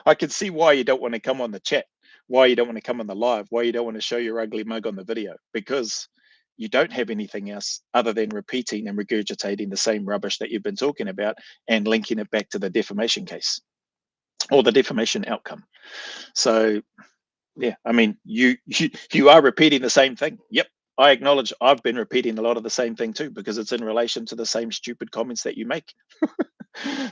Speaker 1: I can see why you don't want to come on the chat, why you don't want to come on the live, why you don't want to show your ugly mug on the video, because you don't have anything else other than repeating and regurgitating the same rubbish that you've been talking about and linking it back to the defamation case or the defamation outcome. So yeah, I mean, you are repeating the same thing. Yep, I acknowledge I've been repeating a lot of the same thing too, because it's in relation to the same stupid comments that you make.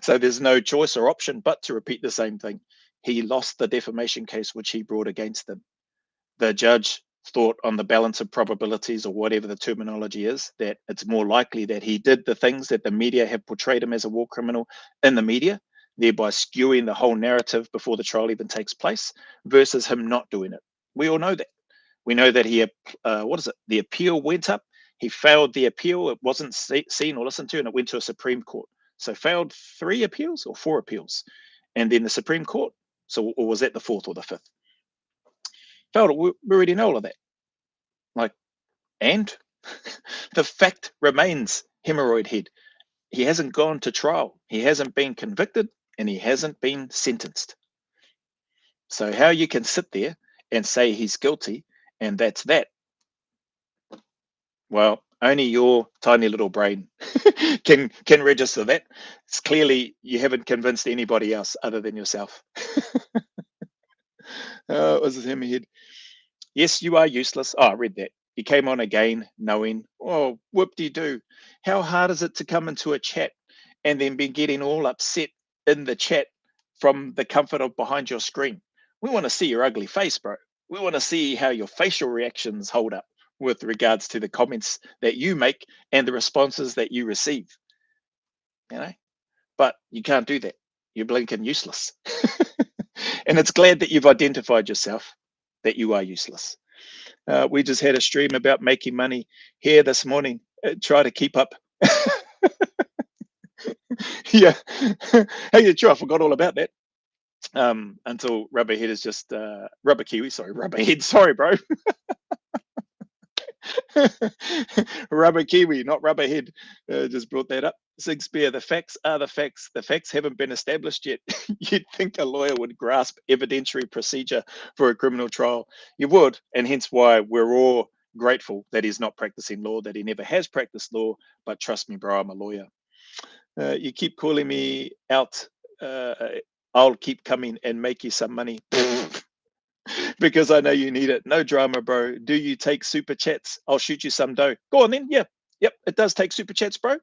Speaker 1: So there's no choice or option but to repeat the same thing. He lost the defamation case which he brought against them. The judge thought on the balance of probabilities, or whatever the terminology is, that it's more likely that he did the things that the media have portrayed him as a war criminal in the media, thereby skewing the whole narrative before the trial even takes place, versus him not doing it. We all know that. We know that he, the appeal went up. He failed the appeal. It wasn't seen or listened to, and it went to a Supreme Court. So failed 3 appeals or 4 appeals. And then the Supreme Court. So, or was that the 4th or the 5th? Failed it. We already know all of that. Like, and the fact remains, hemorrhoid head. He hasn't gone to trial. He hasn't been convicted and he hasn't been sentenced. So how you can sit there and say he's guilty and that's that? Well, only your tiny little brain can register that. It's clearly you haven't convinced anybody else other than yourself. Oh, it was his hammerhead. Yes, you are useless. Oh, I read that. He came on again knowing, oh, whoop-de-doo. How hard is it to come into a chat and then be getting all upset in the chat from the comfort of behind your screen? We want to see your ugly face, bro. We want to see how your facial reactions hold up with regards to the comments that you make and the responses that you receive. You know, but you can't do that. You're blinking useless. And it's glad that you've identified yourself that you are useless. We just had a stream about making money here this morning. Try to keep up. Yeah. Hey, true. I forgot all about that. Until Rubberhead is just Rubber Kiwi. Sorry, Rubberhead. Sorry, bro. Rubber Kiwi, not Rubberhead. Just brought that up. Sig Spear, the facts are the facts. The facts haven't been established yet. You'd think a lawyer would grasp evidentiary procedure for a criminal trial. You would, and hence why we're all grateful that he's not practicing law, that he never has practiced law. But trust me, bro, I'm a lawyer. You keep calling me out. I'll keep coming and make you some money. Because I know you need it. No drama, bro. Do you take super chats? I'll shoot you some dough. Go on then. Yeah. Yep. It does take super chats, bro.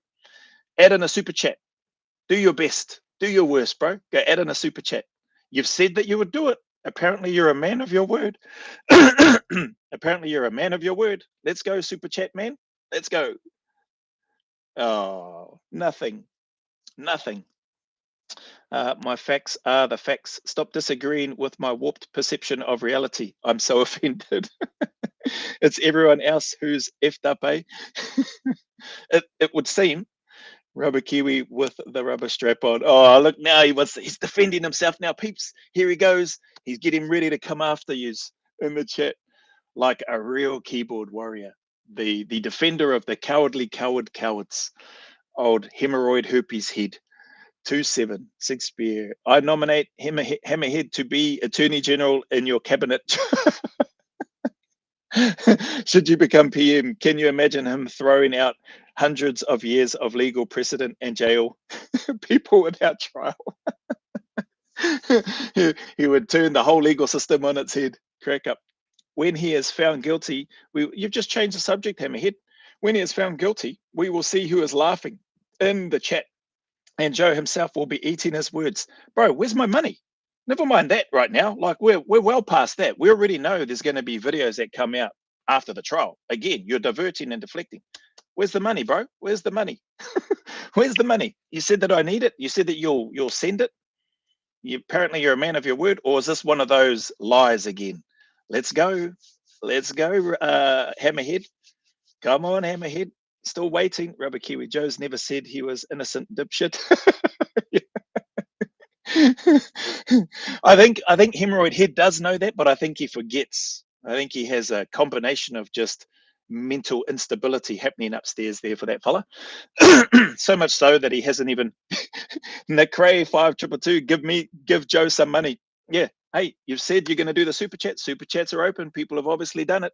Speaker 1: Add in a super chat. Do your best. Do your worst, bro. Go add in a super chat. You've said that you would do it. Apparently, you're a man of your word. Apparently, you're a man of your word. Let's go, super chat, man. Let's go. Oh, nothing. Nothing. My facts are the facts. Stop disagreeing with my warped perception of reality. I'm so offended. It's everyone else who's effed up, eh? It would seem. Rubber Kiwi with the rubber strap on. Oh, look now, he's defending himself now, peeps. Here he goes. He's getting ready to come after you in the chat like a real keyboard warrior. The defender of the cowardly cowards. Old hemorrhoid herpes head. 2-7, Sig Spear. I nominate Hammerhead to be Attorney General in your cabinet. Should you become PM, can you imagine him throwing out hundreds of years of legal precedent and jail people without trial? He would turn the whole legal system on its head. Crack up. When he is found guilty, you've just changed the subject, Hammerhead. When he is found guilty, we will see who is laughing in the chat. And Joe himself will be eating his words. Bro, where's my money? Never mind that right now. Like we're well past that. We already know there's going to be videos that come out after the trial. Again, you're diverting and deflecting. Where's the money, bro? Where's the money? Where's the money? You said that I need it. You said that you'll send it. Apparently you're a man of your word, or is this one of those lies again? Let's go. Let's go, Hammerhead. Come on, Hammerhead. Still waiting. Rubber Kiwi Joe's never said he was innocent, dipshit. I think hemorrhoid head does know that, but I think he forgets. I think he has a combination of just mental instability happening upstairs there for that fella. So much so that he hasn't even Nick Ray 5222, give Joe some money. Yeah. Hey, you've said you're going to do the super chat. Super chats are open. People have obviously done it.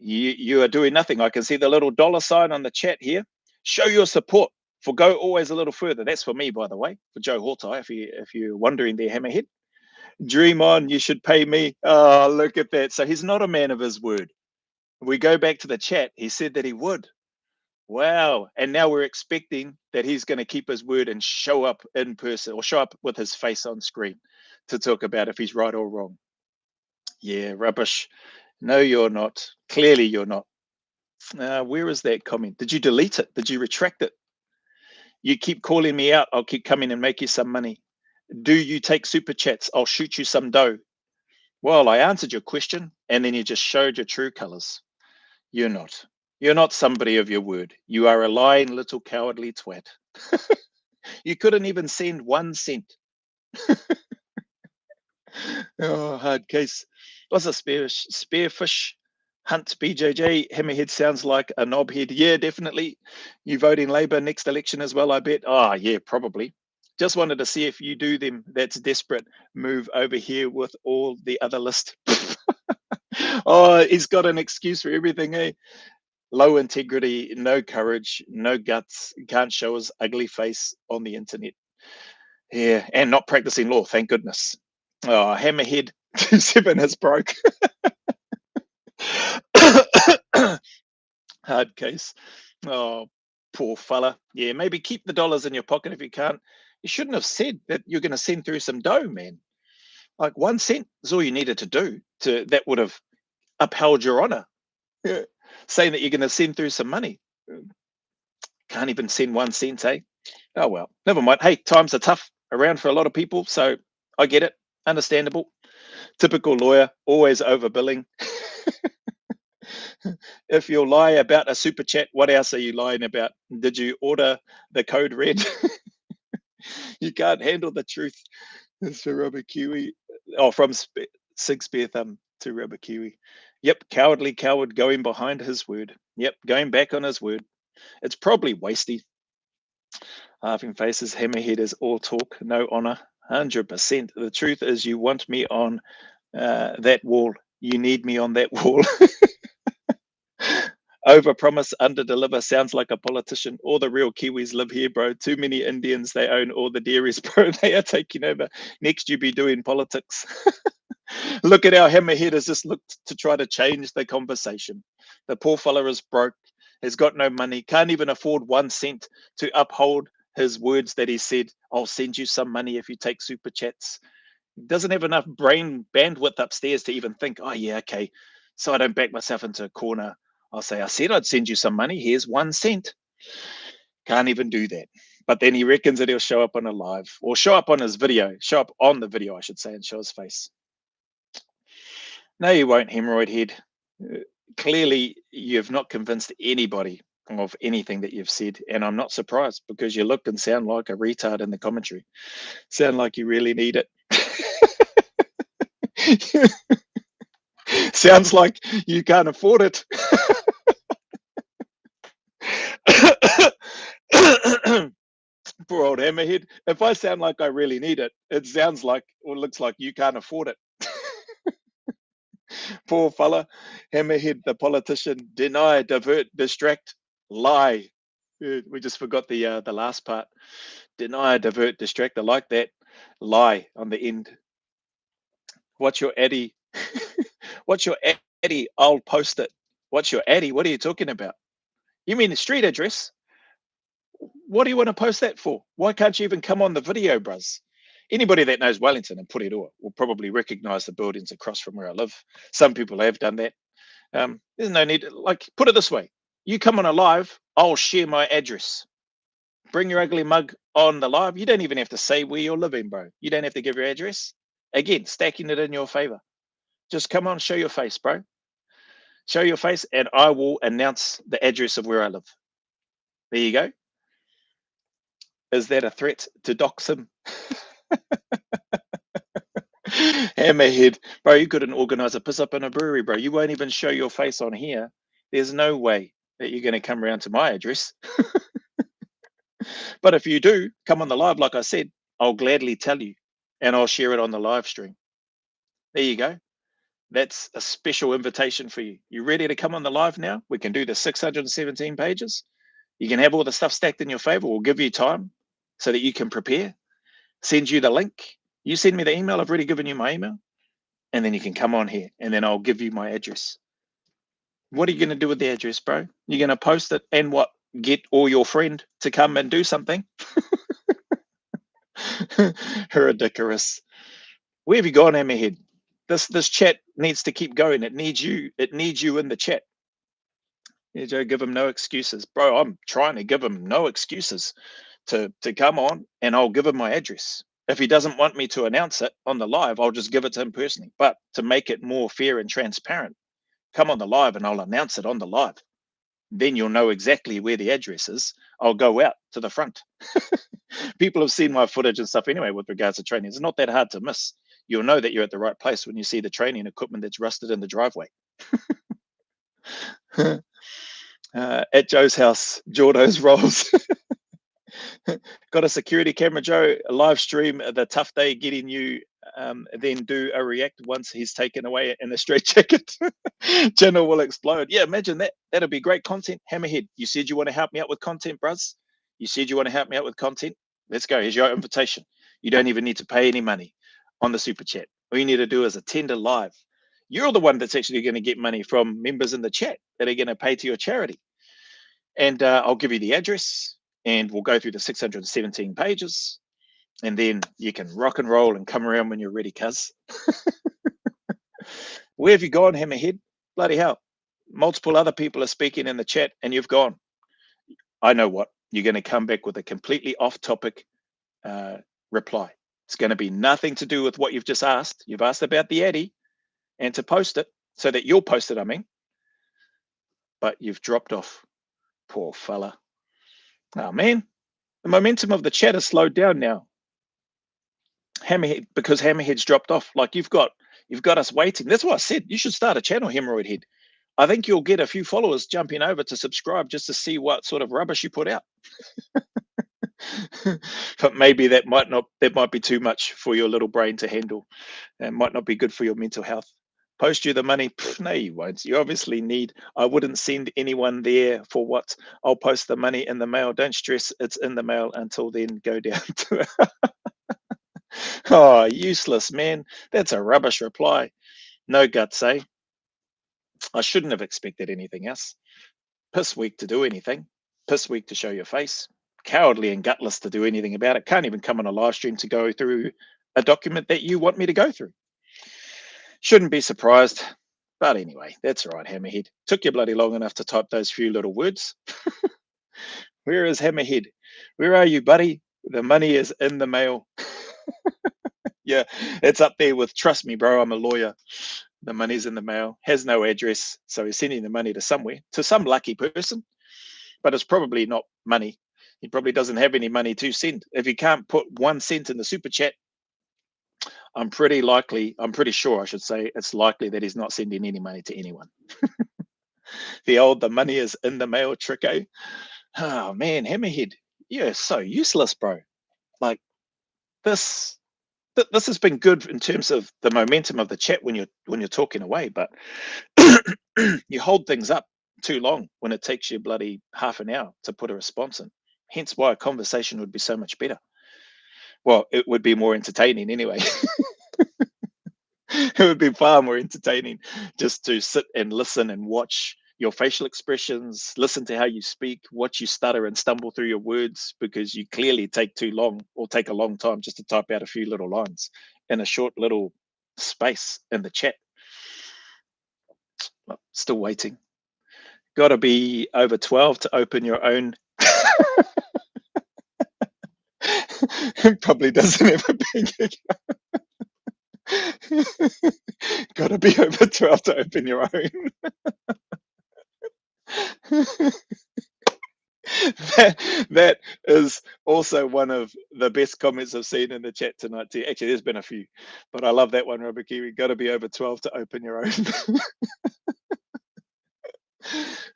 Speaker 1: You are doing nothing. I can see the little dollar sign on the chat here. Show your support for Go Always a Little Further. That's for me, by the way, for Joe Hortai, if you're wondering there, Hammerhead. Dream on, you should pay me. Oh, look at that. So he's not a man of his word. We go back to the chat. He said that he would. Wow. And now we're expecting that he's going to keep his word and show up in person or show up with his face on screen to talk about if he's right or wrong. Yeah, rubbish. No, you're not. Clearly, you're not. Where is that comment? Did you delete it? Did you retract it? You keep calling me out. I'll keep coming and make you some money. Do you take super chats? I'll shoot you some dough. Well, I answered your question and then you just showed your true colors. You're not. You're not somebody of your word. You are a lying little cowardly twat. You couldn't even send 1 cent. Oh, hard case. What's a spearfish hunt? BJJ Hammerhead sounds like a knobhead. Yeah, definitely. You voting Labour next election as well, I bet. Oh, yeah, probably. Just wanted to see if you do them. That's desperate. Move over here with all the other list. Oh, he's got an excuse for everything, eh? Low integrity, no courage, no guts, can't show his ugly face on the internet. Yeah, and not practicing law, thank goodness. Oh, Hammerhead 27 is broke. Hard case. Oh, poor fella. Yeah, maybe keep the dollars in your pocket if you can't. You shouldn't have said that you're going to send through some dough, man. Like 1 cent is all you needed to do to that would have upheld your honor. Yeah. Saying that you're going to send through some money. Can't even send 1 cent, eh? Oh well, never mind. Hey, times are tough around for a lot of people, so I get it. Understandable. Typical lawyer, always overbilling. If you lie about a super chat, what else are you lying about? Did you order the code red? You can't handle the truth. It's for Rubber Kiwi. Oh, from Sig Spear Thumb to Rubber Kiwi. Yep, cowardly coward going behind his word. Yep, going back on his word. It's probably wasty. Laughing faces, Hammerhead is all talk, no honor. 100%. The truth is, you want me on that wall. You need me on that wall. Over promise, under deliver sounds like a politician. All the real Kiwis live here, bro. Too many Indians, they own all the dairies, bro. They are taking over. Next, you be doing politics. Look at how Hammerhead has just looked to try to change the conversation. The poor fella is broke, has got no money, can't even afford 1 cent to uphold his words that he said, I'll send you some money if you take super chats. He doesn't have enough brain bandwidth upstairs to even think, oh, yeah, okay. So I don't back myself into a corner. I'll say, I said I'd send you some money. Here's 1 cent. Can't even do that. But then he reckons that he'll show up on a live or show up on his video, show up on the video, I should say, and show his face. No, you won't, hemorrhoid head. Clearly, you've not convinced anybody of anything that you've said, and I'm not surprised because you look and sound like a retard in the commentary. Sound like you really need it. Sounds like you can't afford it. Poor old Hammerhead. If I sound like I really need it, it sounds like or looks like you can't afford it. Poor fella. Hammerhead, the politician. Deny, divert, distract, lie. We just forgot the last part. Deny, divert, distract. I like that. Lie on the end. What's your addy? What's your addy? I'll post it. What's your addy? What are you talking about? You mean the street address? What do you want to post that for? Why can't you even come on the video, bruz? Anybody that knows Wellington and Puriroa will probably recognize the buildings across from where I live. Some people have done that. There's no need. Like, put it this way: you come on a live, I'll share my address. Bring your ugly mug on the live. You don't even have to say where you're living, bro. You don't have to give your address. Again, stacking it in your favor. Just come on, show your face, bro. Show your face, and I will announce the address of where I live. There you go. Is that a threat to dox him? Hammerhead, bro, you couldn't organize a piss up in a brewery, bro. You won't even show your face on here. There's no way that you're going to come around to my address. But if you do come on the live, like I said, I'll gladly tell you and I'll share it on the live stream. There you go. That's a special invitation for you. You ready to come on the live now? We can do the 617 pages. You can have all the stuff stacked in your favor. We'll give you time so that you can prepare. Send you the link. You send me the email. I've already given you my email. And then you can come on here and then I'll give you my address. What are you going to do with the address, bro? You're going to post it and what? Get all your friend to come and do something? Ridiculous. Where have you gone, Hammerhead? This chat needs to keep going. It needs you. It needs you in the chat. Yeah, Joe, give him no excuses, bro. I'm trying to give him no excuses to come on, and I'll give him my address. If he doesn't want me to announce it on the live, I'll just give it to him personally. But to make it more fair and transparent, come on the live, and I'll announce it on the live. then you'll know exactly where the address is. I'll go out to the front. People have seen my footage and stuff anyway with regards to training. It's not that hard to miss. You'll know that you're at the right place when you see the training equipment that's rusted in the driveway. At Joe's house, Jordo's rolls. Got a security camera, Joe. Live stream the tough day getting you, then do a react once he's taken away in a straight jacket. Channel will explode. Yeah, imagine that. That'll be great content. Hammerhead, you said you want to help me out with content, bruz. You said you want to help me out with content. Let's go. Here's your invitation. You don't even need to pay any money on the super chat. All you need to do is attend a live. You're the one that's actually going to get money from members in the chat that are going to pay to your charity. And I'll give you the address, and we'll go through the 617 pages, and then you can rock and roll and come around when you're ready, cuz. Where have you gone, Hammerhead? Bloody hell. Multiple other people are speaking in the chat, and you've gone. I know what. You're going to come back with a completely off-topic reply. It's going to be nothing to do with what you've just asked. You've asked about the Addy and to post it, so that you'll post it, I mean. But you've dropped off. Poor fella. Oh, man. The momentum of the chat has slowed down now. Hammerhead, because Hammerhead's dropped off. Like, you've got us waiting. That's why I said you should start a channel, Hemorrhoid Head. I think you'll get a few followers jumping over to subscribe just to see what sort of rubbish you put out. But maybe that might be too much for your little brain to handle. It might not be good for your mental health. Post you the money? No, you won't. You obviously need. I wouldn't send anyone there for what? I'll post the money in the mail. Don't stress, it's in the mail. Until then, go down to it. Oh, useless, man. That's a rubbish reply. No guts, eh? I shouldn't have expected anything else. Piss weak to do anything. Piss weak to show your face. Cowardly and gutless to do anything about it. Can't even come on a live stream to go through a document that you want me to go through. Shouldn't be surprised. But anyway, that's all right, Hammerhead. Took you bloody long enough to type those few little words. Where is Hammerhead? Where are you, buddy? The money is in the mail. Yeah, it's up there with, trust me, bro, I'm a lawyer. The money's in the mail, has no address. So he's sending the money to somewhere, to some lucky person. But it's probably not money. He probably doesn't have any money to send. If he can't put 1 cent in the super chat, I'm pretty sure, I should say, it's likely that he's not sending any money to anyone. The money is in the mail trick, eh? Oh man, Hammerhead, you're so useless, bro. Like, this has been good in terms of the momentum of the chat when you're talking away, but you hold things up too long when it takes you bloody half an hour to put a response in. Hence why a conversation would be so much better. Well, it would be more entertaining anyway. It would be far more entertaining just to sit and listen and watch your facial expressions, listen to how you speak, watch you stutter and stumble through your words, because you clearly take too long or take a long time just to type out a few little lines in a short little space in the chat. Well, still waiting. Got to be over 12 to open your own. Probably doesn't have a bank account. Got to be over 12 to open your own. That is also one of the best comments I've seen in the chat tonight too. Actually, there's been a few, but I love that one, Robert Kiwi. Got to be over 12 to open your own.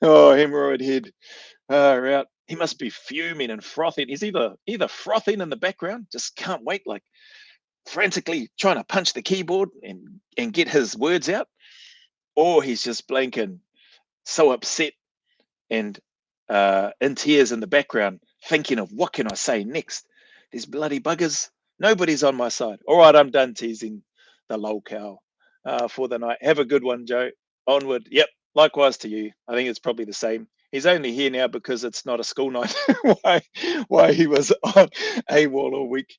Speaker 1: Oh, Hemorrhoid Head. Right. He must be fuming and frothing. He's either frothing in the background, just can't wait, like frantically trying to punch the keyboard and get his words out, or he's just blinking so upset and in tears in the background, thinking of what can I say next. These bloody buggers. Nobody's on my side. All right, I'm done teasing the lol cow for the night. Have a good one, Joe. Onward. Yep. Likewise to you. I think it's probably the same. He's only here now because it's not a school night. why he was on AWOL all week.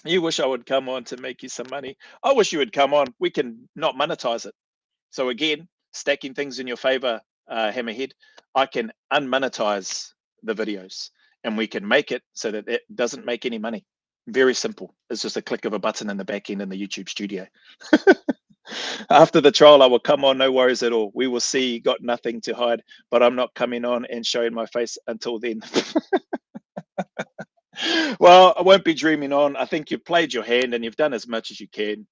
Speaker 1: You wish I would come on to make you some money. I wish you would come on. We can not monetize it. So again, stacking things in your favor, Hammerhead, I can unmonetize the videos and we can make it so that it doesn't make any money. Very simple. It's just a click of a button in the back end in the YouTube studio. After the trial, I will come on, no worries at all. We will see. Got nothing to hide, but I'm not coming on and showing my face until then. Well, I won't be dreaming on. I think you've played your hand and you've done as much as you can.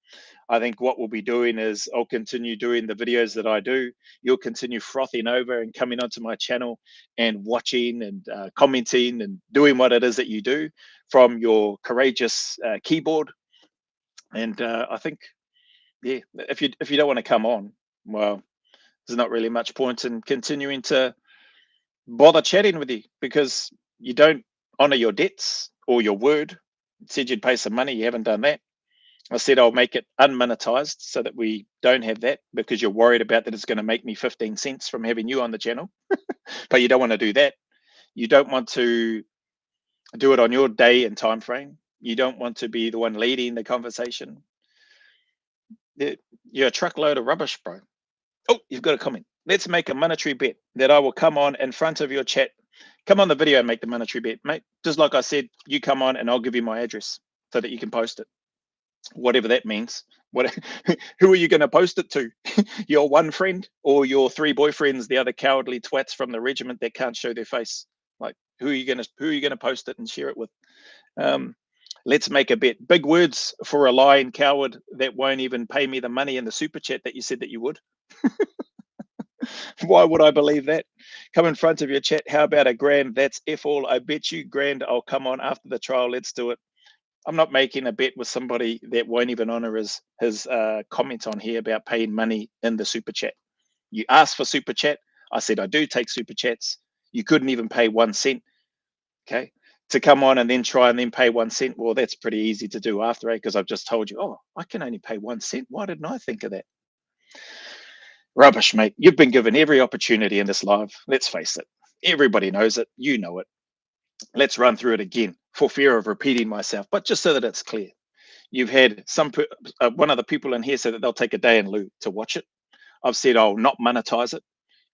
Speaker 1: I think what we'll be doing is I'll continue doing the videos that I do. You'll continue frothing over and coming onto my channel and watching and commenting and doing what it is that you do from your courageous keyboard. And I think, yeah, if you don't want to come on, well, there's not really much point in continuing to bother chatting with you because you don't honor your debts or your word. You said you'd pay some money, you haven't done that. I said I'll make it unmonetized so that we don't have that because you're worried about that it's going to make me 15 cents from having you on the channel. But you don't want to do that. You don't want to do it on your day and time frame. You don't want to be the one leading the conversation. You're a truckload of rubbish, bro. Oh, you've got a comment. Let's make a monetary bet that I will come on in front of your chat. Come on the video and make the monetary bet, mate. Just like I said, you come on and I'll give you my address so that you can post it. Whatever that means. What? Who are you going to post it to? Your one friend or your three boyfriends, the other cowardly twats from the regiment that can't show their face? Like, who are you going to post it and share it with? Um, let's make a bet. Big words for a lying coward that won't even pay me the money in the super chat that you said that you would. Why would I believe that? Come in front of your chat. How about a grand? That's F all. I bet you grand. I'll come on after the trial. Let's do it. I'm not making a bet with somebody that won't even honor his comment on here about paying money in the super chat. You asked for super chat. I said I do take super chats. You couldn't even pay 1 cent. Okay. To come on and then try and then pay 1 cent. Well, that's pretty easy to do after, because I've just told you, oh, I can only pay 1 cent. Why didn't I think of that? Rubbish, mate. You've been given every opportunity in this live. Let's face it. Everybody knows it. You know it. Let's run through it again for fear of repeating myself, but just so that it's clear. You've had one of the people in here say that they'll take a day in lieu to watch it. I've said I'll not monetize it.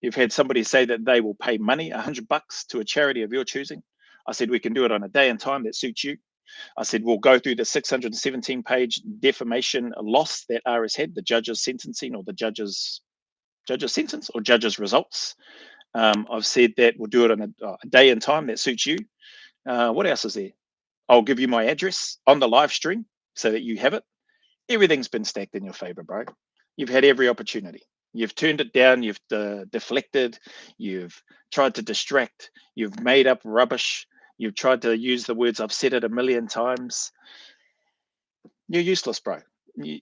Speaker 1: You've had somebody say that they will pay money, $100 to a charity of your choosing. I said we can do it on a day and time that suits you. I said we'll go through the 617-page defamation loss that Herpes-head, the judge's sentencing or the judge's sentence or judge's results. I've said that we'll do it on a day and time that suits you. What else is there? I'll give you my address on the live stream so that you have it. Everything's been stacked in your favor, bro. You've had every opportunity. You've turned it down. You've deflected. You've tried to distract. You've made up rubbish. You've tried to use the words I've said it a million times. You're useless, bro.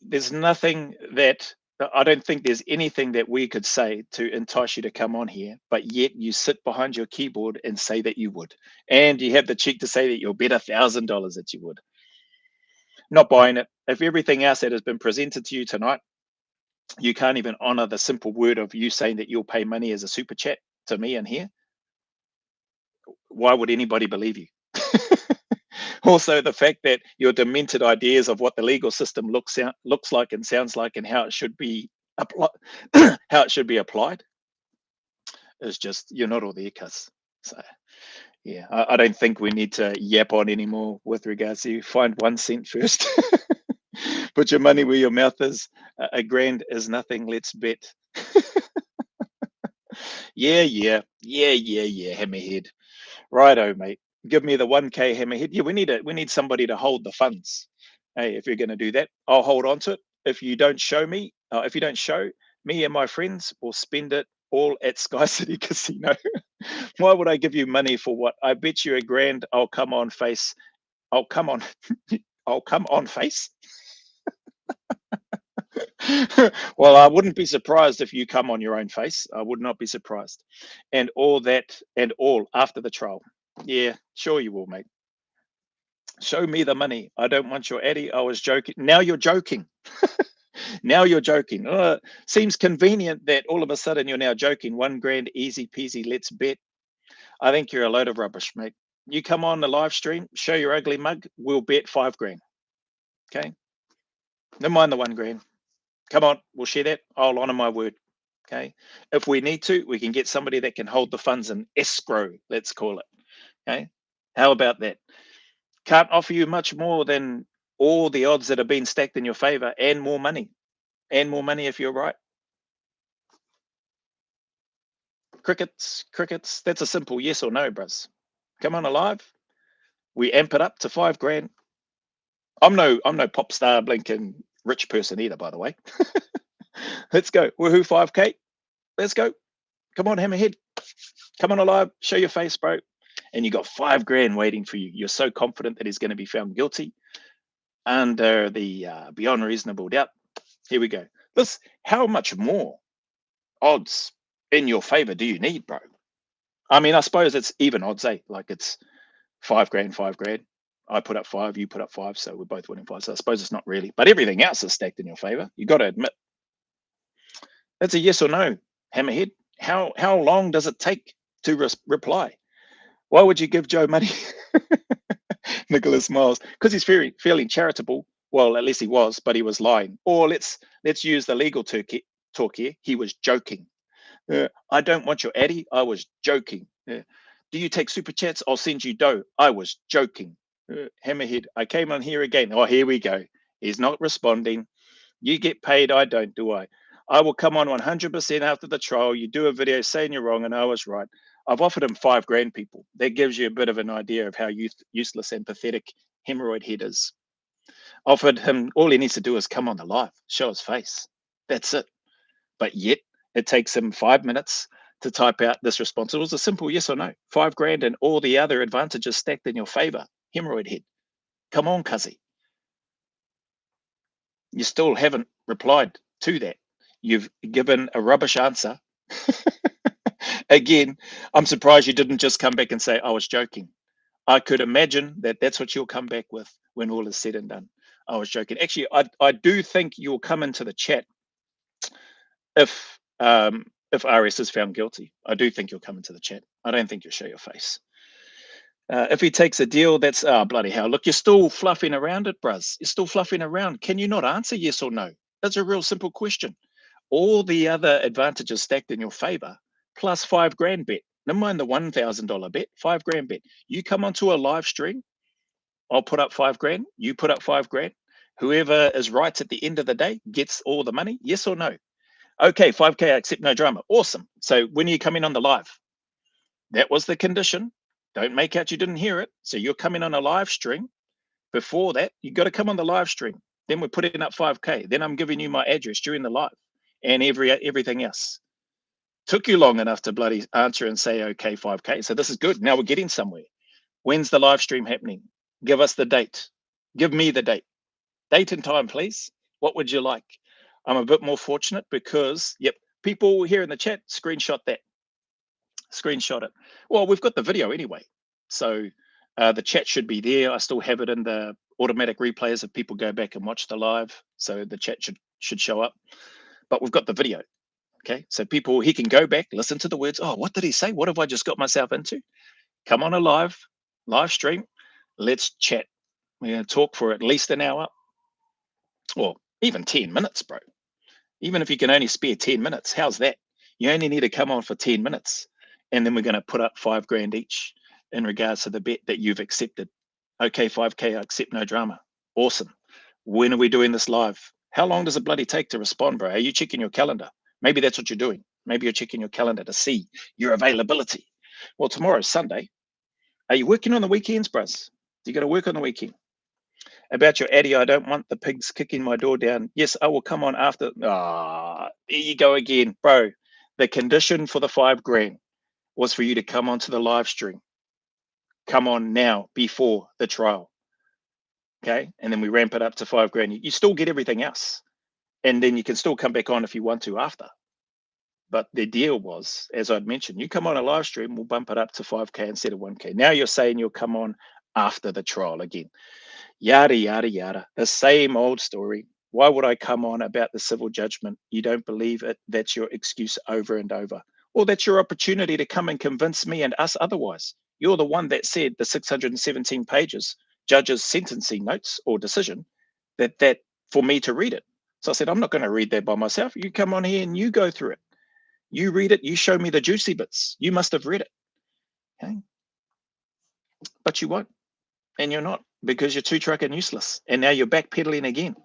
Speaker 1: There's nothing that I don't think there's anything that we could say to entice you to come on here, but yet you sit behind your keyboard and say that you would. And you have the cheek to say that you'll bet $1,000 that you would. Not buying it. If everything else that has been presented to you tonight, you can't even honor the simple word of you saying that you'll pay money as a super chat to me in here, why would anybody believe you? Also, the fact that your demented ideas of what the legal system looks like and sounds like and how it should be applied is just, you're not all there, cuz. So yeah, I don't think we need to yap on anymore with regards to find 1 cent first. Put your money where your mouth is. A grand is nothing. Let's bet. Yeah, Hammerhead. Righto, mate. Give me the 1K Hammerhead. Yeah, we need somebody to hold the funds. Hey, if you're going to do that, I'll hold on to it. If you don't show me, me and my friends will spend it all at Sky City Casino. Why would I give you money for what? I bet you a grand. I'll come on face. I'll come on. I'll come on face. Well, I wouldn't be surprised if you come on your own face. I would not be surprised. And all that and all after the trial. Yeah, sure you will, mate. Show me the money. I don't want your addy. I was joking. Now you're joking. Now you're joking. Seems convenient that all of a sudden you're now joking. 1 grand, easy peasy. Let's bet. I think you're a load of rubbish, mate. You come on the live stream, show your ugly mug. We'll bet 5 grand. Okay. Never mind the 1 grand. Come on, we'll share that. I'll honor my word. Okay. If we need to, we can get somebody that can hold the funds in escrow, let's call it. Okay. How about that? Can't offer you much more than all the odds that have been stacked in your favor and more money. and more money if you're right. Crickets, crickets. That's a simple yes or no, bros. Come on alive. We amp it up to 5 grand. I'm no pop star blinking rich person either, by the way. Let's go. Woohoo 5K. Let's go. Come on, Hammerhead. Come on alive. Show your face, bro. And you got 5 grand waiting for you. You're so confident that he's going to be found guilty under the beyond reasonable doubt. Here we go. How much more odds in your favor do you need, bro? I mean, I suppose it's even odds, eh? Like it's 5 grand, 5 grand. I put up 5, you put up 5, so we're both winning 5. So I suppose it's not really, but everything else is stacked in your favor. You got to admit, that's a yes or no, Hammerhead. How long does it take to reply? Why would you give Joe money? Nicholas Miles, because he's feeling charitable. Well, at least he was, but he was lying. Or let's use the legal talk here. He was joking. I don't want your addy. I was joking. Do you take super chats? I'll send you dough. I was joking. Hammerhead, I came on here again. Oh, here we go. He's not responding. You get paid. I don't, do I? I will come on 100% after the trial. You do a video saying you're wrong and I was right. I've offered him 5 grand, people. That gives you a bit of an idea of how useless and pathetic hemorrhoid head is. Offered him, all he needs to do is come on the live, show his face. That's it. But yet, it takes him 5 minutes to type out this response. It was a simple yes or no. 5 grand and all the other advantages stacked in your favor. Hemorrhoid head. Come on, cuzzy. You still haven't replied to that. You've given a rubbish answer. Again, I'm surprised you didn't just come back and say, I was joking. I could imagine that that's what you'll come back with when all is said and done. I was joking. Actually, I do think you'll come into the chat if RS is found guilty. I do think you'll come into the chat. I don't think you'll show your face. If he takes a deal, that's bloody hell. Look, you're still fluffing around it, bruz. You're still fluffing around. Can you not answer yes or no? That's a real simple question. All the other advantages stacked in your favor, plus 5 grand bet. Never mind the $1,000 bet, 5 grand bet. You come onto a live stream, I'll put up 5 grand. You put up 5 grand. Whoever is right at the end of the day gets all the money. Yes or no? Okay, 5K, I accept no drama. Awesome. So when are you coming on the live? That was the condition. Don't make out you didn't hear it. So you're coming on a live stream. Before that, you got to come on the live stream. Then we're putting up 5K. Then I'm giving you my address during the live and everything else. Took you long enough to bloody answer and say, okay, 5K. So this is good. Now we're getting somewhere. When's the live stream happening? Give us the date. Give me the date. Date and time, please. What would you like? I'm a bit more fortunate because, yep, people here in the chat, screenshot that. Screenshot it. Well, we've got the video anyway. So the chat should be there. I still have it in the automatic replays if people go back and watch the live. So the chat should show up. But we've got the video. Okay. So he can go back, listen to the words. Oh, what did he say? What have I just got myself into? Come on a live stream. Let's chat. We're going to talk for at least an hour or even 10 minutes, bro. Even if you can only spare 10 minutes, how's that? You only need to come on for 10 minutes. And then we're going to put up 5 grand each in regards to the bet that you've accepted. Okay, 5K, I accept no drama. Awesome. When are we doing this live? How long does it bloody take to respond, bro? Are you checking your calendar? Maybe that's what you're doing. Maybe you're checking your calendar to see your availability. Well, tomorrow's Sunday. Are you working on the weekends, bros? You got to work on the weekend. About your addy, I don't want the pigs kicking my door down. Yes, I will come on after. Ah, there you go again, bro. The condition for the 5 grand was for you to come onto the live stream. Come on now before the trial. Okay. And then we ramp it up to 5 grand. You still get everything else. And then you can still come back on if you want to after. But the deal was, as I'd mentioned, you come on a live stream, we'll bump it up to 5K instead of 1K. Now you're saying you'll come on after the trial again. Yada, yada, yada. The same old story. Why would I come on about the civil judgment? You don't believe it. That's your excuse over and over. Well, that's your opportunity to come and convince me and us otherwise. You're the one that said the 617 pages judge's sentencing notes or decision that for me to read it. So I said, I'm not going to read that by myself. You come on here and you go through it. You read it. You show me the juicy bits. You must have read it. Okay. But you won't. And you're not, because you're too truck and useless. And now you're backpedaling again.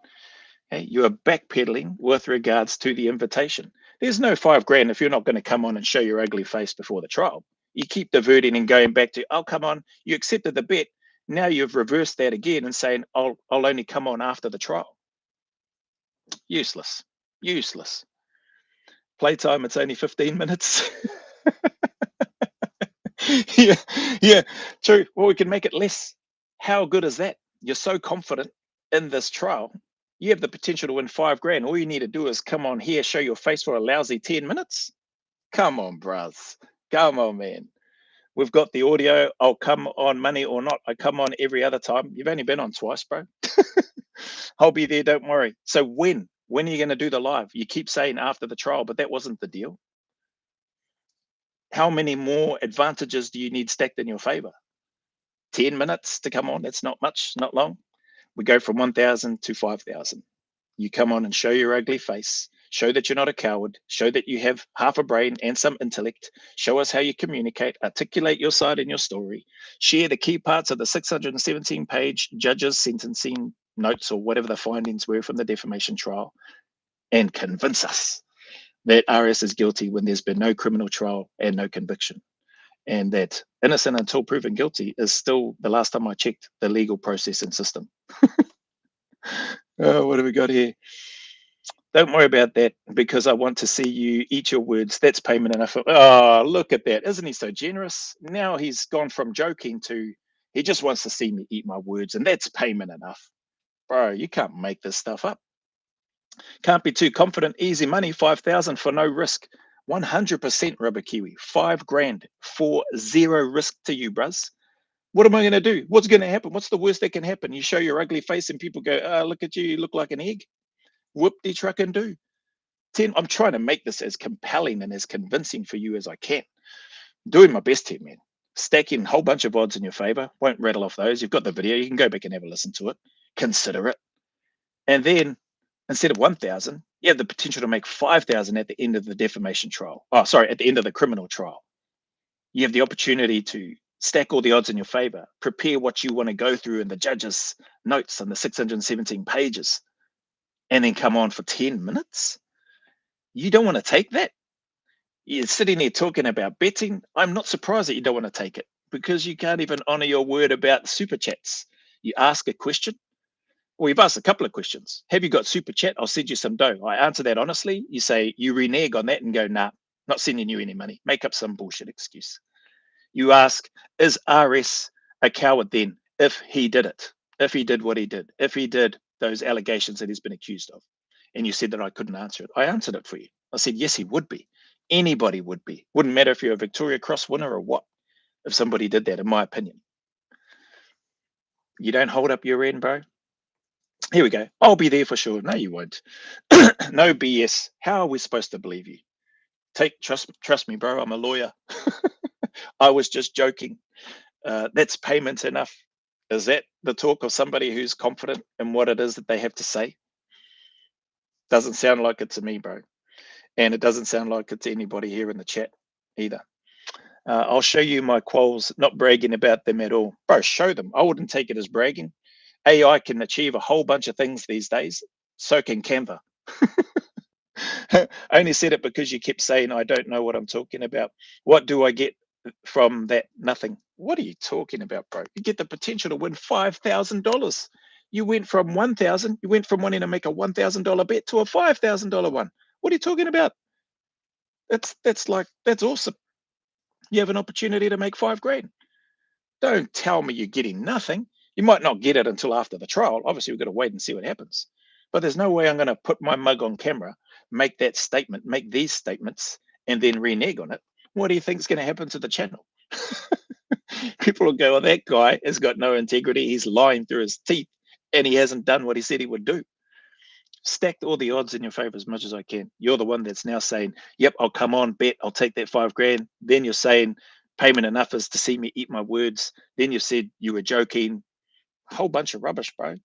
Speaker 1: Hey, you are backpedaling with regards to the invitation. There's no 5 grand if you're not going to come on and show your ugly face before the trial. You keep diverting and going back to, oh, come on, you accepted the bet. Now you've reversed that again and saying, I'll only come on after the trial. Useless. Useless. Playtime, it's only 15 minutes. Yeah, yeah, true. Well, we can make it less. How good is that? You're so confident in this trial. You have the potential to win 5 grand. All you need to do is come on here, show your face for a lousy 10 minutes. Come on, bros. Come on, man. We've got the audio. I'll come on money or not. I come on every other time. You've only been on twice, bro. I'll be there. Don't worry. So when are you going to do the live? You keep saying after the trial, but that wasn't the deal. How many more advantages do you need stacked in your favor? 10 minutes to come on. That's not much, not long. We go from 1,000 to 5,000. You come on and show your ugly face, show that you're not a coward, show that you have half a brain and some intellect, show us how you communicate, articulate your side in your story, share the key parts of the 617-page judge's sentencing notes or whatever the findings were from the defamation trial, and convince us that RS is guilty when there's been no criminal trial and no conviction. And that innocent until proven guilty is still, the last time I checked, the legal processing system. Oh, what have we got here? Don't worry about that because I want to see you eat your words. That's payment enough. Oh, look at that. Isn't he so generous? Now he's gone from joking to he just wants to see me eat my words, and that's payment enough. Bro, you can't make this stuff up. Can't be too confident. Easy money, 5,000 for no risk. 100% rubber kiwi. 5 grand for zero risk to you, bruz. What am I going to do? What's going to happen? What's the worst that can happen? You show your ugly face and people go, oh, look at you. You look like an egg. Whoop-de truck and do. 10. I'm trying to make this as compelling and as convincing for you as I can. Doing my best here, man. Stacking a whole bunch of odds in your favor. Won't rattle off those. You've got the video. You can go back and have a listen to it. Consider it. And then instead of 1,000, you have the potential to make 5,000 at the end of the defamation trial. Oh, sorry, at the end of the criminal trial. You have the opportunity to stack all the odds in your favor, prepare what you want to go through in the judge's notes on the 617 pages, and then come on for 10 minutes. You don't want to take that? You're sitting there talking about betting. I'm not surprised that you don't want to take it because you can't even honor your word about super chats. You ask a question. Well, you've asked a couple of questions. Have you got super chat? I'll send you some dough. I answer that honestly. You say you renege on that and go, nah, not sending you any money. Make up some bullshit excuse. You ask, is RS a coward then if he did it? If he did what he did? If he did those allegations that he's been accused of? And you said that I couldn't answer it. I answered it for you. I said, yes, he would be. Anybody would be. Wouldn't matter if you're a Victoria Cross winner or what, if somebody did that, in my opinion. You don't hold up your end, bro. Here we go. I'll be there for sure. No, you won't. No BS. How are we supposed to believe you? Trust me, bro. I'm a lawyer. I was just joking. That's payment enough. Is that the talk of somebody who's confident in what it is that they have to say? Doesn't sound like it to me, bro. And it doesn't sound like it to anybody here in the chat either. I'll show you my quals, not bragging about them at all. Bro, show them. I wouldn't take it as bragging. AI can achieve a whole bunch of things these days. So can Canva. I only said it because you kept saying, I don't know what I'm talking about. What do I get from that? Nothing. What are you talking about, bro? You get the potential to win $5,000. You went from 1,000, you went from wanting to make a $1,000 bet to a $5,000 one. What are you talking about? That's awesome. You have an opportunity to make 5 grand. Don't tell me you're getting nothing. You might not get it until after the trial. Obviously, we've got to wait and see what happens. But there's no way I'm going to put my mug on camera, make that statement, make these statements, and then renege on it. What do you think is going to happen to the channel? People will go, well, that guy has got no integrity. He's lying through his teeth, and he hasn't done what he said he would do. Stacked all the odds in your favor as much as I can. You're the one that's now saying, yep, I'll come on, bet, I'll take that 5 grand. Then you're saying payment enough is to see me eat my words. Then you said you were joking. A whole bunch of rubbish, bro.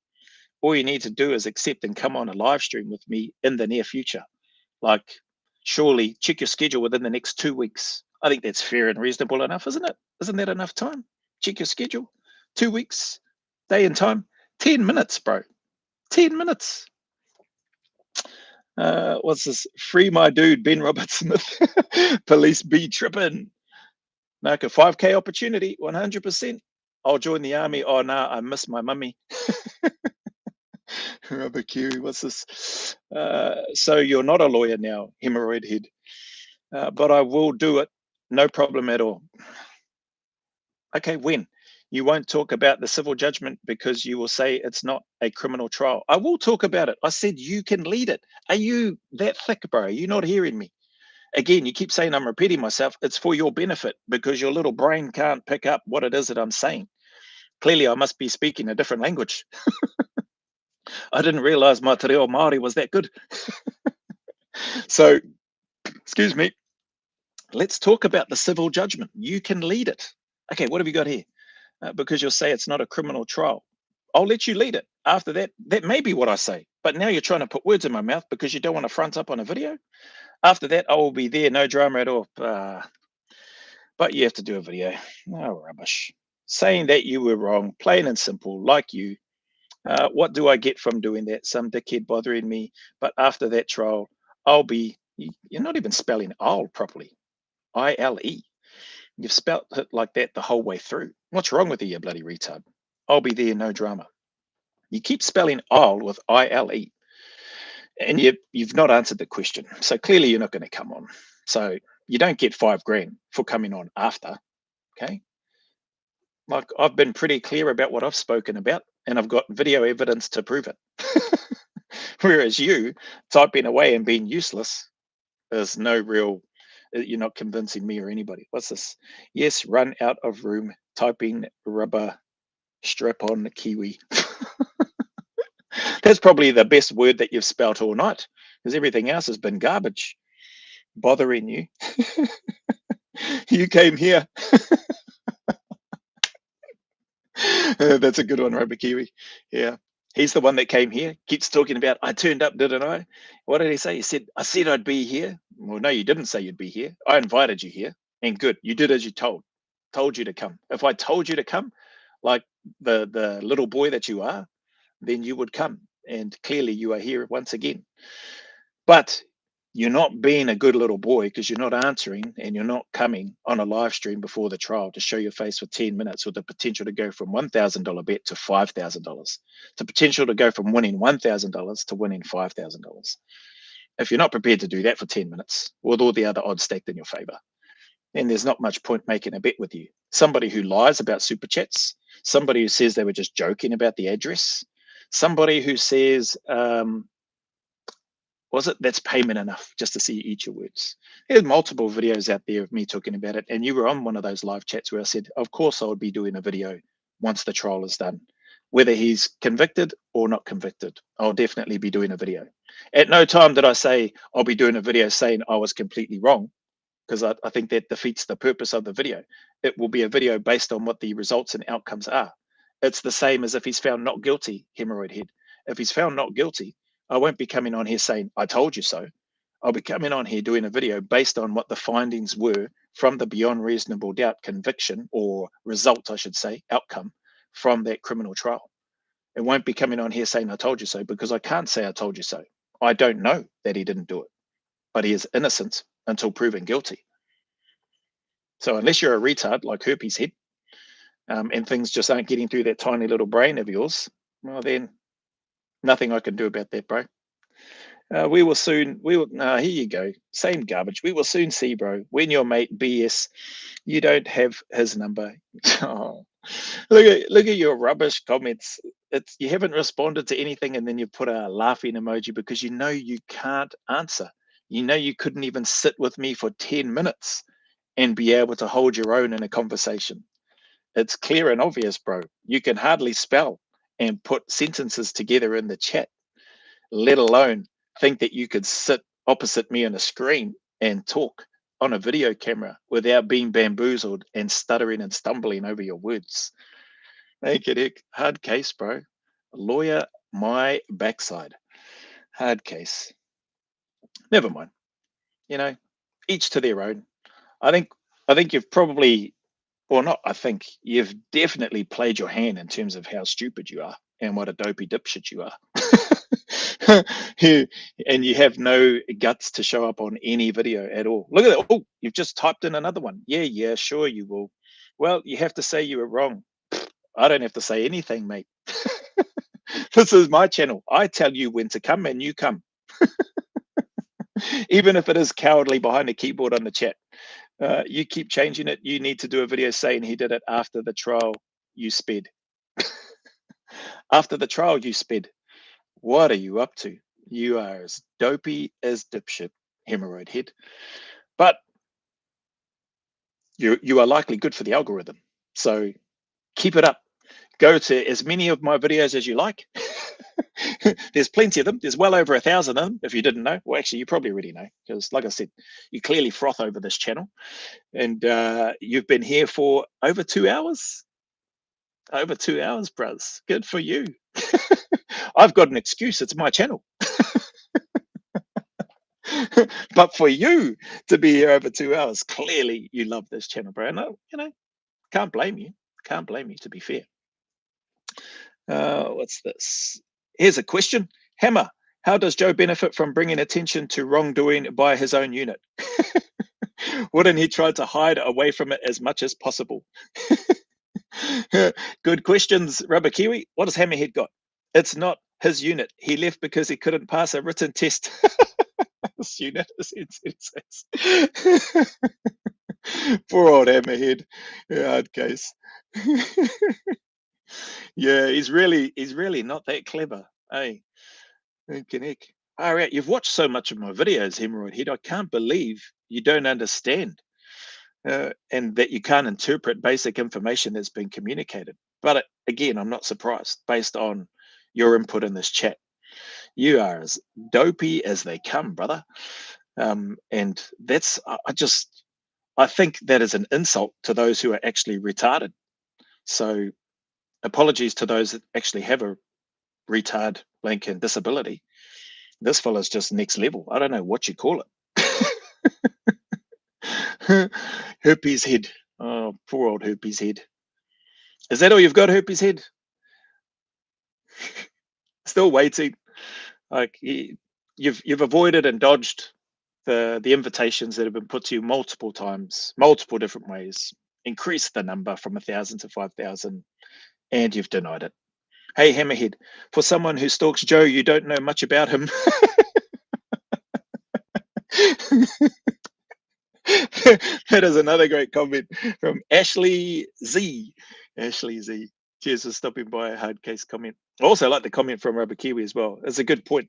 Speaker 1: All you need to do is accept and come on a live stream with me in the near future. Like, surely check your schedule within the next 2 weeks. I think that's fair and reasonable enough, isn't it? Isn't that enough time? Check your schedule. 2 weeks, day and time, 10 minutes, bro. 10 minutes. What's this? Free my dude, Ben Robert Smith. Police be tripping. Like a 5K opportunity, 100%. I'll join the army. Oh, no, I miss my mummy. Rubber Kiwi, what's this? So you're not a lawyer now, hemorrhoid head. But I will do it. No problem at all. Okay, when? You won't talk about the civil judgment because you will say it's not a criminal trial. I will talk about it. I said you can lead it. Are you that thick, bro? Are you not hearing me? Again, you keep saying I'm repeating myself. It's for your benefit because your little brain can't pick up what it is that I'm saying. Clearly, I must be speaking a different language. I didn't realize my te reo Māori was that good. So, excuse me, let's talk about the civil judgment. You can lead it. Okay, what have you got here? Because you'll say it's not a criminal trial. I'll let you lead it. After that, that may be what I say. But now you're trying to put words in my mouth because you don't want to front up on a video. After that, I will be there, no drama at all. But you have to do a video. Oh, rubbish. Saying that you were wrong, plain and simple, like you. What do I get from doing that? Some dickhead bothering me. But after that trial, I'll be. You're not even spelling "I'll" properly. ILE. You've spelt it like that the whole way through. What's wrong with you, you bloody retard? I'll be there, no drama. You keep spelling "I'll" with ILE, and you've not answered the question. So clearly, you're not going to come on. So you don't get $5,000 for coming on after. Okay. Like I've been pretty clear about what I've spoken about, and I've got video evidence to prove it. Whereas you typing away and being useless is no real. You're not convincing me or anybody. What's this? Yes, run out of room. Typing rubber strap on kiwi. That's probably the best word that you've spelt all night, because everything else has been garbage. Bothering you. You came here. That's a good one, Rubber Kiwi. Yeah. He's the one that came here, keeps talking about, I turned up, didn't I? What did he say? He said, I said I'd be here. Well, no, you didn't say you'd be here. I invited you here. And good, you did as you told you to come. If I told you to come, like the little boy that you are, then you would come. And clearly you are here once again. But you're not being a good little boy because you're not answering and you're not coming on a live stream before the trial to show your face for 10 minutes with the potential to go from $1,000 bet to $5,000, the potential to go from winning $1,000 to winning $5,000. If you're not prepared to do that for 10 minutes with all the other odds stacked in your favor, then there's not much point making a bet with you. Somebody who lies about super chats, somebody who says they were just joking about the address, somebody who says, was it that's payment enough just to see you eat your words? There's multiple videos out there of me talking about it, and you were on one of those live chats where I said, of course I would be doing a video once the trial is done, whether he's convicted or not convicted. I'll definitely be doing a video. At no time did I say I'll be doing a video saying I was completely wrong, because I think that defeats the purpose of the video. It will be a video based on what the results and outcomes are. It's the same as if he's found not guilty, hemorrhoid head. If he's found not guilty, I won't be coming on here saying, I told you so. I'll be coming on here doing a video based on what the findings were from the beyond reasonable doubt conviction, or result, I should say, outcome from that criminal trial. It won't be coming on here saying, I told you so, because I can't say I told you so. I don't know that he didn't do it, but he is innocent until proven guilty. So unless you're a retard like Herpes-head, and things just aren't getting through that tiny little brain of yours, well then, nothing I can do about that, bro. We will soon. We will. Here you go. Same garbage. We will soon see, bro. When your mate BS, you don't have his number. Oh, look at your rubbish comments. It's you haven't responded to anything, and then you put a laughing emoji because you know you can't answer. You know you couldn't even sit with me for 10 minutes and be able to hold your own in a conversation. It's clear and obvious, bro. You can hardly spell and put sentences together in the chat, let alone think that you could sit opposite me on a screen and talk on a video camera without being bamboozled and stuttering and stumbling over your words. Naked heck, hard case, bro. Lawyer, my backside. Hard case. Never mind. You know, each to their own. I think I think you've probably, or not, I think you've definitely played your hand in terms of how stupid you are and what a dopey dipshit you are. And you have no guts to show up on any video at all. Look at that. Oh, you've just typed in another one. Yeah, sure you will. Well, you have to say you were wrong. I don't have to say anything, mate. This is my channel. I tell you when to come and you come. Even if it is cowardly behind a keyboard on the chat. You keep changing it. You need to do a video saying he did it after the trial you sped. After the trial you sped. What are you up to? You are as dopey as dipshit, hemorrhoid head. But you are likely good for the algorithm. So keep it up. Go to as many of my videos as you like. There's plenty of them. There's well over 1,000 of them, if you didn't know. Well, actually, you probably already know, because like I said, you clearly froth over this channel. And you've been here for over 2 hours. Over 2 hours, bruz. Good for you. I've got an excuse. It's my channel. But for you to be here over 2 hours, clearly you love this channel, bro. No, can't blame you. Can't blame you, to be fair. What's this? Here's a question. Hammer, how does Joe benefit from bringing attention to wrongdoing by his own unit? Wouldn't he try to hide away from it as much as possible? Good questions, Rubber Kiwi. What has Hammerhead got? It's not his unit. He left because he couldn't pass a written test. This unit is insane. Poor old Hammerhead. Yeah, hard case. Yeah, he's really not that clever. Hey, heck. All right, you've watched so much of my videos, Hemorrhoid Head. I can't believe you don't understand and that you can't interpret basic information that's been communicated. But again, I'm not surprised based on your input in this chat. You are as dopey as they come, brother. And that's, I think that is an insult to those who are actually retarded. So apologies to those that actually have a retard, blank, and disability. This fella's just next level. I don't know what you call it. Herpes head. Oh, poor old herpes head. Is that all you've got, herpes head? Still waiting. Like you've avoided and dodged the invitations that have been put to you multiple times, multiple different ways. Increase the number from 1,000 to 5,000, and you've denied it. Hey, Hammerhead, for someone who stalks Joe, you don't know much about him. That is another great comment from Ashley Z. Ashley Z. Cheers for stopping by. A hard case comment. I also like the comment from Rubber Kiwi as well. It's a good point.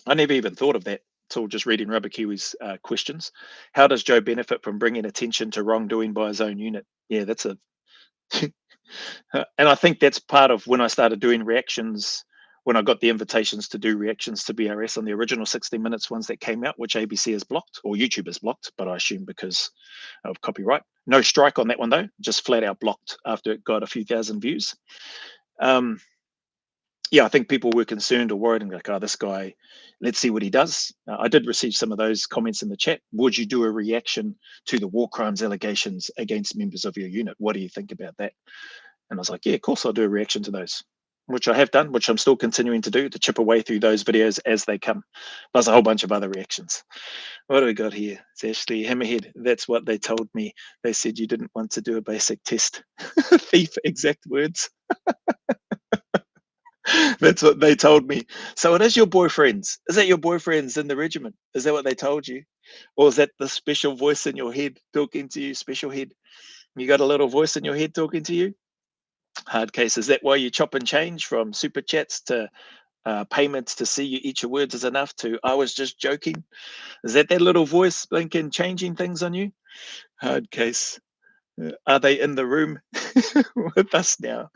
Speaker 1: I never even thought of that until just reading Rubber Kiwi's questions. How does Joe benefit from bringing attention to wrongdoing by his own unit? Yeah, that's a and I think that's part of when I started doing reactions, when I got the invitations to do reactions to BRS on the original 60 Minutes ones that came out, which ABC has blocked or YouTube has blocked, but I assume because of copyright. No strike on that one though, just flat out blocked after it got a few thousand views. Yeah, I think people were concerned or worried and like, oh, this guy, let's see what he does. I did receive some of those comments in the chat. Would you do a reaction to the war crimes allegations against members of your unit? What do you think about that? And I was like, yeah, of course I'll do a reaction to those, which I have done, which I'm still continuing to do, to chip away through those videos as they come. Plus a whole bunch of other reactions. What do we got here? It's Ashley Hammerhead. That's what they told me. They said you didn't want to do a basic test. Thief, exact words. That's what they told me. So it is your boyfriends. Is that your boyfriends in the regiment? Is that what they told you? Or is that the special voice in your head talking to you, special head? You got a little voice in your head talking to you? Hard case. Is that why you chop and change from super chats to payments to see you eat your words is enough to I was just joking? Is that little voice blinking changing things on you? Hard case. Are they in the room with us now?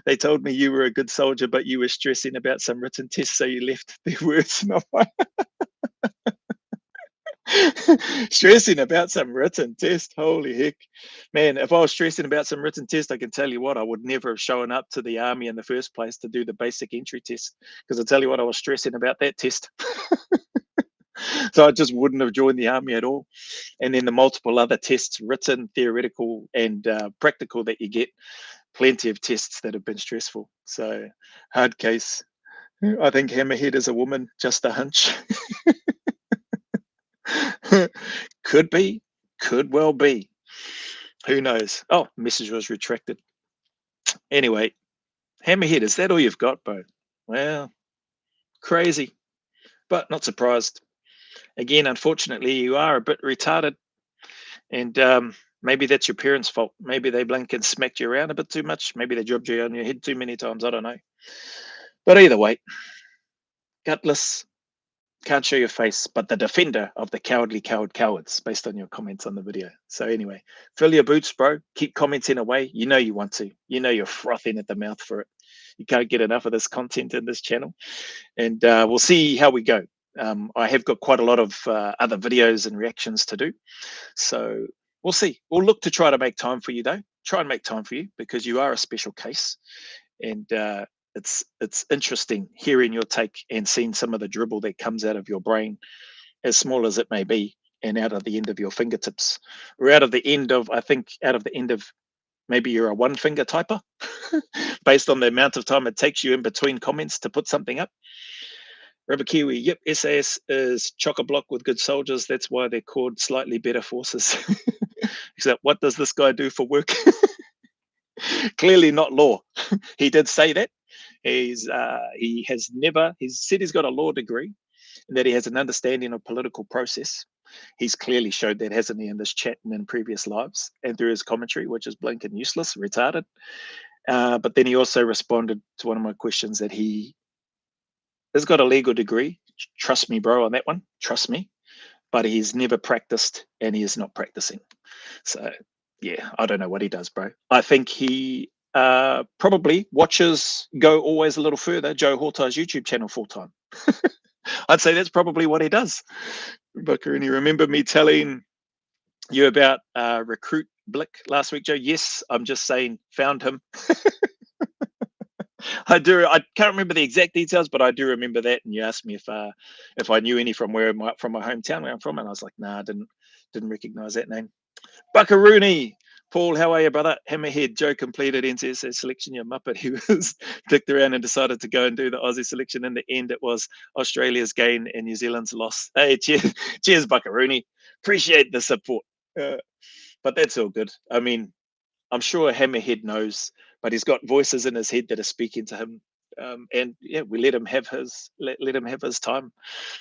Speaker 1: They told me you were a good soldier, but you were stressing about some written tests, so you left their words not mine. Stressing about some written test. Holy heck. Man, if I was stressing about some written test, I can tell you what, I would never have shown up to the army in the first place to do the basic entry test. Because I tell you what, I was stressing about that test. So I just wouldn't have joined the army at all. And then the multiple other tests, written, theoretical, and practical that you get, plenty of tests that have been stressful. So hard case. I think Hammerhead is a woman, just a hunch. Could be, could well be. Who knows? Oh, message was retracted. Anyway, Hammerhead, is that all you've got, bro? Well, crazy, but not surprised. Again, unfortunately, you are a bit retarded, and maybe that's your parents' fault. Maybe they blink and smacked you around a bit too much. Maybe they dropped you on your head too many times. I don't know. But either way, gutless, can't show your face, but the defender of the cowardly cowards, based on your comments on the video. So anyway, fill your boots, bro. Keep commenting away. You know you want to. You know you're frothing at the mouth for it. You can't get enough of this content in this channel, and we'll see how we go. I have got quite a lot of other videos and reactions to do, so we'll see. We'll look to try to make time for you, though. Try and make time for you because you are a special case, and it's interesting hearing your take and seeing some of the dribble that comes out of your brain, as small as it may be, and out of the end of your fingertips, or out of the end of, I think, out of the end of, maybe you're a one finger typer, based on the amount of time it takes you in between comments to put something up. Rubber Kiwi, yep, SAS is chock-a-block with good soldiers. That's why they're called slightly better forces. Except, what does this guy do for work? Clearly not law. He did say that. He has never. He's said he's got a law degree, and that he has an understanding of political process. He's clearly showed that, hasn't he, in this chat and in previous lives, and through his commentary, which is blinking useless, retarded. But then he also responded to one of my questions that he has got a legal degree. Trust me, bro, on that one. Trust me. But he's never practiced, and he is not practicing. So, yeah, I don't know what he does, bro. I think he probably watches Go Always a Little Further, Joe Hortai's YouTube channel full time. I'd say that's probably what he does. Buckaroo, remember me telling you about Recruit Blick last week, Joe? Yes, I'm just saying, found him. I do. I can't remember the exact details, but I do remember that. And you asked me if I knew any from from my hometown where I'm from, and I was like, nah, I didn't recognize that name. Buckaroony. Paul, how are you, brother? Hammerhead. Joe completed NCSA selection. You muppet. He was clicked around and decided to go and do the Aussie selection. In the end, it was Australia's gain and New Zealand's loss. Hey, cheers, Buckaroony. Appreciate the support. But that's all good. I mean, I'm sure Hammerhead knows, but he's got voices in his head that are speaking to him. And yeah, we let him have his time.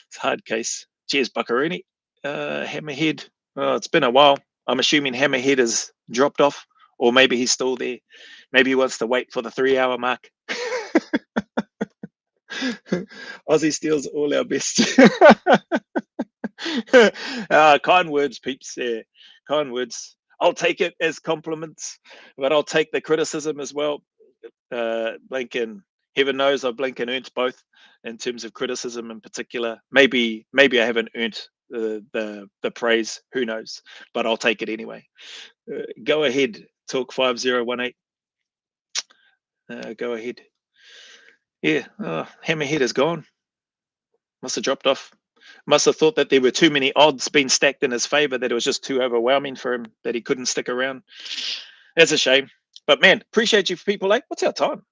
Speaker 1: It's a hard case. Cheers, Buckaroony. Hammerhead. Oh, it's been a while. I'm assuming Hammerhead has dropped off, or maybe he's still there. Maybe he wants to wait for the 3 hour mark. Aussie steals all our best. Kind words, peeps. Yeah, kind words. I'll take it as compliments, but I'll take the criticism as well. Blinken, heaven knows I've Blinken earned both in terms of criticism in particular. Maybe I haven't earned the praise. Who knows? But I'll take it anyway. Go ahead, talk 5018. Go ahead. Yeah, Hammerhead is gone. Must have dropped off. Must have thought that there were too many odds being stacked in his favor, that it was just too overwhelming for him, that he couldn't stick around. That's a shame. But man, appreciate you people. Like, what's our time?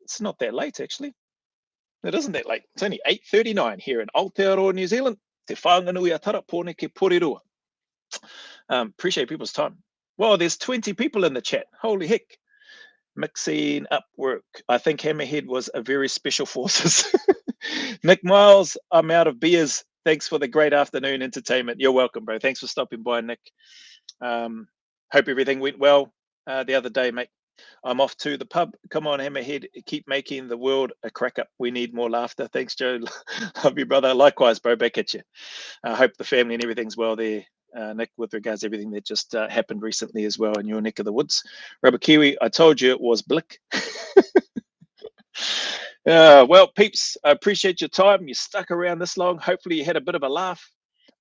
Speaker 1: It's not that late, actually. It isn't that late. It's only 8:39 here in Aotearoa, New Zealand. Te whanganui atara pōne ke porirua. Appreciate people's time. Well, there's 20 people in the chat. Holy heck. Mixing up work. I think Hammerhead was a very special forces. Nick Miles, I'm out of beers. Thanks for the great afternoon entertainment. You're welcome, bro. Thanks for stopping by, Nick. Hope everything went well the other day, mate. I'm off to the pub. Come on, Hammerhead. Keep making the world a crack up. We need more laughter. Thanks, Joe. Love you, brother. Likewise, bro. Back at you. I hope the family and everything's well there, Nick, with regards to everything that just happened recently as well in your neck of the woods. Rubber Kiwi, I told you it was Blick. Well, peeps, I appreciate your time. You stuck around this long. Hopefully you had a bit of a laugh.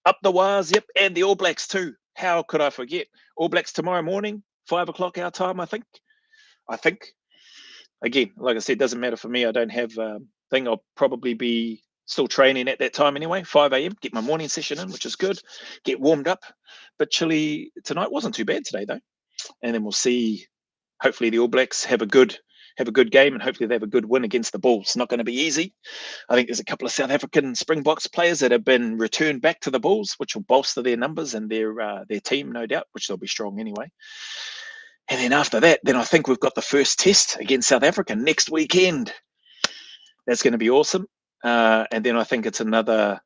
Speaker 1: Up the wires, yep, and the All Blacks too. How could I forget? All Blacks tomorrow morning, 5 o'clock our time, I think. Again, like I said, doesn't matter for me. I don't have a thing. I'll probably be still training at that time anyway, 5 a.m. Get my morning session in, which is good. Get warmed up. But chilly tonight wasn't too bad today, though. And then we'll see. Hopefully the All Blacks have a good have a good game, and hopefully they have a good win against the Bulls. Not going to be easy. I think there's a couple of South African Springboks players that have been returned back to the Bulls, which will bolster their numbers and their team, no doubt, which they'll be strong anyway. And then after that, then I think we've got the first test against South Africa next weekend. That's going to be awesome. And then I think it's another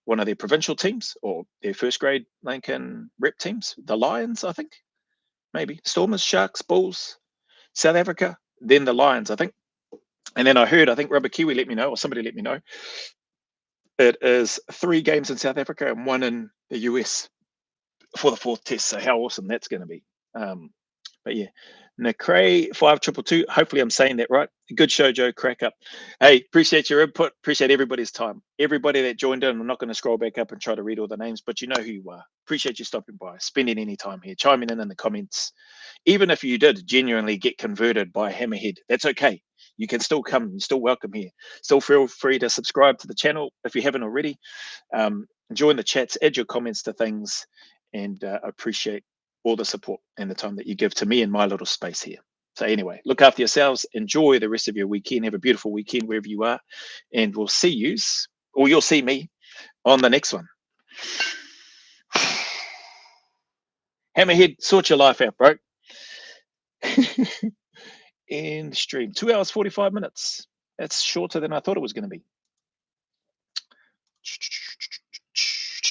Speaker 1: one of their provincial teams or their first grade Lincoln rep teams, the Lions, I think. Maybe Stormers, Sharks, Bulls, South Africa, then the Lions, I think. And then I think Rubber Kiwi let me know, or somebody let me know, it is 3 games in South Africa and 1 in the US for the 4th test. So how awesome that's going to be. But yeah, Nicray 5222. Hopefully I'm saying that right. Good show, Joe. Crack up. Hey, appreciate your input. Appreciate everybody's time. Everybody that joined in. I'm not going to scroll back up and try to read all the names, but you know who you are. Appreciate you stopping by, spending any time here, chiming in the comments. Even if you did genuinely get converted by Hammerhead, that's okay. You can still come. You're still welcome here. Still feel free to subscribe to the channel if you haven't already. Join the chats, add your comments to things, and appreciate all the support and the time that you give to me in my little space here. So anyway, look after yourselves. Enjoy the rest of your weekend. Have a beautiful weekend wherever you are. And we'll see you, or you'll see me on the next one. Hammerhead, sort your life out, bro. End stream. 2 hours, 45 minutes. That's shorter than I thought it was going to be.